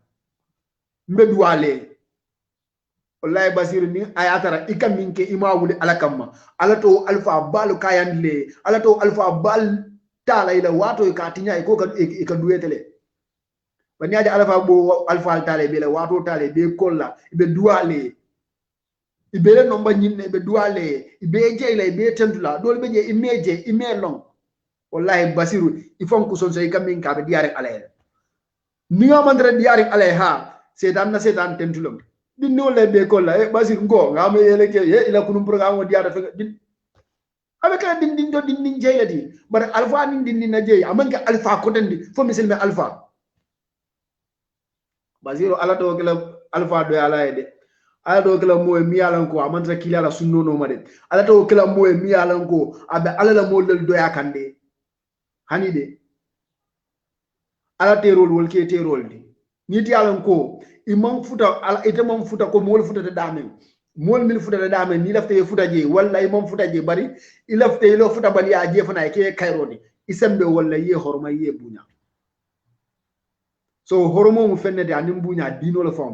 mbe duale wallahi basir ni ayatara ikam minke imawuli ala kamma ala to alfa balu kayandle ala to alfa bal tala ila wato ka tinya ko ka duwetele bani aja alfa bo alfa tala be la wato tala be kolla be duale ibele nomba nyinne be duale be jeyla be tentula dol be je imeje imelong wallahi basiru ifon ko son so ikam min ka be diare ala ni nga mandre diare ala ha setan na setan tentulum din no le be kolla e basir ngo ngam yele ke ye ila kunum programme diare fe din avec la din jeyla di bar alfa din na jey amanga alfa ko dandi fo misilme alfa basiro ala to kala alfa do ala de ala to kala moy mi yalan ko amanta kila la sunno no made ala to kala moy mi yalan ko abe ala la mo lel do yakande hani de ala terol wol ke terol di nit yalan ko imam futa ala ite mom futa ko mol futa de damen mol mil futa de damen ni lafte futa je walla imam futa je bari ilafte ilo futa bali ya je fana ke kayrodi isembe walla ye horma ye bunya so horomo mu fenne de anim bunya dino la fam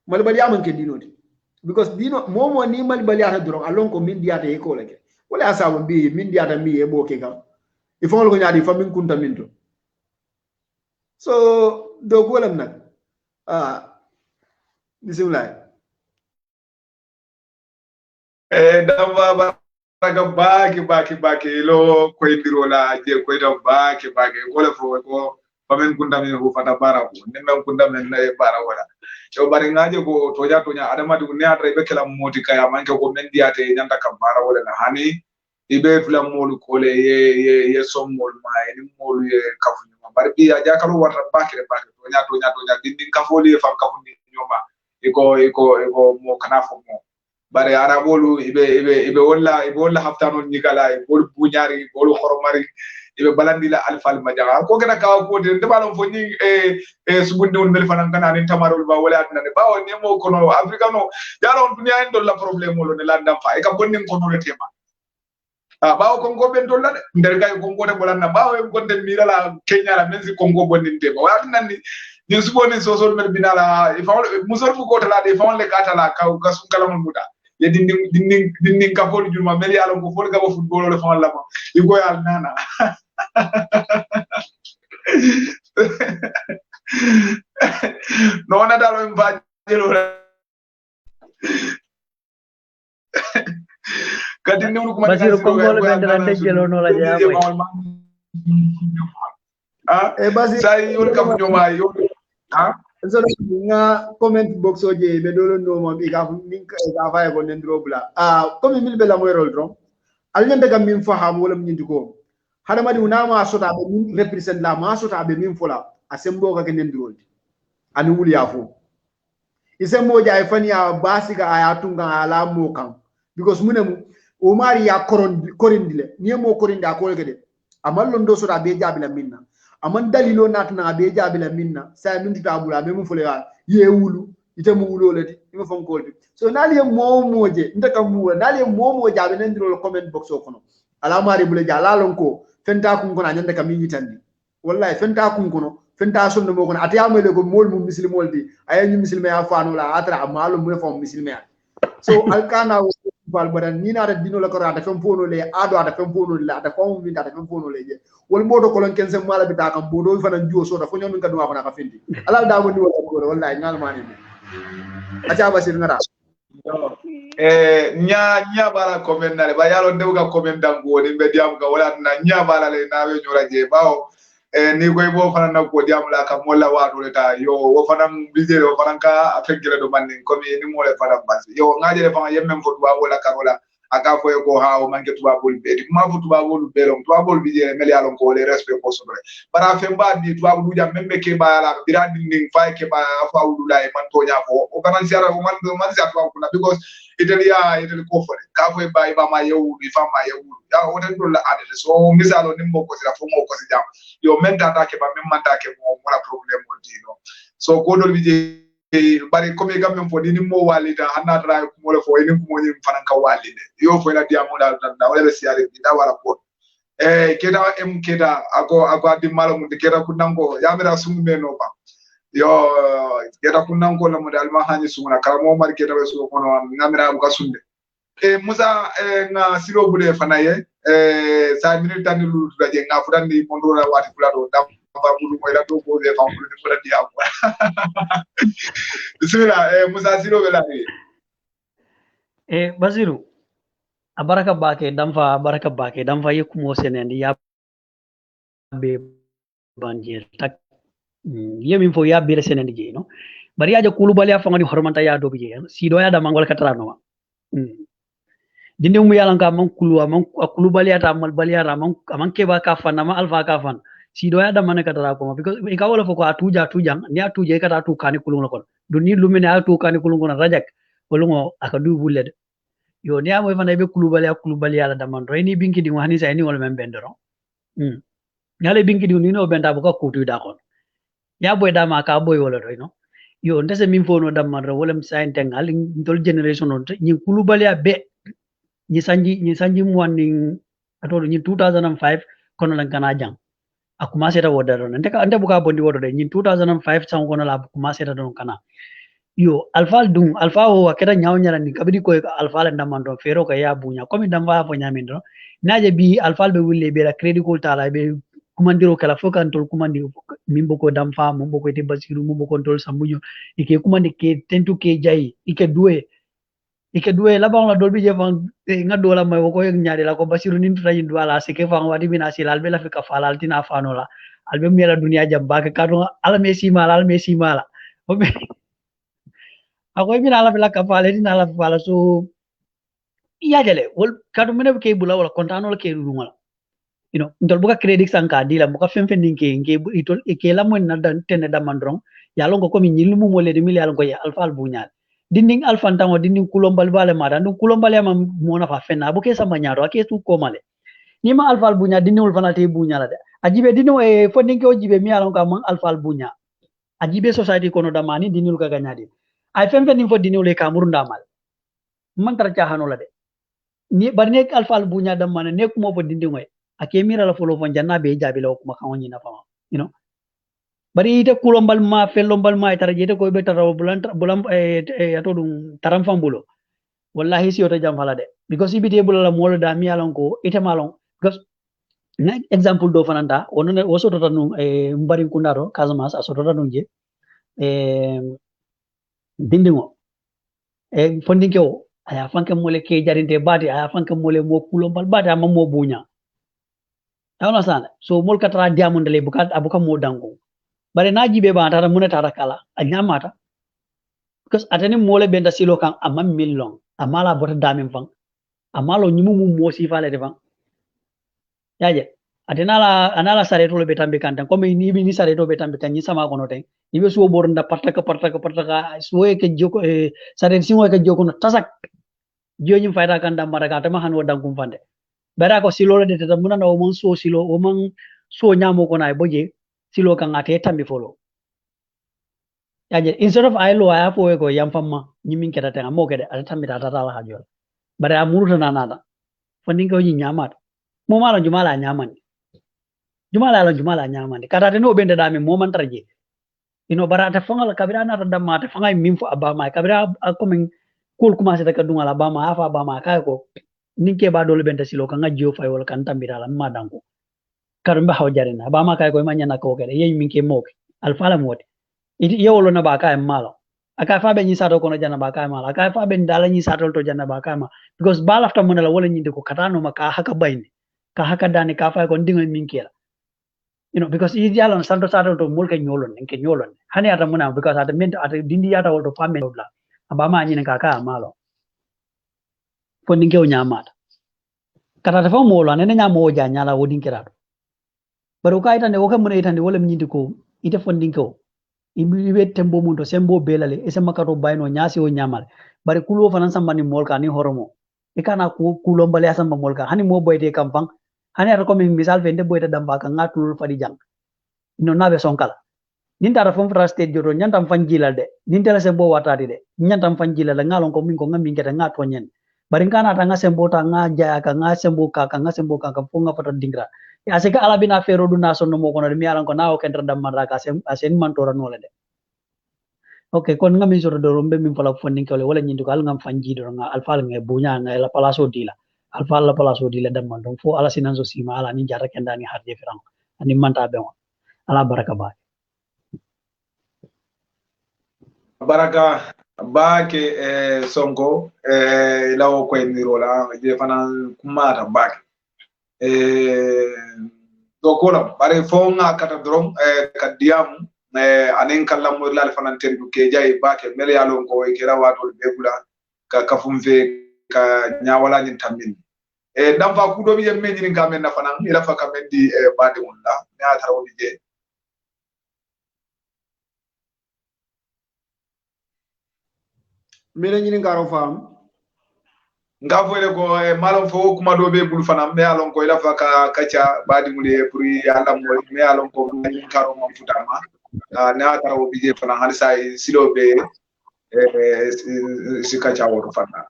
mal bali amon ke dino di because dino momo ni mal bali ata dron alon ko min diata e ko lake wala asabu bi min diata mi e boke kam il faut ko nyaadi famin kunta minto so do golam nak bismillah damba baraga baki lo ko indiro la je ko dam baki ko le fo ko famen kunda men ho fata bara ko nem kunda men na bara wala yo bari ngaje ko toja adama du ne atre be kala moti kaya manke ko men diate nyanta kam bara wala na hani ibe fula molu ko le ye som mol ma ni molu ye kafu nyoma bari bi aja kalo wata bakire toja dindin kafoli fam kafu ni nyoma iko mo kana fo mo bari arabolu ibe wala haftano nyigala ibe bunyari ibe horomari ibe balandila alfal majaga ko gena ka ko de balon fo ni subundi on mel fanan kana ni tamarol ba wala adna ne bawo ne mo kono africano yaro dunya en do la problème lo ne la ndam fa e ka bonni kono le tema bawo kongo ben do la de nder gay kongo de bolanna bawo en gonde mirala kenya la menzi kongo bonni tema wala nan ni suboni sosol mel binala e fa musor fu ko tala de fa on le katala ka sun kala mun muda ye dindin ka fol juma mel yalo ko fol ga football le fa la ma igo yal nana no na dalo mbajelo kadi ni ko ma Basir Kongo le bendera dejelo no la jaabo e basi sai yol kam nyoma yo so nga comment box oje be dolo no mo bi ka min ka fa ko nendro bla comme mil be la moy rol dron al nyande gam min faham wala min ndiko hada madi una ma sota be min represent la ma sota be min fola asembo ka nendro ani wuli afo isembo jay fani ya basika aya tunga ala mo kan because munemu o mari ya korindile ni mo korinda ko gede amal londo sota be jabila minna aman dalilo natna be jabila minna sa min tutabula be mu fole ye wulu ite mu wulo lati ima fon kolbi so nali momoje ndaka mu nali momoje abe nendiro comment box o kono ala mari bule jala lonko fenta kun kono nyanda kam yitandi wallahi fenta kun kono fenta sonno mo kono atiyama le ko mol mu muslimol di ay ñu muslima ya faanu la atra amalu mu fon muslima so alkana bal badan ni na dino la ko rata fam fono le ado ata fam fono le ata ko min ata fam fono le je wol modo ko lon ken sem mala bita kam bodo fana jo so da fo ñom ka duma fana ka fendi alal da mo ni wala ko wallahi ngal mani acha basir ngara nya bala comment na ba yalo ndewga comment dango ni be diam ga wala na nya bala le na we ñora je bawo ni koy bo fana na ko diam la kam wala wa do ta yo wo fana bizere wo fana ka afekire do manni ko mi ni mo le fana basi yo ngaje le fana yemem fo do wala karola aka fo ko ha o manke tuba bol be ma fu tuba bol be long tuba bol bi je mel ya lon ko le respect ko sobre bara fe mba bi tuba bu jam membe ke ba la bira dinding fa ke ba fa wudula e man to nya fo o kana siara o man siara tuba ko because italia ko fo ka fo ba ba ma yewu bi fa ma yewu ya o den do la ade so misalo nimbo ko sira fo mo ko si jam yo menta ta ke ba memma ta ke mo la problem mo dino so ko do bi je bari comme gambe fo ni mo walida hanna tra ko mo le fo ni ko mo ni fanan ka walide yo fo la diamo dal tan da wala be siare da wala ko keda keda ako di malo mun keda kunango yamira sumu meno ba yo keda kunango la mo dal ma hani sumuna kala mo mar keda be su ko no ngamira bu ka sunde musa nga silo bude fanaye sa minute tan lu daje nga fudan ni mondo la wati kula do da ba bulu moy la do ko be fam bulu ko di am bismillah musa silo be la Basiru abaraka bake damfa yekumo senendi ya be banjir tak yemin fo ya bere senendi je no bari ya kulu bali afangani hormanta ya do je sido ya da mangol katrano dindi mu yalan ka man kulu bali ata mal bali ara man ke ba ka fan ma alfa ka fan sido ya da man katara ko because e ka wala fo ko atuja ni atuje kata tu kani kulun ko do ni lumene atu kani kulun ko rajak wolungo aka du bulle yo ni amo fana be kulubali ala daman do ni binki di wani sa ni wala men bendoro ngale binki di ni no benda bu ka kutu da kon ya boy da ma ka boy wala do no yo ndese min fono daman ro wala msain tengal ndol generation on ni kulubali be ni sanji mu wani ato ni 2005 kono lan kana jang akuma seta wodaro ande bu ka bondi wodo de ni 2005 san kono la akuma seta don kana yo alfal dung alfa o akeda nyaw nyara ni kabidi ko alfa la ndamando fero ka ya bunya komi ndamba fo nyamindo naje bi alfal be wulle be la credit ko tala be kumandiro kala fokan tol kumandi mimbo ko damfa mumbo ko te basiru mumbo ko tol sambuño ike kumandi ke tentu ke jayi ike duwe la bang la dolbi je fang ngado la may ko yak nyaade la ko basiru nin tuta yin wala se ke fang wadi bina silal be la fi ka falal tina fanola albe mi la dunia jamba ka kadu ala mesi mala akoy min ala bila kapale din ala fala so iya jale wol kadu mene ke bula wala kontano ke rungala ndol buka credit sanka dila buka femfen din ke itol ke la mon na dan tene da mandron ya longo ko mi nyilumu mo le de mili algo ya alfa albunyal dinding alfa ntango dinding kulombal bale mada ndum kulombal ya mam mona fa fenna buke sama nyaro ake tu ko male ni ma alfa albunya dindul fana te bunyala de ajibe dinu e fondin ke ojibe mi alon ka man alfa albunya ajibe society kono da mani dinul ka ganyadi ay femfen din fo dinu le ka murunda mal man tar hano la de ni bar nek alfa albunya da man nek mo fo dindin way ake mira la folo fon janna be jabi la kuma kan woni na fama bari ite kulombal ma fellombal ma tara jete ko be tara bulam ato dum taram fambulo wallahi si yota jam fala de because ibite bulala molo da mi alon ko ite malon because na example do fananta onone wosoto tanu mbari kundaro kazamas asoto tanu je dindingo fondinke o aya fanke mole ke jarinte bati aya fanke mole mo kulombal bati amma mo bunya awna sana so mol katara diamond le bukat abuka mo dango bare na jibe ba tara muna tara kala anyamata because atani mole benda silo kan amma millon amma la bota damin fang amma lo nyimu mo si fale de fang yaje anala sareto le betambe kan tan comme ni sareto betambe kan ni sama kono ten ni be so bornda partaka so ke joko sare simo ke joko no tasak joni fayda kan dam maraga tama han wodam kum fande bara ko silo de tata muna no mon so silo o man so nyamo ko nay boje silo kan ate tambi folo yaje instead of aylo aya fo ko yam famma nyimin keta tan mo kede ata tambi tata la hajol bara amuru na nada fondin ko nyi nyamat mo mala jumala nyaman jumala nyaman kata te no bende dami mo man tarje bara ta fangal kabira na ta damma ta fangai min fo abama kabira ko min kul kuma se ta kadunga abama afa abama kay ko ninke ba dole benta silo kan ngajjo fay wala kan tambira la ma danko karum ba hawjarina ba ma kay ko manya na ko kede yeyi minke moke alfala moti iti yewolo na ba kay malo aka fa be ni sato kono janna ba kay malo aka fa be ndala ni sato to janna ba kay ma because ba lafta mun la wala nyinde ko katano ma ka haka bayni ka haka dani ka fa ko ndingal minke la because idi alon santo sato to mulke nyolon hani ata muna because ata men ata dindi ata wolto famen dobla ba ma nyine ka ka malo fondinke o nyamata kata ta fa mo la nene nyamo o ja nyala wodin kirato baro ka itande o kam mun itande wala nyindi ko ite fondinke o ibi wet tembo mun to sembo belale e sama kato bayno nyasi o nyamal bari kulo fanan sambani molka ni horomo e kana kulo mbale asamba molka hani mo boyde kampang hani ata komi misal fende boyta damba ka ngatul fadi jang no nabe sonkala nin tara fom fra state joto nyantam fanjila de nin tara sembo watati de nyantam fanjila la ngalon ko min ko ngam ngeta ngato nyen bari kana ta nga sembo ta nga jaya ka nga sembo ka fonga pata dingra ya seka ala bina fero du na sonno mo kono mi alan ko nawo kentra damma ka asen mantora no le de okay kon ngam soro do rombe min fala fondin kole wala nyindu kal ngam fanji do nga alfal nge bunya nga la palaso dila alfal la palaso dila damma don fo ala sinan so sima ala ni jara kendani harje firan ani manta be ala baraka ba baraka baake sonko lawo ko enirola je fana kumata baake do kolam bare fo nga kata drom kadiam anen kala mo lal fana tendu ke jay baake mel yalon ko e kira wato be gula ka kafumve ka nyawala nyin tammin dam fa kudo bi yemme nyin kamen na fana ila fa kamen di bade wonna ne atara woni je mele ñini ngaro fam nga foyle ko malon fo kuma do be bul fanam me alon ko ila fa ka kacha badi mule pour yalla mo me alon ko ni karo mo futama na tarawo bije fana halisa silo be si kacha woto fana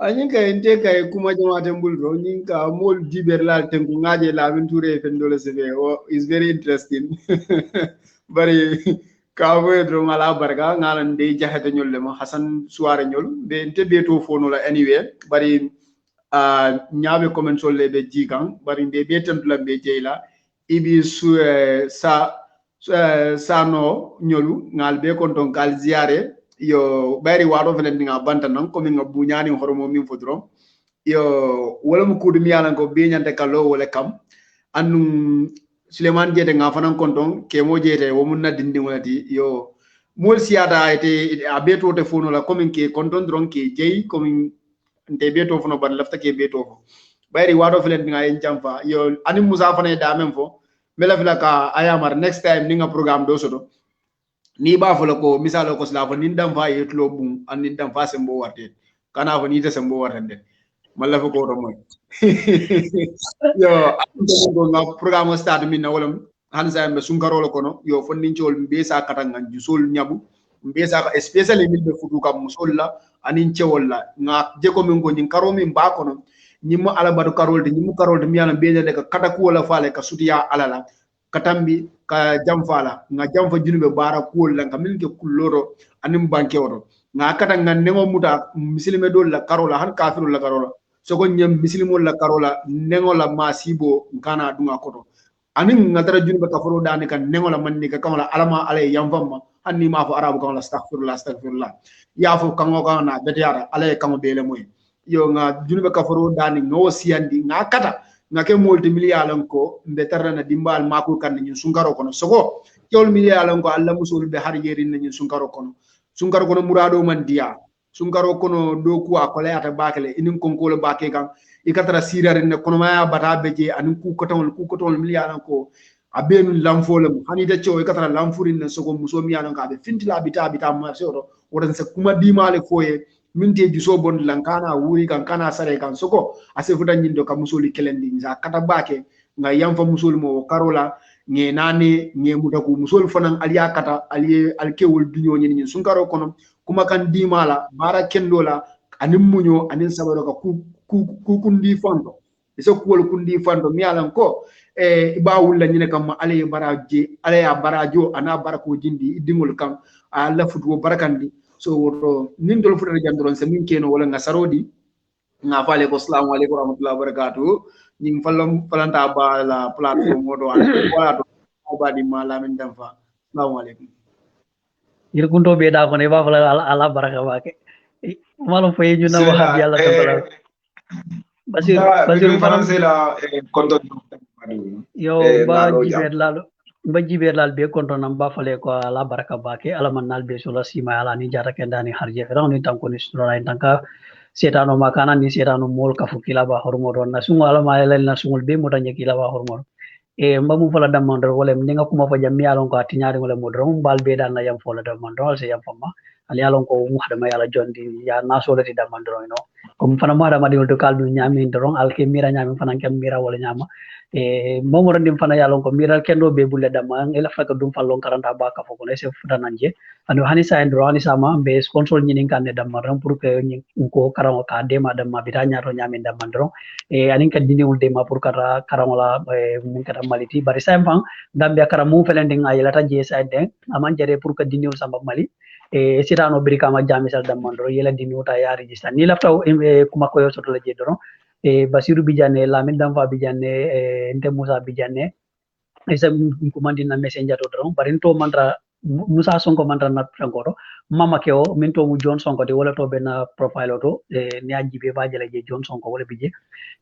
añin kay nte kay kuma jamate mbuldo ñin ka mol diber lal tenku ngaje la aventure fen dole sebe is very interesting bari ka wedro ngala barga ngala ndey jaxete ñolle ma hasan suare ñol be nte beto fono la anyway bari ñaabe comment solle be jikan bari be betam la be jeyla ibi su sano ñolu ngal be kon ton kal ziare yo bari wado felen nga banta nan ko min nga buñani hormo min fodro yo wala mu kudu mi yalan ko be ñante kallo wala kam anu Suleiman jete nga fanan konton ke mo jete wo mun na dindi wonati yo mol siata ite abeto te fono la comme ke konton dron ke jey comme nte beto fono ban lafta ke beto fo bayri wado felen nga en jamfa yo ani musa fane da même fo mela fila ka ayamar next time ni nga programme do soto ni ba fo ko misalo ko slavo ni ndam fa yetlo bum an ni ndam fa sembo warte kana fo ni te sembo wartande malla fo ko do moy yo ko nga programme stade min na wala hansa be sunkarolo kono yo fonninciol mbe sa katanga jusol nyabu mbe sa especially min be futu kam musolla anin cewol la nga je ko min go nyin karo min ba kono nyimmo ala badu karol de nyimmo karol de miyana be de ka kata ko wala faale ka sutiya alala katambi ka jamfala nga jamfa junube bara ko la ka min ke kulloro anim banke woto nga kata nga nengo muta muslime dol la karola han kafirul la karola soko nyem misilimo la karola nengo la masibo nkana dunga koto anin ngatara junbe ka foro dani kan nengo la manni ka kamala alama alay yamfamma anni ma fo arabu kan la astaghfirullah ya fo kango kana betiara alay kango bele moy yo nga junbe ka foro dani no siandi nga kata nga ke multi milliards ko mbe tarna dimbal makul kan ni sunkaro kono soko tol milliards ko alla musul be har yerin ni sunkaro kono murado man dia sunkaro kono do ku akole ata bakale inin konkolo bake kan ikatara sirare ne kono maya bata beje anin ku kotol miliyanan ko abenu lamfolem hani de ciow ikatara lamfurin ne soko muso miyanan ka be fintila bita ma soro wodan se kuma dimale foye minte juso bon lankana wuri kan kana sare kan soko ase fudan nyindo ka musoli kelendi za kata bake nga yamfa musol mo karola nge nane nge mutaku musol fanan aliya kata aliye alkewul dunyo nyin sunkaro kono kuma kan dimala bara kendola anin munyo anin sabaro ka ku kundi fondo iso kuwol kundi fondo mi alan ko iba wulla nyine kam ale ya barajo ana barako jindi dingol kam ala futu barakandi so woto nin dol futu jandron se min keno wala nga sarodi nga fale ko assalamu alaikum warahmatullahi wabarakatuh ning falanta ba la platform modo wala to badi mala min damfa assalamu alaikum irkunto be da ko ne ba fala ala baraka wake malo fay ñu na wax yalla tabala basir français la konto yo ba jiber lal be konto nam ba fale ko ala baraka bake ala man nal be sula sima ala ni jara kendani harje ran ni tan ko ni sura en tanka setano makana ni setano mol kafu kilaba hormoro na sungo ala ma elel na sungul be mutanya kilaba hormoro e mbamu fola damandro wala ninga kuma fa jammi alon ko atinyari wala modro mbal be dan na yam fola damandro se yam fama ali alon ko mu hada mayala jondi ya nasolati damandro no comme fana mo hada madi to kaldu nyami ndron alke mira nyami fana kam mira wala nyama e momo randim fana yalon ko miral kendo be bulle dama ela faka dum fallon karanta ba ka foko ne se futananje ando hani sa endro hani sama be sponsor nyinin kan ne dama ram pour que ko karamo ka dema dama bitanya to nyami dama ndron e anin kan dini ulde ma pour kara karamola mun kata maliti bari sam gambia karamu felending ayela ta je sa den aman jere pour que dini ul samba mali e sitano brika ma jami sal damandro yela dini uta ya register ni lafta kuma ko yo soto la je doron e Basiru Bijane Lamin Damfa Bijane Nte Musa Bijane isa kumandi na messenger to dron barinto mantra Musa Sonko mantra na frankoro mama keo minto mu John Sonko de wala to bena profile to ni ajibe ba jale je John Sonko wala bije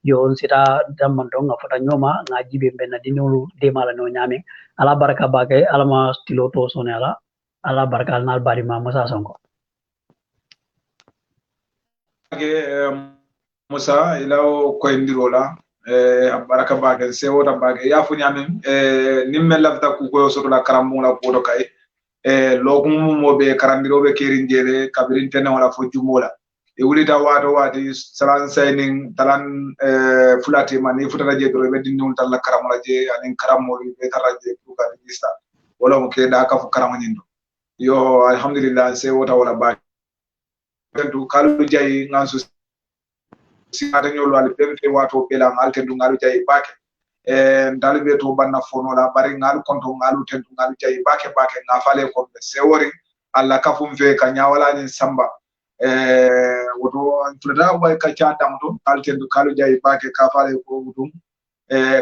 yo on sita damando nga fota nyoma nga jibe benna dinulu de mala no nyame ala baraka bake ala ma stilo to sonela ala baraka nal bari ma Musa Sonko Musa ilaw ko indirola baraka bage se wota bage ya fu nyamen nimme lafta ku ko so la karamu la ko do kay logum mo be karandiro be kerin jere kabirin tene wala fo jumola e wulita wato wati salan sayning talan fulati mani futata je do be dinul tal la karamu la je anin karamu be taraje ku ka register wala mo ke da ka fu karamu nyindo yo alhamdulillah se wota wala bage du kalu jay ngansu si ata nyolo ali pemte wato bela ngal tendu ngalu jay bake dalbe to banna fono la bari ngal konto ngalu tendu ngalu jay bake nga fale ko be sewori alla kafum fe ka nyawala ni samba woto fulada way ka cha damdo kal tendu kalu jay bake ka fale ko mutum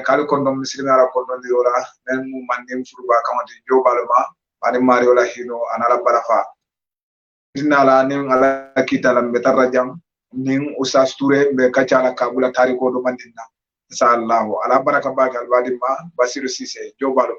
kalu kondo misrina ra kondo ni yola men mu manden furba kamati jobalma ani mario la hino anala barafa dinala ni ngala kitala betarra jam ning Ustaz Touré be kacala kabula tariko do mandina inshallah ala baraka bagal wadima Basiru Cissé jobalo